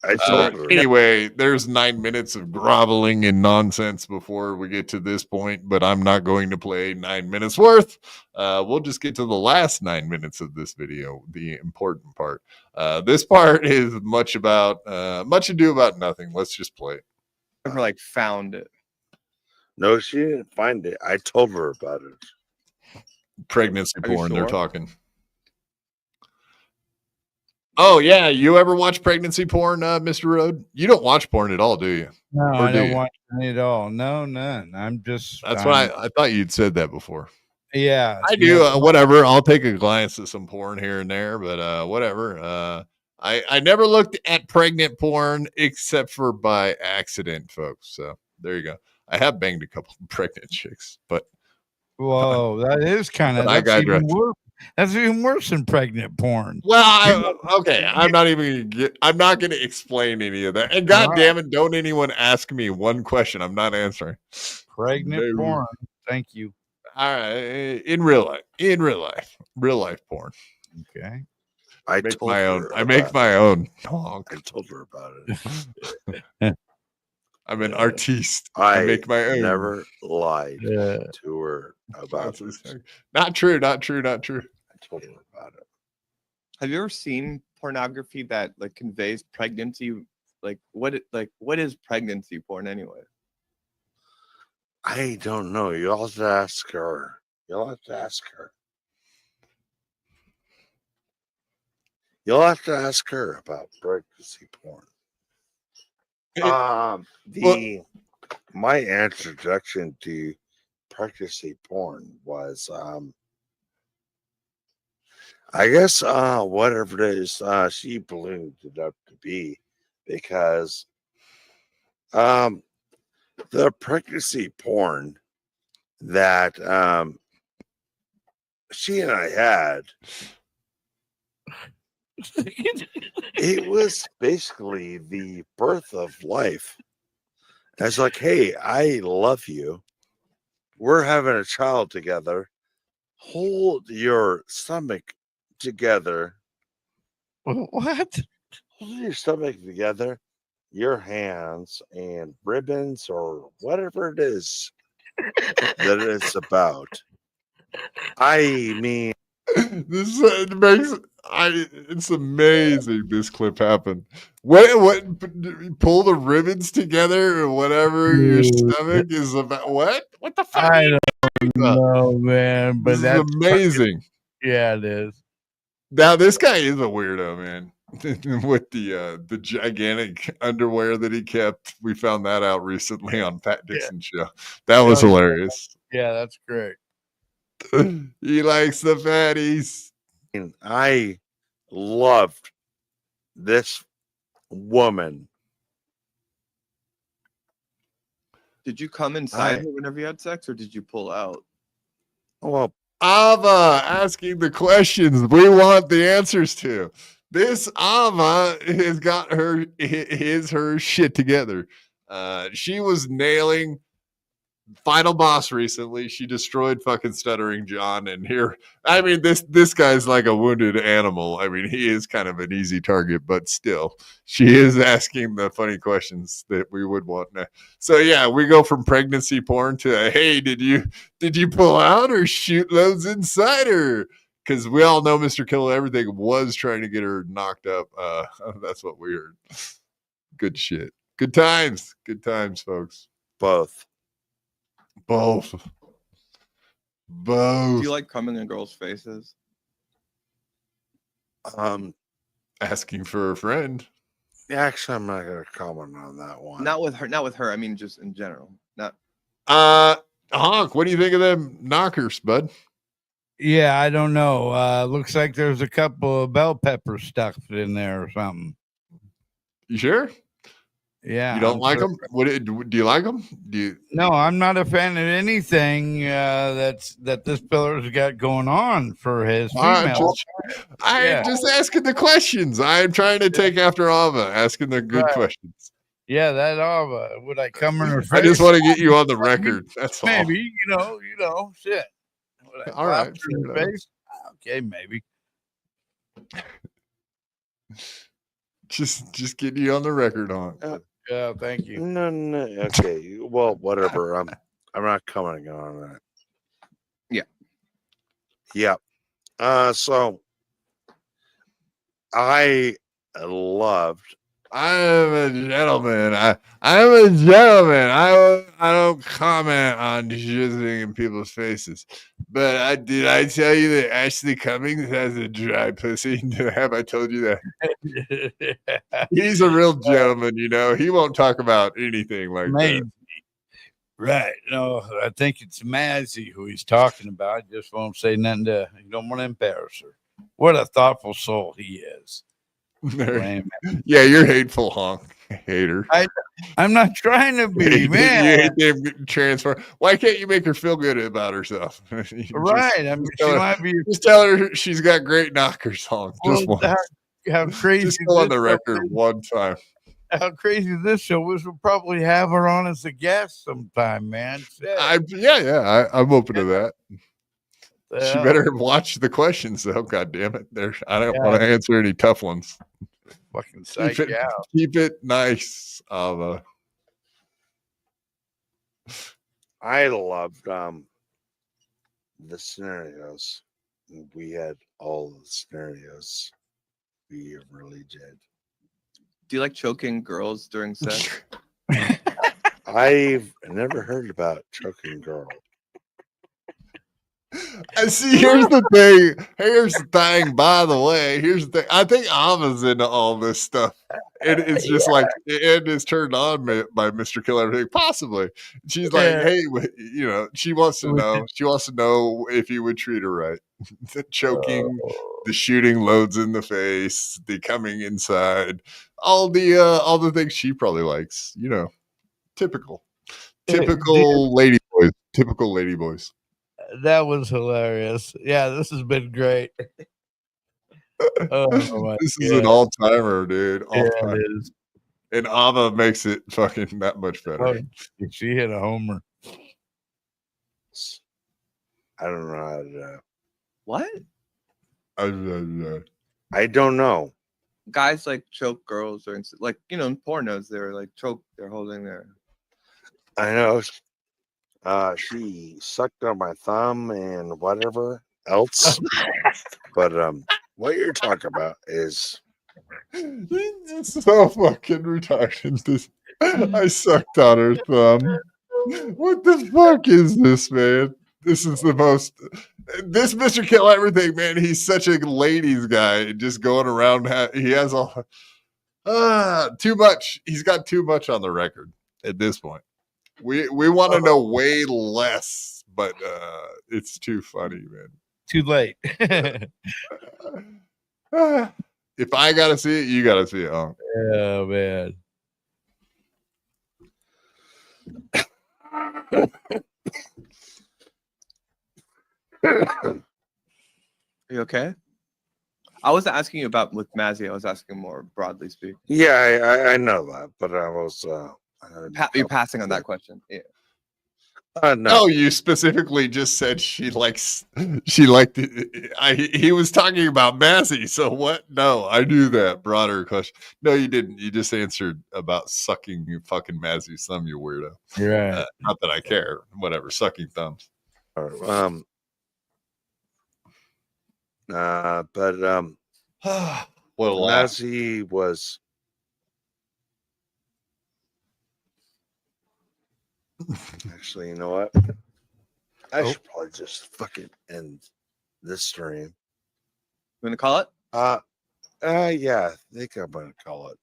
I told her. Anyway, there's 9 minutes of groveling and nonsense before we get to this point, but I'm not going to play 9 minutes worth. We'll just get to the last 9 minutes of this video, the important part. This part is much ado about nothing. Let's just play it. Never found it. No, she didn't find it. I told her about it. Pregnancy porn, they're talking. Oh, yeah. You ever watch pregnancy porn, Mr. Road? You don't watch porn at all, do you? No, Or I do don't you? watch any at all. No, none. I'm just. That's what I thought you'd said that before. Yeah, I do. Whatever. I'll take a glance at some porn here and there, but whatever. I never looked at pregnant porn except for by accident, folks. So there you go. I have banged a couple of pregnant chicks, but Whoa, that is kind of. I got even worse. That's even worse than pregnant porn. Well, okay. I'm not going to explain any of that. And God damn it, don't anyone ask me one question. I'm not answering. Pregnant porn. Thank you. All right. In real life porn. Okay. I make told my her own. I make my own. I told her about it. I'm an artiste. I make my own. never lied to her about it. Not true. Not true. I told her about it. Have you ever seen pornography that like conveys pregnancy? Like what is pregnancy porn anyway? I don't know. You'll have to ask her. You'll have to ask her about pregnancy porn. My introduction to pregnancy porn was I guess whatever it is she ballooned it up to be, because the pregnancy porn that she and I had, it was basically the birth of life. I was like, hey, I love you. We're having a child together. Hold your stomach together. What? Hold your stomach together, your hands and ribbons or whatever it is that it's about. I mean, This it's amazing this clip happened. What pull the ribbons together or whatever your stomach is about? What the fuck? I don't know, man. But This is that's amazing. Yeah, it is. Now this guy is a weirdo, man. With the gigantic underwear that he kept. We found that out recently on Pat Dixon's show. That was hilarious. Yeah, that's great. He likes the fatties. And I loved this woman. Did you come inside her whenever you had sex, or did you pull out? Well, Ava asking the questions we want the answers to. This Ava has got her shit together. She was nailing Final Boss recently. She destroyed fucking Stuttering John, and here, I mean, this guy's like a wounded animal. I mean, he is kind of an easy target, but still, she is asking the funny questions that we would want. So yeah, we go from pregnancy porn to hey, did you pull out or shoot loads inside her? Because we all know Mr. Kill Everything was trying to get her knocked up. That's what we heard. Good shit. Good times, folks. Both. Do you like coming in girls' faces? Asking for a friend. Actually, I'm not gonna comment on that one. Not with her. I mean, just in general. Not. Honk, what do you think of them knockers, bud? Yeah, I don't know. Looks like there's a couple of bell peppers stuffed in there or something. You sure? Yeah. You don't I'm like sure. them? Do you like them? No, I'm not a fan of anything that this fella's got going on for his female. I'm just asking the questions. I'm trying to take after Ava, asking the good questions. Yeah, that Ava. Would I come in her face? I just want to get you on the record. That's all. Maybe, you know, shit. Would I All right, clap her in the fair enough. face? Okay, maybe. Just getting you on the record, Honk. Yeah, thank you. No, okay. Well, whatever. I'm not commenting on that. Yeah. So I loved. I'm a gentleman. I'm a gentleman. I don't comment on jizzing in people's faces. But did I tell you that Ashley Cummings has a dry pussy? Have I told you that? He's a real gentleman, you know. He won't talk about anything like Maybe. that. Right. No, I think it's Mazzy who he's talking about. Just won't say nothing you don't want to embarrass her. What a thoughtful soul he is. Lame. Yeah, you're hateful, honk. Hater. I'm not trying to be, You man. hate them transfer. Why can't you make her feel good about herself? Right. I mean, she might be. Just tell her she's got great knockers, honk. Just Well, once. how crazy Just go on this the show record is. one time. How crazy this show is. We'll probably have her on as a guest sometime, man. Shit. I'm open to that. She hell? better watch the questions, though. God damn it! I don't Yeah. want to answer any tough ones. Fucking psych Keep it, out. keep it nice, Ava. I loved the scenarios. We had all the scenarios. We really did. Do you like choking girls during sex? I've never heard about choking girl. And see, here's the thing. Here's the thing. By the way, here's the thing. I think Ava's into all this stuff. And it's just like it is turned on by Mr. Kill Everything. Possibly, she's like, Yeah. hey, she wants to know. She wants to know if you would treat her right. The choking, the shooting loads in the face, the coming inside, all the things she probably likes. Typical lady boys. Typical lady boys. That was hilarious. Yeah, this has been great. Oh my This is an all timer, dude. All Yeah, time. it is. And Ava makes it fucking that much better. Oh, she hit a homer. I don't know how to. What? I don't know. Guys like choke girls during in pornos, they're like they're holding their. I know. She sucked on my thumb and whatever else. But what you're talking about is It's so fucking retarded. I sucked on her thumb. What the fuck is this, man? This is the most. This Mr. Kill Everything, man. He's such a ladies guy. Just going around. He has all too much. He's got too much on the record at this point. We want to know way less, but it's too funny, man. Too late. If I gotta see it, you gotta see it. Oh, man. Are you okay? I wasn't asking you about with Mazzy. I was asking more broadly speaking. yeah, I know that, but I was You're passing on that question. Yeah. No. Oh, you specifically just said she liked it. He was talking about Massey. So what? No, I knew that broader question. No, you didn't. You just answered about sucking your fucking Massey's thumb, you weirdo. Right. Not that I care. Whatever. Sucking thumbs. But what a laugh. Lassie was actually, you know what? I should probably just fucking end this stream. You gonna call it? Yeah, I think I'm gonna call it.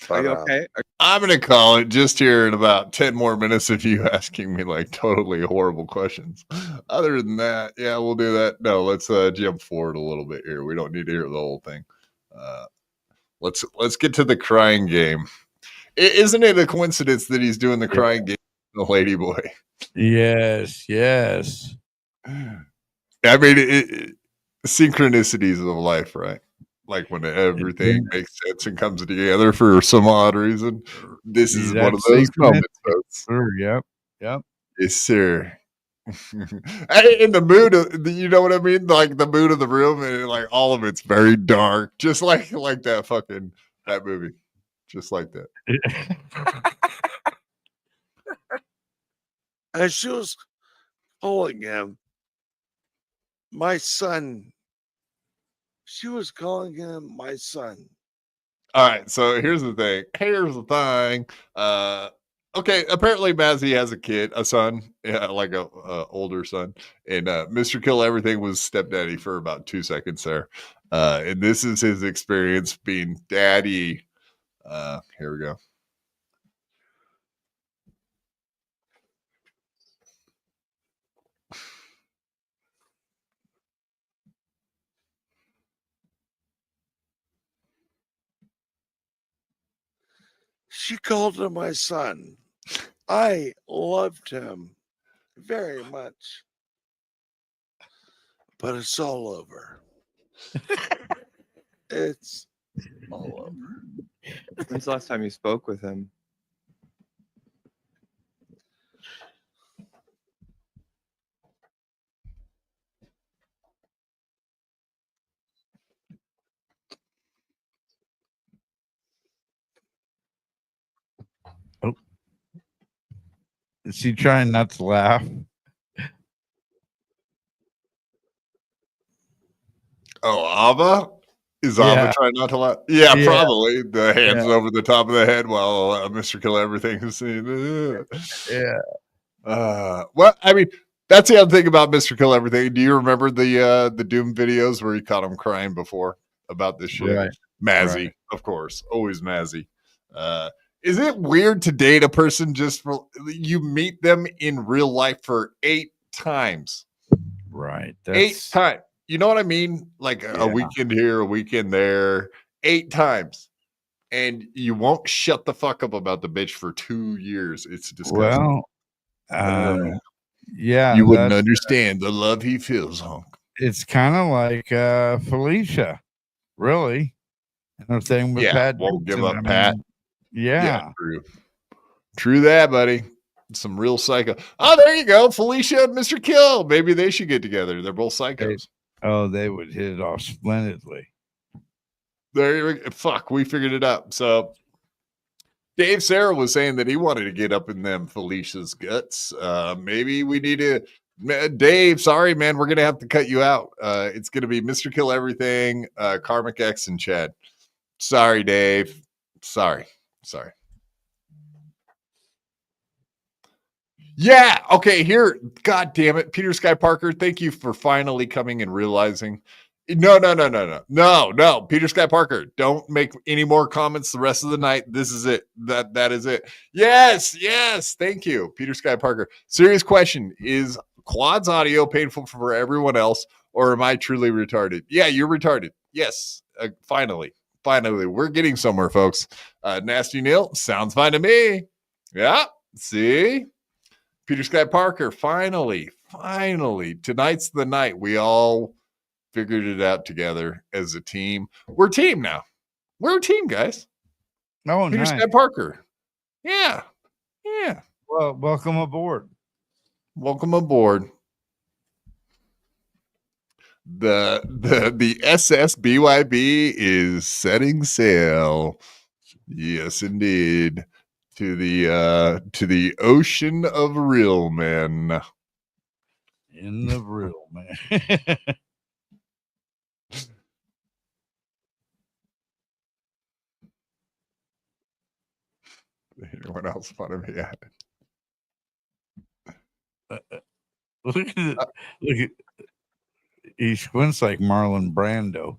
Are you okay? I'm gonna call it just here in about 10 more minutes of you asking me like totally horrible questions. Other than that, yeah, we'll do that. No, let's jump forward a little bit here. We don't need to hear the whole thing. Let's get to the crying game. Isn't it a coincidence that he's doing the crying game, the lady boy? Yes. I mean, synchronicities of life, right? Like when everything makes sense and comes together for some odd reason. This is one of those moments, folks. Sure, yep. Yes, sir. In the mood of, you know what I mean? Like the mood of the room, and like all of it's very dark, just like that movie, just like that. And she was calling him my son. She was calling him my son. All right, so here's the thing. Okay, apparently Mazzy has a son, like a older son, and Mr. Kill Everything was stepdaddy for about 2 seconds there, and this is his experience being daddy. Here we go. She called him my son. I loved him very much. But it's all over. It's all over. When's the last time you spoke with him? Is she trying not to laugh? Oh, Ava? Is Ava Yeah. trying not to laugh? Yeah, Yeah. probably. The hands Yeah. over the top of the head while Mr. Kill Everything is saying, Yeah. well, I mean, that's the other thing about Mr. Kill Everything. Do you remember the Doom videos where he caught him crying before about this shit? Right. Mazzy, Right. of course. Always Mazzy. Is it weird to date a person just for you meet them in real life for 8 times? Right. 8 times. You know what I mean? Like a weekend here, a weekend there, 8 times. And you won't shut the fuck up about the bitch for 2 years. It's disgusting. Well, yeah, you wouldn't that's- understand the love he feels, Honk. It's kind of like Felicia, really. And her thing with Yeah, Pat. won't give Dixon, up I Pat. mean, yeah. True that, buddy. Some real psycho. Oh, there you go. Felicia and Mr. Kill. Maybe they should get together. They're both psychos. They would hit it off splendidly. There you go. Fuck, we figured it out. So Dave Sarra was saying that he wanted to get up in them Felicia's guts. Maybe we need to Dave, sorry, man, we're gonna have to cut you out. It's gonna be Mr. Kill Everything, KarmicX, and Chad. Sorry, Dave. Sorry. Yeah. Okay. Here. God damn it. Peter Sky Parker. Thank you for finally coming and realizing. No. Peter Sky Parker. Don't make any more comments the rest of the night. This is it. That is it. Yes. Thank you, Peter Sky Parker. Serious question: is Quad's audio painful for everyone else, or am I truly retarded? Yeah, you're retarded. Yes. Finally, we're getting somewhere, folks. Nasty Neil. Sounds fine to me. Yeah. See. Peter Sky Parker, finally, tonight's the night. We all figured it out together as a team. We're a team now. We're a team, guys. Oh, Peter nice. Sky Parker. Yeah. Well, welcome aboard. The SS BYB is setting sail. Yes, indeed. To the ocean of real men. In the real man. Anyone else want to be at it? Look at he squints like Marlon Brando.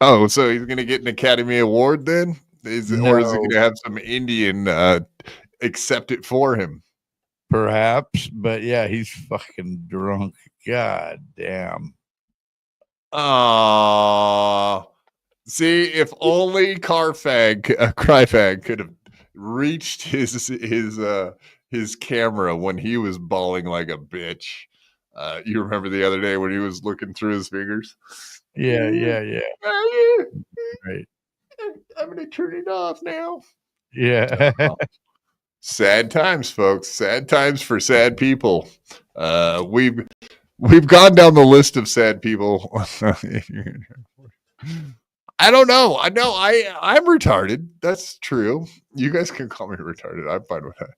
Oh, so he's gonna get an Academy Award then? Or is he gonna have some Indian accept it for him? Perhaps, but yeah, he's fucking drunk. God damn. See, if only Cryfag could have reached his camera when he was bawling like a bitch. You remember the other day when he was looking through his fingers? Yeah. Right. I'm gonna turn it off now. Yeah. Sad times, folks. Sad times for sad people. We've gone down the list of sad people. I don't know. I know I'm retarded. That's true. You guys can call me retarded. I'm fine with that.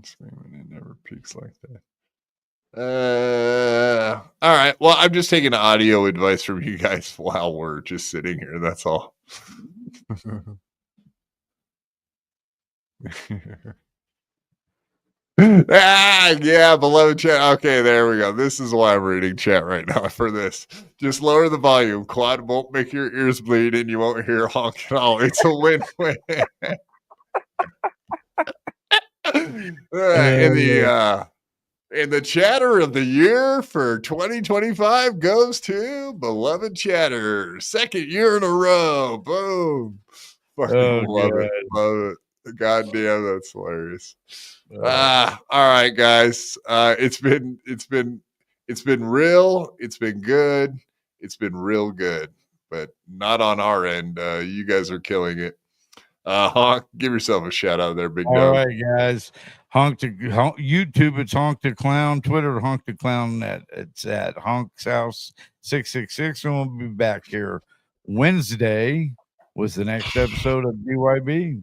Screaming, it never peaks like that. All right. Well, I'm just taking audio advice from you guys while we're just sitting here. That's all. Yeah, beloved chat. Okay, there we go. This is why I'm reading chat right now for this. Just lower the volume. Quad won't make your ears bleed and you won't hear honk at all. It's a win-win. And the chatter of the year for 2025 goes to Beloved Chatter. Second year in a row. Boom. Fucking love it. Love it. God damn, that's hilarious. All right, guys. It's been real. It's been good. It's been real good, but not on our end. You guys are killing it. Honk, give yourself a shout out there, big dog. All right, guys. YouTube, it's Honk the Clown. Twitter, Honk the Clown. It's at Honk's House 666, and we'll be back here Wednesday with the next episode of BYB.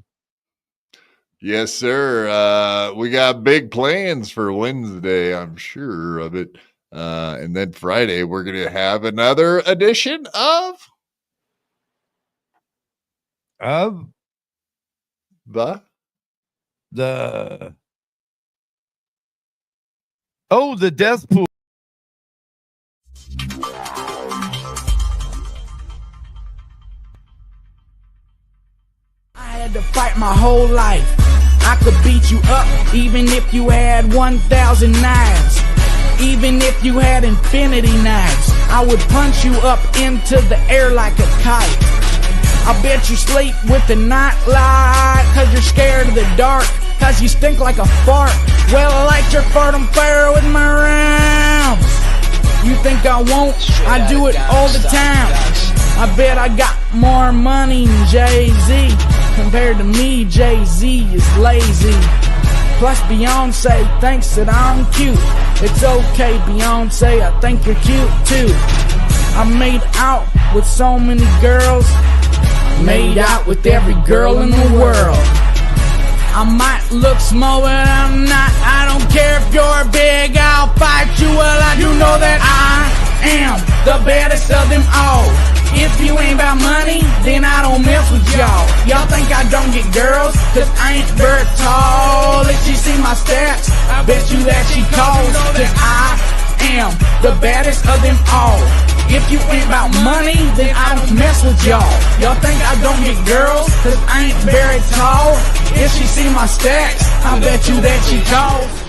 Yes, sir. We got big plans for Wednesday. I'm sure of it. And then Friday, we're going to have another edition of the death pool. I had to fight my whole life. I could beat you up even if you had 1,000 knives. Even if you had infinity knives, I would punch you up into the air like a kite. I bet you sleep with the night light, cause you're scared of the dark, cause you stink like a fart. Well, I like your fart on fire with my rounds. You think I won't? I do it all the time. I bet I got more money than Jay-Z. Compared to me, Jay-Z is lazy. Plus Beyonce thinks that I'm cute. It's okay, Beyonce, I think you're cute too. I made out with so many girls. Made out with every girl in the world. I might look small, but I'm not. I don't care if you're big, I'll fight you. Well, I do know that I am the baddest of them all. If you ain't about money, then I don't mess with y'all. Y'all think I don't get girls, cause I ain't very tall. If she see my stats, I bet you that she calls. Cause I am the baddest of them all. If you ain't about money, then I don't mess with y'all. Y'all think I don't get girls, cause I ain't very tall. If she see my stats, I bet you that she calls.